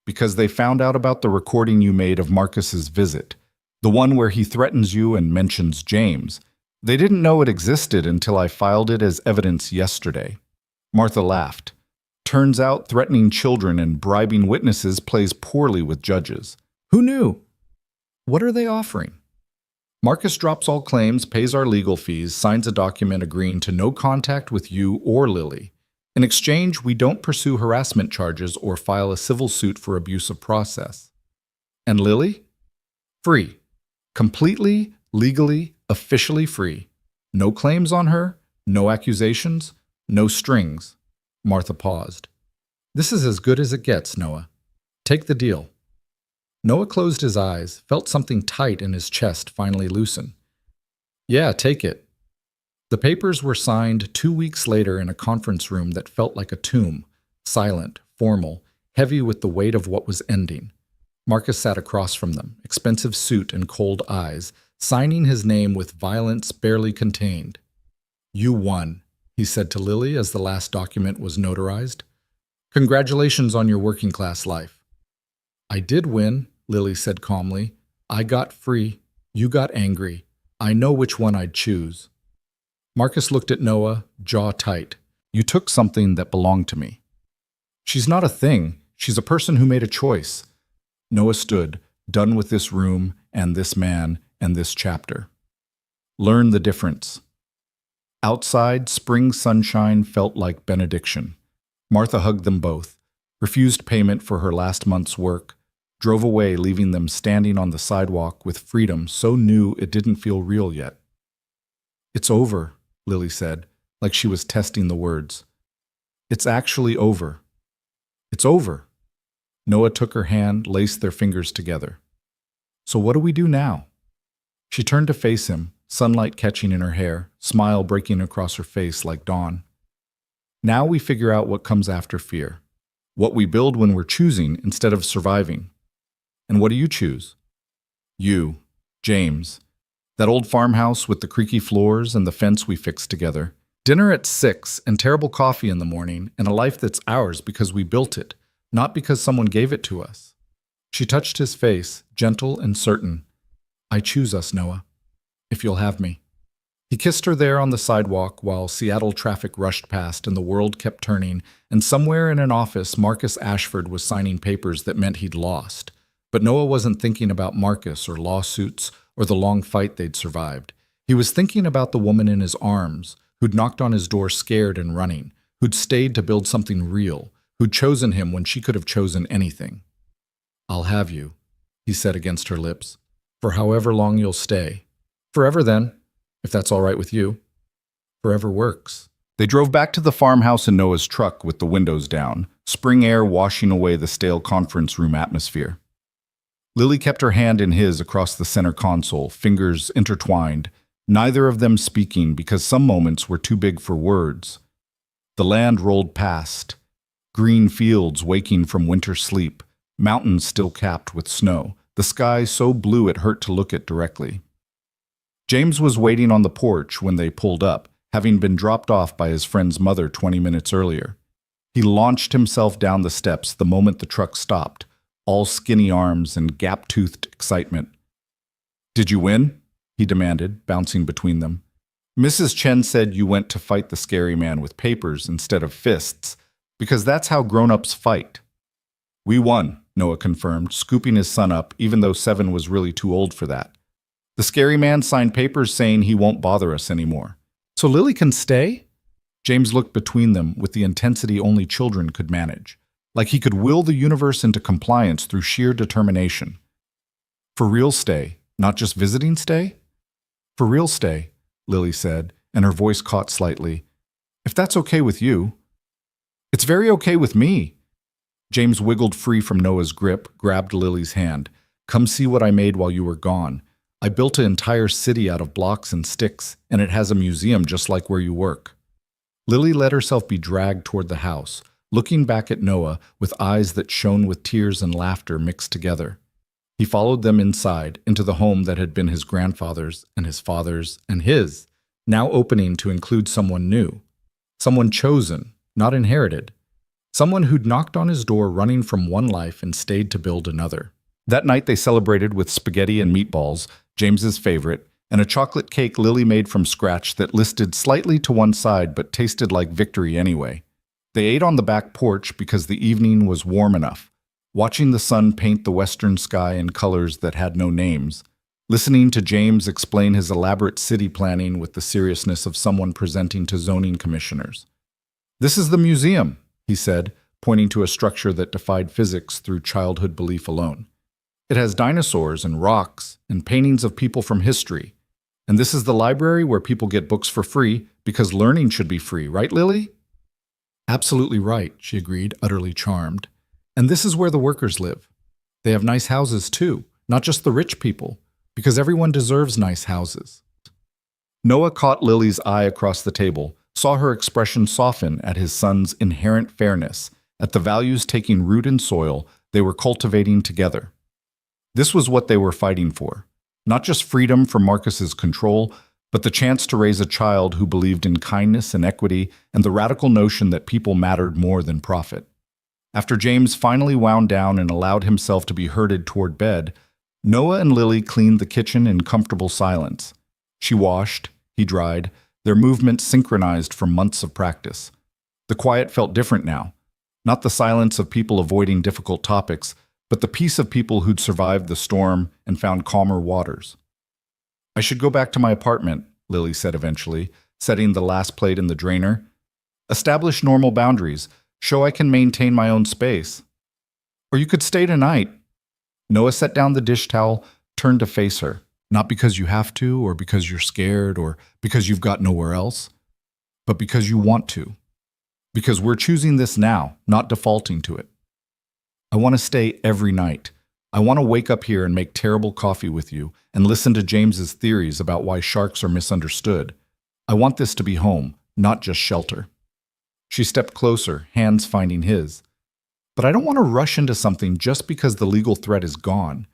Because they found out about the recording you made of Marcus's visit, the one where he threatens you and mentions James. They didn't know it existed until I filed it as evidence yesterday. Martha laughed. Turns out threatening children and bribing witnesses plays poorly with judges. Who knew? What are they offering? Marcus drops all claims, pays our legal fees, signs a document agreeing to no contact with you or Lily. In exchange, we don't pursue harassment charges or file a civil suit for abuse of process. And Lily? Free. Completely, legally, officially free. No claims on her, no accusations, no strings. Martha paused. This is as good as it gets, Noah. Take the deal. Noah closed his eyes, felt something tight in his chest finally loosen. Yeah, take it. The papers were signed 2 weeks later in a conference room that felt like a tomb, silent, formal, heavy with the weight of what was ending. Marcus sat across from them, expensive suit and cold eyes, signing his name with violence barely contained. You won, he said to Lily as the last document was notarized. Congratulations on your working class life. I did win, Lily said calmly. I got free. You got angry. I know which one I'd choose. Marcus looked at Noah, jaw tight. You took something that belonged to me. She's not a thing. She's a person who made a choice. Noah stood, done with this room and this man and this chapter. Learn the difference. Outside, spring sunshine felt like benediction. Martha hugged them both, refused payment for her last month's work, drove away leaving them standing on the sidewalk with freedom so new it didn't feel real yet. It's over, Lily said, like she was testing the words. It's actually over. It's over. Noah took her hand, laced their fingers together. So what do we do now? She turned to face him, sunlight catching in her hair, smile breaking across her face like dawn. Now we figure out what comes after fear. What we build when we're choosing instead of surviving. And what do you choose? You, James. That old farmhouse with the creaky floors and the fence we fixed together. Dinner at 6 and terrible coffee in the morning and a life that's ours because we built it, not because someone gave it to us. She touched his face, gentle and certain. I choose us, Noah, if you'll have me. He kissed her there on the sidewalk while Seattle traffic rushed past and the world kept turning, and somewhere in an office Marcus Ashford was signing papers that meant he'd lost. But Noah wasn't thinking about Marcus or lawsuits or the long fight they'd survived. He was thinking about the woman in his arms, who'd knocked on his door scared and running, who'd stayed to build something real, who'd chosen him when she could have chosen anything. I'll have you, he said against her lips, for however long you'll stay. Forever then, if that's all right with you. Forever works. They drove back to the farmhouse in Noah's truck with the windows down, spring air washing away the stale conference room atmosphere. Lily kept her hand in his across the center console, fingers intertwined, neither of them speaking because some moments were too big for words. The land rolled past, green fields waking from winter sleep, mountains still capped with snow, the sky so blue it hurt to look at directly. James was waiting on the porch when they pulled up, having been dropped off by his friend's mother 20 minutes earlier. He launched himself down the steps the moment the truck stopped, all skinny arms and gap-toothed excitement. "Did you win?" he demanded, bouncing between them. "Mrs. Chen said you went to fight the scary man with papers instead of fists, because that's how grown-ups fight." "We won," Noah confirmed, scooping his son up, even though 7 was really too old for that. "The scary man signed papers saying he won't bother us anymore." "So Lily can stay?" James looked between them with the intensity only children could manage, like he could will the universe into compliance through sheer determination. "For real stay, not just visiting stay?" "For real stay," Lily said, and her voice caught slightly. "If that's okay with you." "It's very okay with me." James wiggled free from Noah's grip, grabbed Lily's hand. "Come see what I made while you were gone. I built an entire city out of blocks and sticks, and it has a museum just like where you work." Lily let herself be dragged toward the house, looking back at Noah with eyes that shone with tears and laughter mixed together. He followed them inside, into the home that had been his grandfather's and his father's and his, now opening to include someone new. Someone chosen, not inherited. Someone who'd knocked on his door running from one life and stayed to build another. That night they celebrated with spaghetti and meatballs, James's favorite, and a chocolate cake Lily made from scratch that listed slightly to one side but tasted like victory anyway. They ate on the back porch because the evening was warm enough, watching the sun paint the western sky in colors that had no names, listening to James explain his elaborate city planning with the seriousness of someone presenting to zoning commissioners. "This is the museum," he said, pointing to a structure that defied physics through childhood belief alone. "It has dinosaurs and rocks and paintings of people from history. And this is the library where people get books for free because learning should be free, right, Lily?" "Absolutely right," she agreed, utterly charmed. "And this is where the workers live. They have nice houses too, not just the rich people, because everyone deserves nice houses." Noah caught Lily's eye across the table, saw her expression soften at his son's inherent fairness, at the values taking root in soil they were cultivating together. This was what they were fighting for. Not just freedom from Marcus's control, but the chance to raise a child who believed in kindness and equity and the radical notion that people mattered more than profit. After James finally wound down and allowed himself to be herded toward bed, Noah and Lily cleaned the kitchen in comfortable silence. She washed, he dried, their movements synchronized from months of practice. The quiet felt different now, not the silence of people avoiding difficult topics, but the peace of people who'd survived the storm and found calmer waters. "I should go back to my apartment," Lily said eventually, setting the last plate in the drainer. "Establish normal boundaries, show I can maintain my own space." "Or you could stay tonight." Noah set down the dish towel, turned to face her, not because you have to, or because you're scared, or because you've got nowhere else, but because you want to. Because we're choosing this now, not defaulting to it. "I want to stay every night. I want to wake up here and make terrible coffee with you and listen to James's theories about why sharks are misunderstood. I want this to be home, not just shelter." She stepped closer, hands finding his. "But I don't want to rush into something just because the legal threat is gone.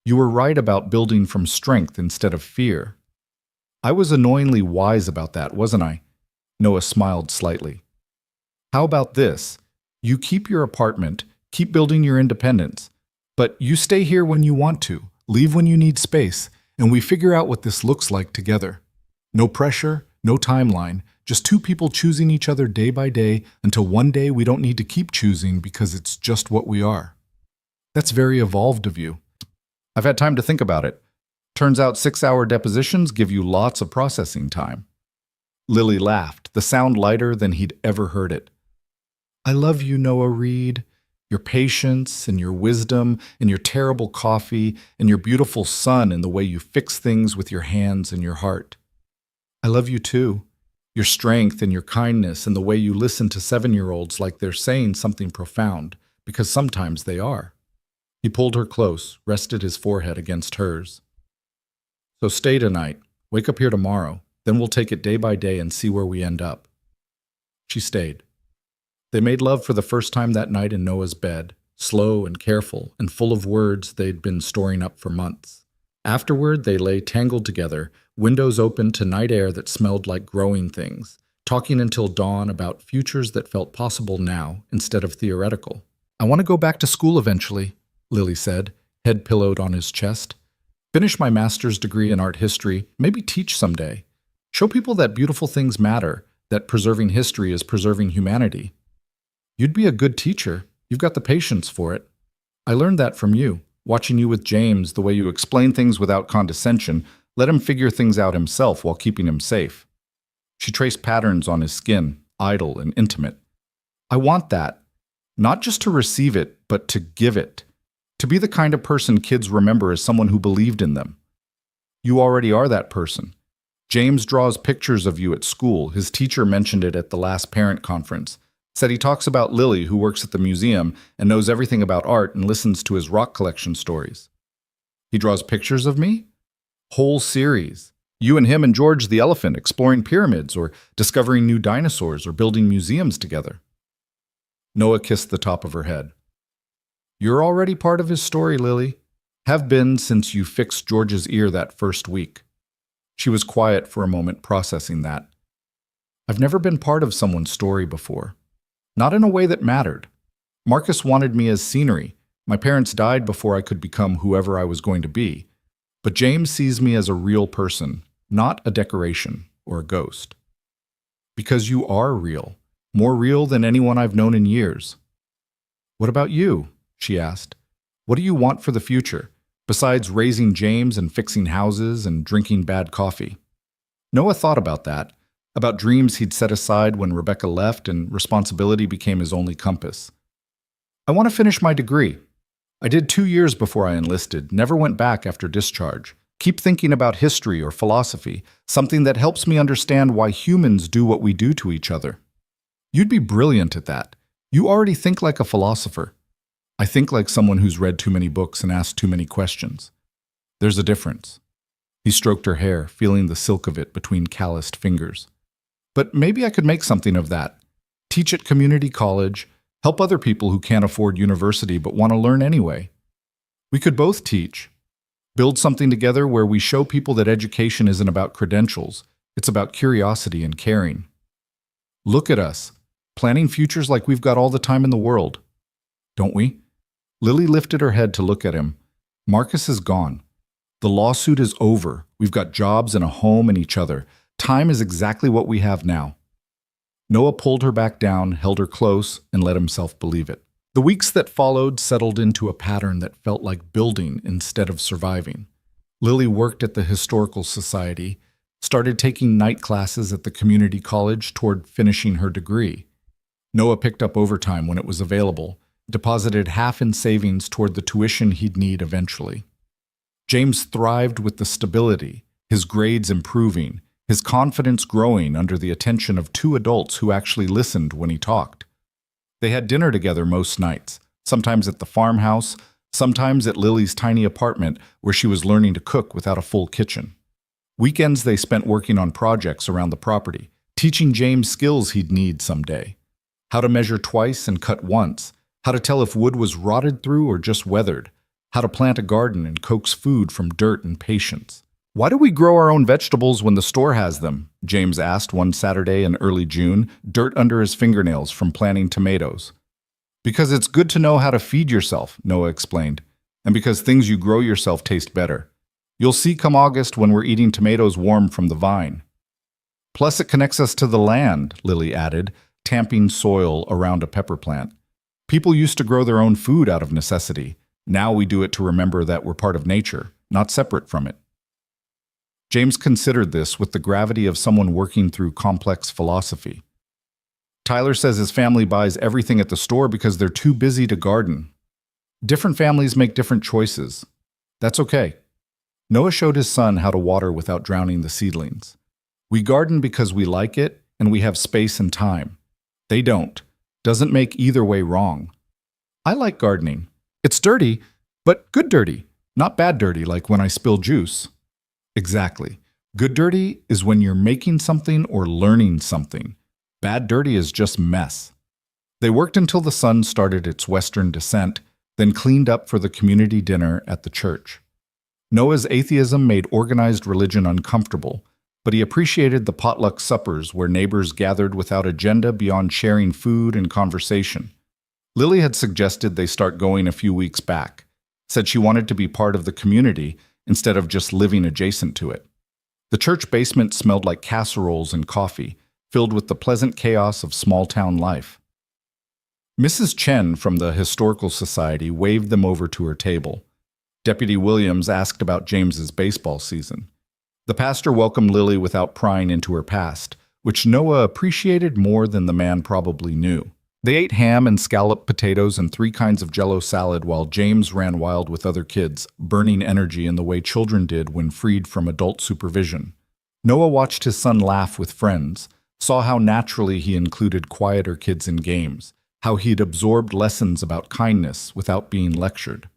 You were right about building from strength instead of fear." "I was annoyingly wise about that, wasn't I?" Noah smiled slightly. "How about this? You keep your apartment, keep building your independence, but you stay here when you want to, leave when you need space, and we figure out what this looks like together. No pressure, no timeline, just two people choosing each other day by day until one day we don't need to keep choosing because it's just what we are." "That's very evolved of you." "I've had time to think about it. Turns out 6-hour depositions give you lots of processing time." Lily laughed, the sound lighter than he'd ever heard it. "I love you, Noah Reed. Your patience and your wisdom and your terrible coffee and your beautiful son and the way you fix things with your hands and your heart. I love you too. Your strength and your kindness and the way you listen to 7-year-olds like they're saying something profound, because sometimes they are." He pulled her close, rested his forehead against hers. So stay tonight. Wake up here tomorrow. Then we'll take it day by day and see where we end up. She stayed. They made love for the first time that night in Noah's bed, slow and careful and full of words they'd been storing up for months. Afterward, they lay tangled together, windows open to night air that smelled like growing things, talking until dawn about futures that felt possible now instead of theoretical. I want to go back to school eventually, Lily said, head pillowed on his chest. Finish my master's degree in art history, maybe teach someday. Show people that beautiful things matter, that preserving history is preserving humanity. You'd be a good teacher. You've got the patience for it. I learned that from you, watching you with James, the way you explain things without condescension, let him figure things out himself while keeping him safe. She traced patterns on his skin, idle and intimate. I want that. Not just to receive it, but to give it. To be the kind of person kids remember as someone who believed in them. You already are that person. James draws pictures of you at school. His teacher mentioned it at the last parent conference. Said he talks about Lily, who works at the museum and knows everything about art and listens to his rock collection stories. He draws pictures of me? Whole series. You and him and George the elephant exploring pyramids or discovering new dinosaurs or building museums together. Noah kissed the top of her head. You're already part of his story, Lily. Have been since you fixed George's ear that first week. She was quiet for a moment, processing that. I've never been part of someone's story before. Not in a way that mattered. Marcus wanted me as scenery. My parents died before I could become whoever I was going to be. But James sees me as a real person, not a decoration or a ghost. Because you are real, more real than anyone I've known in years. What about you? She asked. What do you want for the future, besides raising James and fixing houses and drinking bad coffee? Noah thought about that, about dreams he'd set aside when Rebecca left and responsibility became his only compass. I want to finish my degree. I did 2 years before I enlisted, never went back after discharge. Keep thinking about history or philosophy, something that helps me understand why humans do what we do to each other. You'd be brilliant at that. You already think like a philosopher. I think like someone who's read too many books and asked too many questions. There's a difference. He stroked her hair, feeling the silk of it between calloused fingers. But maybe I could make something of that. Teach at community college, help other people who can't afford university but want to learn anyway. We could both teach. Build something together where we show people that education isn't about credentials. It's about curiosity and caring. Look at us, planning futures like we've got all the time in the world. Don't we? Lily lifted her head to look at him. Marcus is gone. The lawsuit is over. We've got jobs and a home and each other. Time is exactly what we have now. Noah pulled her back down, held her close, and let himself believe it. The weeks that followed settled into a pattern that felt like building instead of surviving. Lily worked at the Historical Society, started taking night classes at the community college toward finishing her degree. Noah picked up overtime when it was available, deposited half in savings toward the tuition he'd need eventually. James thrived with the stability, his grades improving, his confidence growing under the attention of 2 adults who actually listened when he talked. They had dinner together most nights, sometimes at the farmhouse, sometimes at Lily's tiny apartment where she was learning to cook without a full kitchen. Weekends they spent working on projects around the property, teaching James skills he'd need someday. How to measure twice and cut once, how to tell if wood was rotted through or just weathered, how to plant a garden and coax food from dirt and patience. Why do we grow our own vegetables when the store has them? James asked one Saturday in early June, dirt under his fingernails from planting tomatoes. Because it's good to know how to feed yourself, Noah explained, and because things you grow yourself taste better. You'll see come August when we're eating tomatoes warm from the vine. Plus it connects us to the land, Lily added, tamping soil around a pepper plant. People used to grow their own food out of necessity. Now we do it to remember that we're part of nature, not separate from it. James considered this with the gravity of someone working through complex philosophy. Tyler says his family buys everything at the store because they're too busy to garden. Different families make different choices. That's okay. Noah showed his son how to water without drowning the seedlings. We garden because we like it and we have space and time. They don't. Doesn't make either way wrong. I like gardening. It's dirty, But good dirty, not bad dirty like when I spill juice. Exactly. Good dirty is when you're making something or learning something. Bad dirty is just mess. They worked until the sun started its western descent, then cleaned up for the community dinner at the church. Noah's atheism made organized religion uncomfortable, but he appreciated the potluck suppers where neighbors gathered without agenda beyond sharing food and conversation. Lily had suggested they start going a few weeks back, said she wanted to be part of the community instead of just living adjacent to it. The church basement smelled like casseroles and coffee, filled with the pleasant chaos of small-town life. Mrs. Chen from the Historical Society waved them over to her table. Deputy Williams asked about James's baseball season. The pastor welcomed Lily without prying into her past, which Noah appreciated more than the man probably knew. They ate ham and scalloped potatoes and 3 kinds of Jell-O salad while James ran wild with other kids, burning energy in the way children did when freed from adult supervision. Noah watched his son laugh with friends, saw how naturally he included quieter kids in games, how he'd absorbed lessons about kindness without being lectured.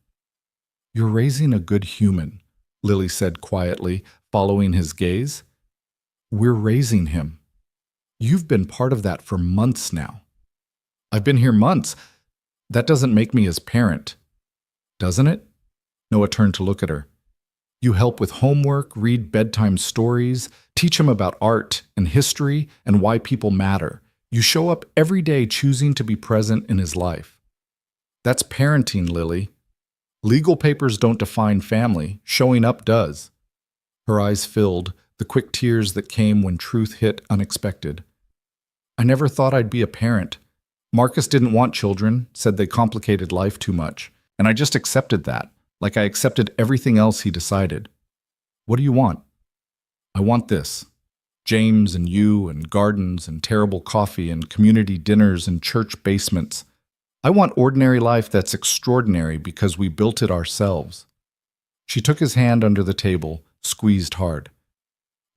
"You're raising a good human," Lily said quietly, following his gaze. "We're raising him. You've been part of that for months now." "I've been here months. That doesn't make me his parent." "Doesn't it?" Noah turned to look at her. "You help with homework, read bedtime stories, teach him about art and history and why people matter. You show up every day choosing to be present in his life." "That's parenting, Lily. Legal papers don't define family. Showing up does." Her eyes filled, the quick tears that came when truth hit unexpected. "I never thought I'd be a parent. Marcus didn't want children, said they complicated life too much, and I just accepted that, like I accepted everything else he decided. What do you want?" "I want this. James and you and gardens and terrible coffee and community dinners and church basements. I want ordinary life that's extraordinary because we built it ourselves." She took his hand under the table, squeezed hard.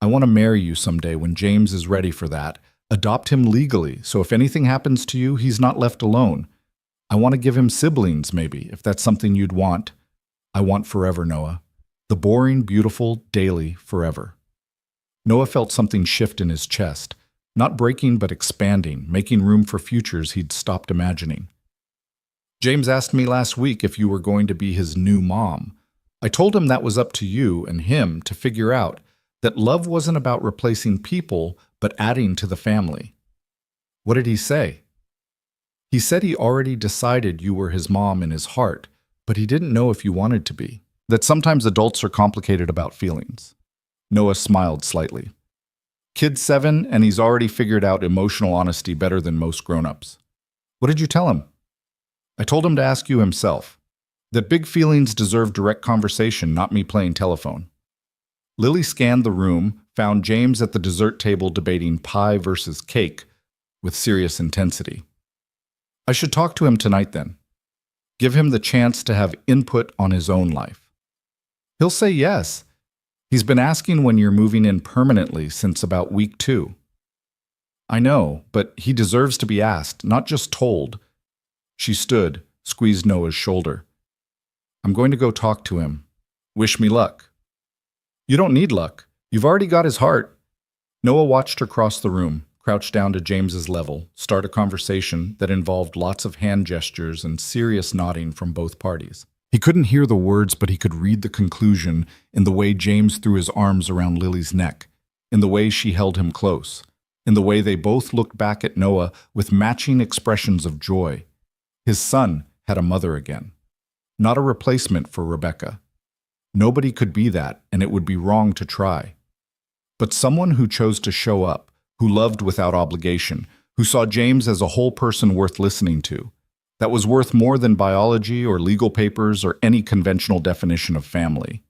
"I want to marry you someday when James is ready for that. Adopt him legally, so if anything happens to you, he's not left alone. I want to give him siblings, maybe, if that's something you'd want. I want forever, Noah. The boring, beautiful, daily, forever." Noah felt something shift in his chest, not breaking but expanding, making room for futures he'd stopped imagining. "James asked me last week if you were going to be his new mom. I told him that was up to you and him to figure out, that love wasn't about replacing people, but adding to the family." "What did he say?" "He said he already decided you were his mom in his heart, but he didn't know if you wanted to be. That sometimes adults are complicated about feelings." Noah smiled slightly. "Kid's 7, and he's already figured out emotional honesty better than most grown-ups." "What did you tell him?" "I told him to ask you himself. That big feelings deserve direct conversation, not me playing telephone." Lily scanned the room, found James at the dessert table debating pie versus cake with serious intensity. "I should talk to him tonight then. Give him the chance to have input on his own life." "He'll say yes. He's been asking when you're moving in permanently since about week 2. "I know, but he deserves to be asked, not just told." She stood, squeezed Noah's shoulder. "I'm going to go talk to him. Wish me luck." "You don't need luck. You've already got his heart." Noah watched her cross the room, crouch down to James's level, start a conversation that involved lots of hand gestures and serious nodding from both parties. He couldn't hear the words, but he could read the conclusion in the way James threw his arms around Lily's neck, in the way she held him close, in the way they both looked back at Noah with matching expressions of joy. His son had a mother again. Not a replacement for Rebecca. Nobody could be that, and it would be wrong to try. But someone who chose to show up, who loved without obligation, who saw James as a whole person worth listening to, that was worth more than biology or legal papers or any conventional definition of family.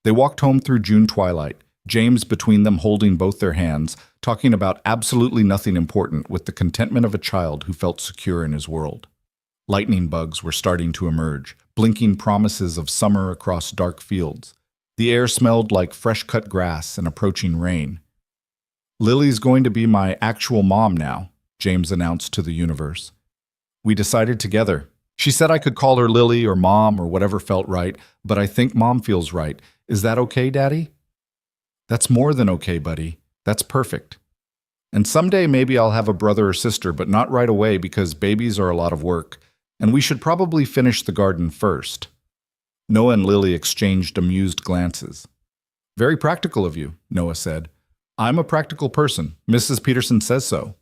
They walked home through June twilight, James between them holding both their hands, talking about absolutely nothing important with the contentment of a child who felt secure in his world. Lightning bugs were starting to emerge, blinking promises of summer across dark fields. The air smelled like fresh-cut grass and approaching rain. "Lily's going to be my actual mom now," James announced to the universe. "We decided together. She said I could call her Lily or Mom or whatever felt right, but I think Mom feels right. Is that okay, Daddy? That's more than okay, buddy. That's perfect. And someday maybe I'll have a brother or sister, but not right away because babies are a lot of work, and we should probably finish the garden first. Noah and Lily exchanged amused glances. Very practical of you, Noah said. I'm a practical person. Mrs. Peterson says so.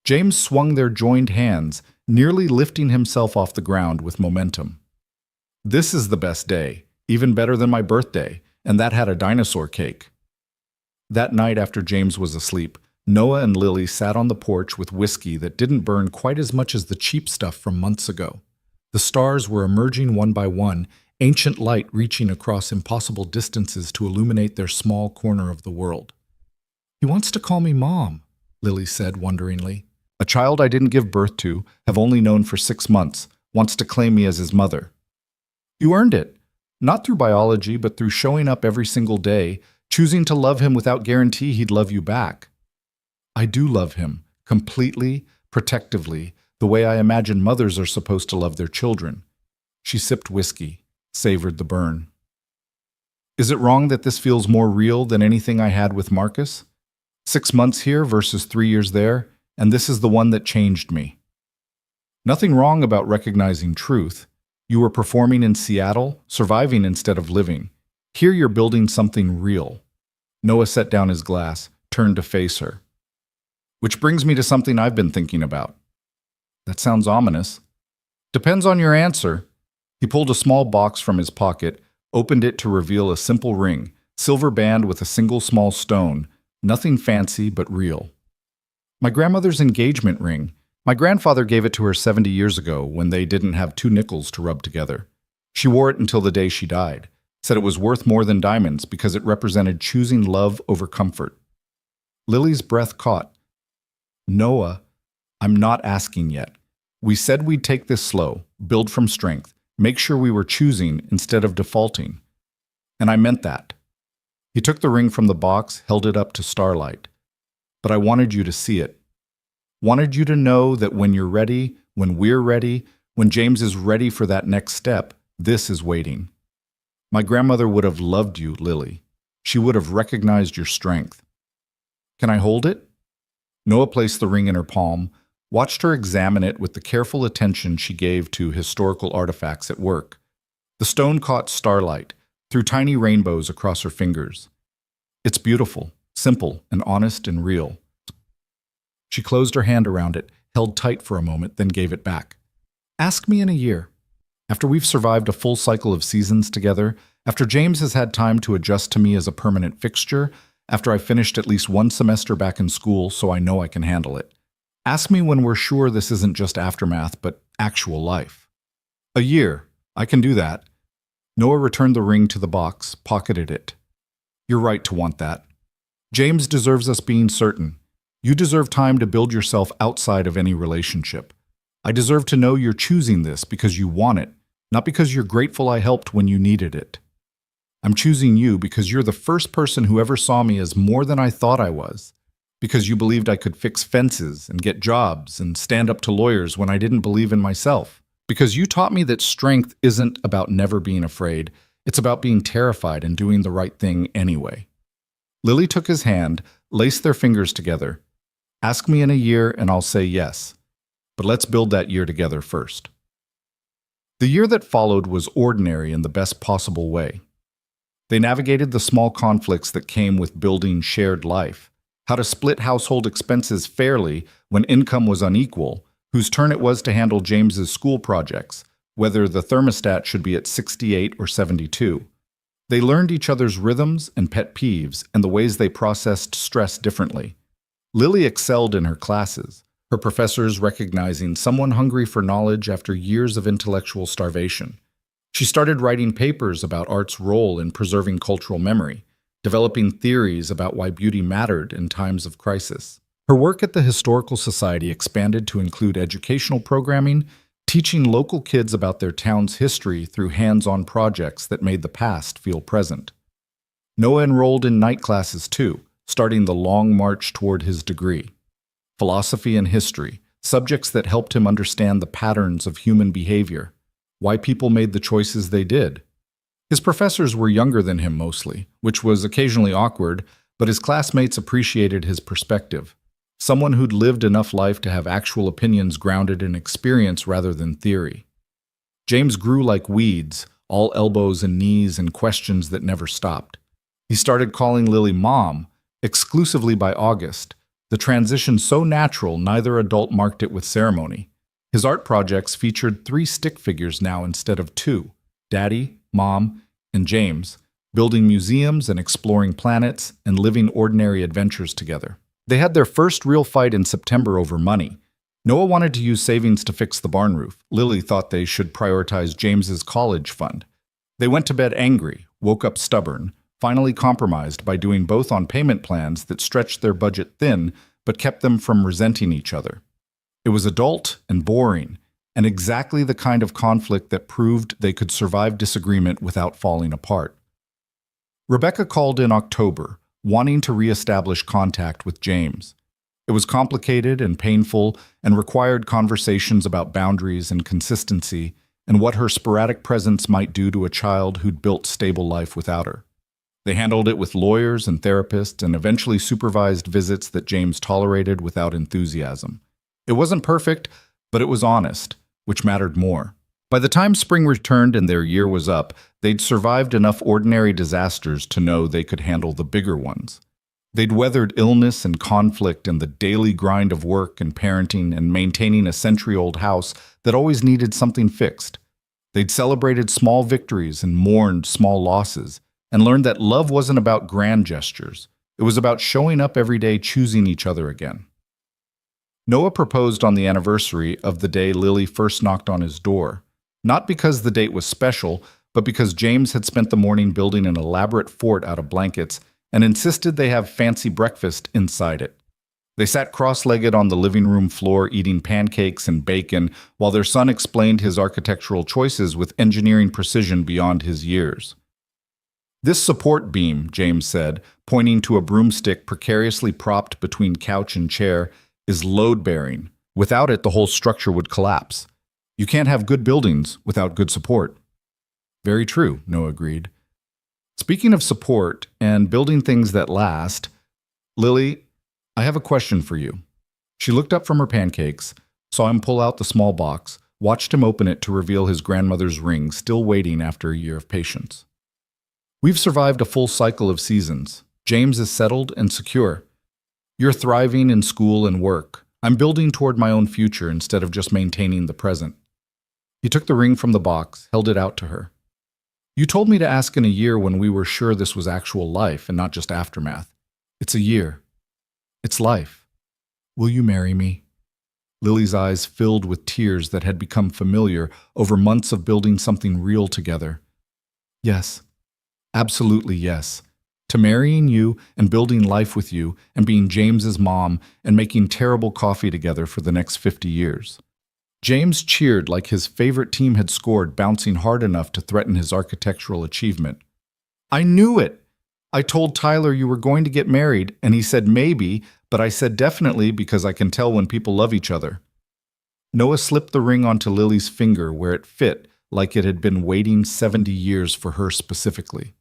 James swung their joined hands, nearly lifting himself off the ground with momentum. This is the best day, even better than my birthday, and that had a dinosaur cake. That night after James was asleep, Noah and Lily sat on the porch with whiskey that didn't burn quite as much as the cheap stuff from months ago. The stars were emerging one by one, ancient light reaching across impossible distances to illuminate their small corner of the world. He wants to call me Mom, Lily said wonderingly. A child I didn't give birth to, have only known for 6 months, wants to claim me as his mother. You earned it. Not through biology, but through showing up every single day, choosing to love him without guarantee he'd love you back. I do love him, completely, protectively, the way I imagine mothers are supposed to love their children. She sipped whiskey, savored the burn. Is it wrong that this feels more real than anything I had with Marcus? 6 months here versus 3 years there, and this is the one that changed me. Nothing wrong about recognizing truth. You were performing in Seattle, surviving instead of living. Here you're building something real. Noah set down his glass, turned to face her. Which brings me to something I've been thinking about. That sounds ominous. Depends on your answer. He pulled a small box from his pocket, opened it to reveal a simple ring, silver band with a single small stone, nothing fancy but real. My grandmother's engagement ring. My grandfather gave it to her 70 years ago when they didn't have 2 nickels to rub together. She wore it until the day she died, said it was worth more than diamonds because it represented choosing love over comfort. Lily's breath caught. Noah, I'm not asking yet. We said we'd take this slow, build from strength, make sure we were choosing instead of defaulting. And I meant that. He took the ring from the box, held it up to starlight. But I wanted you to see it. Wanted you to know that when you're ready, when we're ready, when James is ready for that next step, this is waiting. My grandmother would have loved you, Lily. She would have recognized your strength. Can I hold it? Noah placed the ring in her palm, watched her examine it with the careful attention she gave to historical artifacts at work. The stone caught starlight, threw tiny rainbows across her fingers. It's beautiful, simple, and honest and real. She closed her hand around it, held tight for a moment, then gave it back. Ask me in a year. After we've survived a full cycle of seasons together, after James has had time to adjust to me as a permanent fixture, after I've finished at least 1 semester back in school so I know I can handle it. Ask me when we're sure this isn't just aftermath, but actual life. A year. I can do that. Noah returned the ring to the box, pocketed it. You're right to want that. James deserves us being certain. You deserve time to build yourself outside of any relationship. I deserve to know you're choosing this because you want it, not because you're grateful I helped when you needed it. I'm choosing you because you're the first person who ever saw me as more than I thought I was, because you believed I could fix fences and get jobs and stand up to lawyers when I didn't believe in myself, because you taught me that strength isn't about never being afraid, it's about being terrified and doing the right thing anyway. Lily took his hand, laced their fingers together. Ask me in a year and I'll say yes, but let's build that year together first. The year that followed was ordinary in the best possible way. They navigated the small conflicts that came with building shared life, how to split household expenses fairly when income was unequal, whose turn it was to handle James's school projects, whether the thermostat should be at 68 or 72. They learned each other's rhythms and pet peeves and the ways they processed stress differently. Lily excelled in her classes, her professors recognizing someone hungry for knowledge after years of intellectual starvation. She started writing papers about art's role in preserving cultural memory, developing theories about why beauty mattered in times of crisis. Her work at the Historical Society expanded to include educational programming, teaching local kids about their town's history through hands-on projects that made the past feel present. Noah enrolled in night classes too, starting the long march toward his degree. Philosophy and history, subjects that helped him understand the patterns of human behavior, why people made the choices they did. His professors were younger than him mostly, which was occasionally awkward, but his classmates appreciated his perspective. Someone who'd lived enough life to have actual opinions grounded in experience rather than theory. James grew like weeds, all elbows and knees and questions that never stopped. He started calling Lily Mom, exclusively by August, the transition so natural neither adult marked it with ceremony. His art projects featured 3 stick figures now instead of 2, Daddy, Mom, and James, building museums and exploring planets and living ordinary adventures together. They had their first real fight in September over money. Noah wanted to use savings to fix the barn roof. Lily thought they should prioritize James's college fund. They went to bed angry, woke up stubborn, finally compromised by doing both on payment plans that stretched their budget thin but kept them from resenting each other. It was adult and boring, and exactly the kind of conflict that proved they could survive disagreement without falling apart. Rebecca called in October, wanting to reestablish contact with James. It was complicated and painful and required conversations about boundaries and consistency and what her sporadic presence might do to a child who'd built stable life without her. They handled it with lawyers and therapists and eventually supervised visits that James tolerated without enthusiasm. It wasn't perfect, but it was honest, which mattered more. By the time spring returned and their year was up, they'd survived enough ordinary disasters to know they could handle the bigger ones. They'd weathered illness and conflict and the daily grind of work and parenting and maintaining a century-old house that always needed something fixed. They'd celebrated small victories and mourned small losses, and learned that love wasn't about grand gestures. It was about showing up every day, choosing each other again. Noah proposed on the anniversary of the day Lily first knocked on his door, not because the date was special, but because James had spent the morning building an elaborate fort out of blankets and insisted they have fancy breakfast inside it. They sat cross-legged on the living room floor eating pancakes and bacon while their son explained his architectural choices with engineering precision beyond his years. "This support beam," James said, pointing to a broomstick precariously propped between couch and chair, "is load-bearing. Without it, the whole structure would collapse. You can't have good buildings without good support." "Very true," Noah agreed. "Speaking of support and building things that last, Lily, I have a question for you." She looked up from her pancakes, saw him pull out the small box, watched him open it to reveal his grandmother's ring, still waiting after a year of patience. "We've survived a full cycle of seasons. James is settled and secure. You're thriving in school and work. I'm building toward my own future instead of just maintaining the present." He took the ring from the box, held it out to her. "You told me to ask in a year when we were sure this was actual life and not just aftermath. It's a year. It's life. Will you marry me?" Lily's eyes filled with tears that had become familiar over months of building something real together. "Yes. Absolutely yes. To marrying you and building life with you and being James's mom and making terrible coffee together for the next 50 years. James cheered like his favorite team had scored, bouncing hard enough to threaten his architectural achievement. "I knew it! I told Tyler you were going to get married, and he said maybe, but I said definitely because I can tell when people love each other." Noah slipped the ring onto Lily's finger where it fit, like it had been waiting 70 years for her specifically.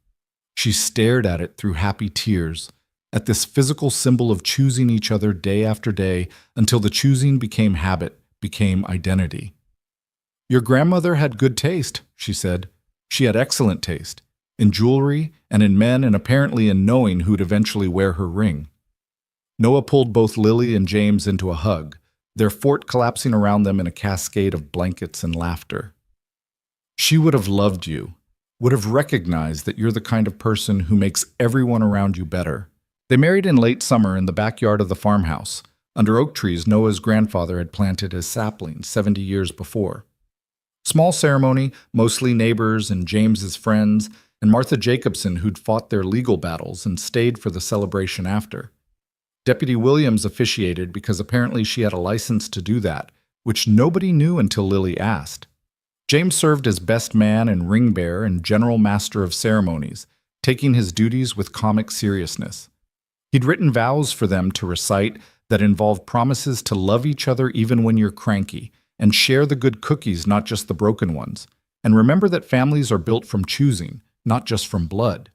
She stared at it through happy tears, at this physical symbol of choosing each other day after day until the choosing became habit, became identity. "Your grandmother had good taste," she said. "She had excellent taste, in jewelry and in men and apparently in knowing who'd eventually wear her ring." Noah pulled both Lily and James into a hug, their fort collapsing around them in a cascade of blankets and laughter. "She would have loved you. Would have recognized that you're the kind of person who makes everyone around you better." They married in late summer in the backyard of the farmhouse, under oak trees Noah's grandfather had planted as saplings 70 years before. Small ceremony, mostly neighbors and James's friends, and Martha Jacobson who'd fought their legal battles and stayed for the celebration after. Deputy Williams officiated because apparently she had a license to do that, which nobody knew until Lily asked. James served as best man and ring bearer and general master of ceremonies, taking his duties with comic seriousness. He'd written vows for them to recite that involve promises to love each other even when you're cranky, and share the good cookies, not just the broken ones. And remember that families are built from choosing, not just from blood.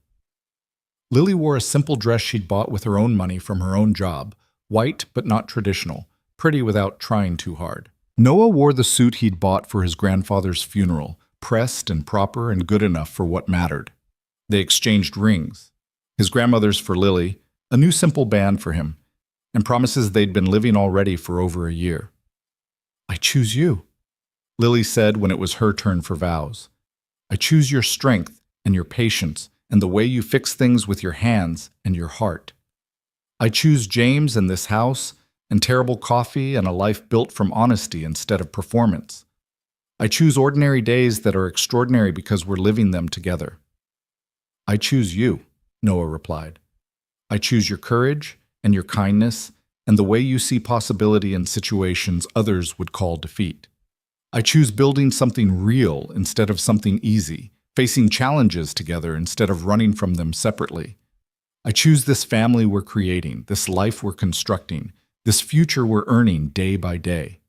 Lily wore a simple dress she'd bought with her own money from her own job, white but not traditional, pretty without trying too hard. Noah wore the suit he'd bought for his grandfather's funeral, pressed and proper and good enough for what mattered. They exchanged rings, his grandmother's for Lily, a new simple band for him, and promises they'd been living already for over a year. "I choose you," Lily said when it was her turn for vows. "I choose your strength and your patience and the way you fix things with your hands and your heart. I choose James and this house and terrible coffee and a life built from honesty instead of performance. I choose ordinary days that are extraordinary because we're living them together." "I choose you," Noah replied. "I choose your courage and your kindness and the way you see possibility in situations others would call defeat. I choose building something real instead of something easy, facing challenges together instead of running from them separately. I choose this family we're creating, this life we're constructing, this future we're earning day by day."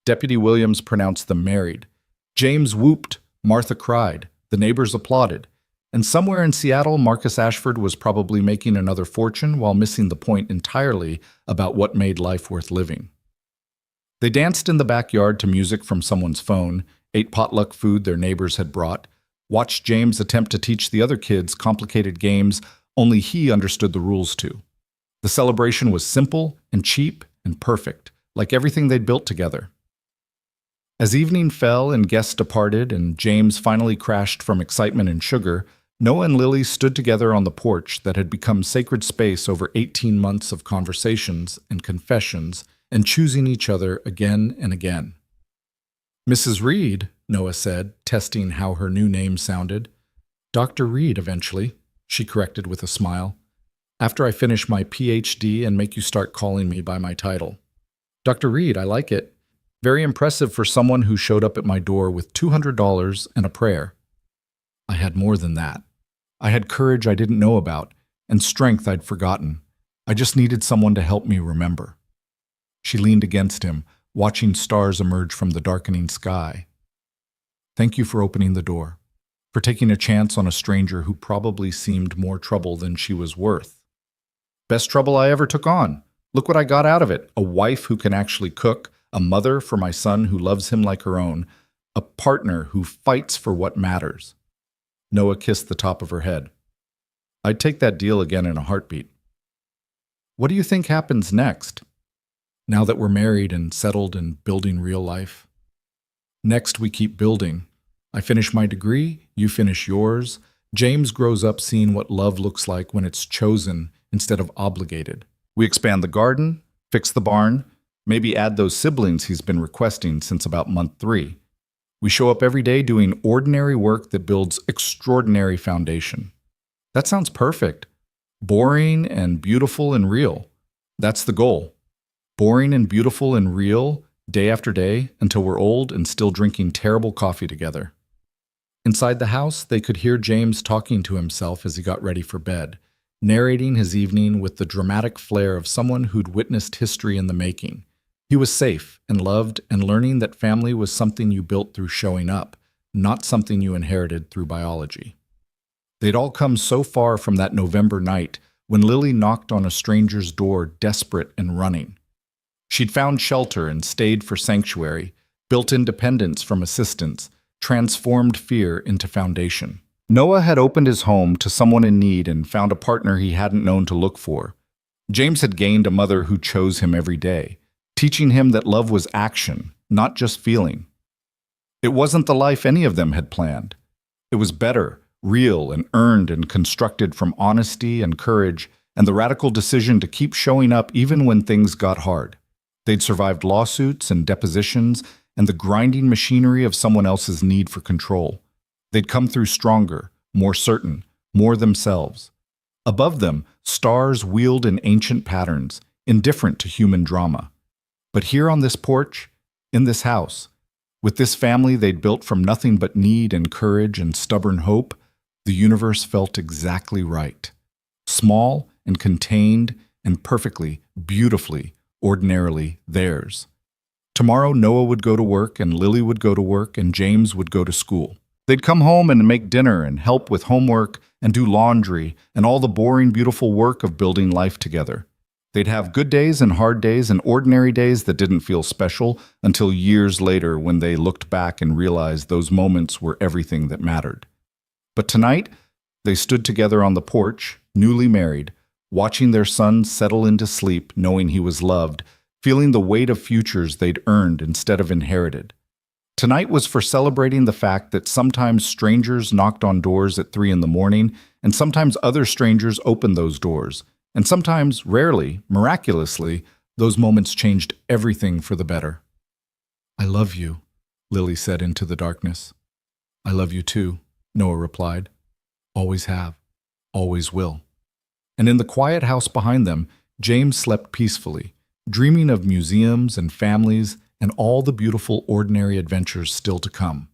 Deputy Williams pronounced them married. James whooped, Martha cried, the neighbors applauded. And somewhere in Seattle, Marcus Ashford was probably making another fortune while missing the point entirely about what made life worth living. They danced in the backyard to music from someone's phone, ate potluck food their neighbors had brought, watched James attempt to teach the other kids complicated games only he understood the rules to. The celebration was simple and cheap and perfect, like everything they'd built together. As evening fell and guests departed and James finally crashed from excitement and sugar, Noah and Lily stood together on the porch that had become sacred space over 18 months of conversations and confessions and choosing each other again and again. "Mrs. Reed," Noah said, testing how her new name sounded. "Dr. Reed, eventually," she corrected with a smile. "After I finish my PhD and make you start calling me by my title." "Dr. Reed, I like it. Very impressive for someone who showed up at my door with $200 and a prayer." "I had more than that. I had courage I didn't know about, and strength I'd forgotten. I just needed someone to help me remember." She leaned against him, watching stars emerge from the darkening sky. "Thank you for opening the door, for taking a chance on a stranger who probably seemed more trouble than she was worth." "Best trouble I ever took on. Look what I got out of it. A wife who can actually cook, a mother for my son who loves him like her own, a partner who fights for what matters." Noah kissed the top of her head. "I'd take that deal again in a heartbeat." "What do you think happens next, now that we're married and settled and building real life?" "Next, we keep building. I finish my degree, you finish yours. James grows up seeing what love looks like when it's chosen instead of obligated. We expand the garden, fix the barn, maybe add those siblings he's been requesting since about month 3. We show up every day doing ordinary work that builds extraordinary foundation." That sounds perfect. Boring and beautiful and real. That's the goal. Boring and beautiful and real, day after day, until we're old and still drinking terrible coffee together. Inside the house, they could hear James talking to himself as he got ready for bed, narrating his evening with the dramatic flair of someone who'd witnessed history in the making. He was safe and loved and learning that family was something you built through showing up, not something you inherited through biology. They'd all come so far from that November night when Lily knocked on a stranger's door, desperate and running. She'd found shelter and stayed for sanctuary, built independence from assistance, transformed fear into foundation. Noah had opened his home to someone in need and found a partner he hadn't known to look for. James had gained a mother who chose him every day, teaching him that love was action, not just feeling. It wasn't the life any of them had planned. It was better, real, and earned and constructed from honesty and courage and the radical decision to keep showing up even when things got hard. They'd survived lawsuits and depositions and the grinding machinery of someone else's need for control. They'd come through stronger, more certain, more themselves. Above them, stars wheeled in ancient patterns, indifferent to human drama. But here on this porch, in this house, with this family they'd built from nothing but need and courage and stubborn hope, the universe felt exactly right. Small and contained and perfectly, beautifully, ordinarily theirs. Tomorrow, Noah would go to work, and Lily would go to work, and James would go to school. They'd come home and make dinner and help with homework and do laundry and all the boring, beautiful work of building life together. They'd have good days and hard days and ordinary days that didn't feel special until years later when they looked back and realized those moments were everything that mattered. But tonight, they stood together on the porch, newly married, watching their son settle into sleep knowing he was loved, feeling the weight of futures they'd earned instead of inherited. Tonight was for celebrating the fact that sometimes strangers knocked on doors at 3 a.m, and sometimes other strangers opened those doors, and sometimes, rarely, miraculously, those moments changed everything for the better. "I love you," Lily said into the darkness. "I love you too," Noah replied. "Always have, always will." And in the quiet house behind them, James slept peacefully, dreaming of museums and families and all the beautiful ordinary adventures still to come.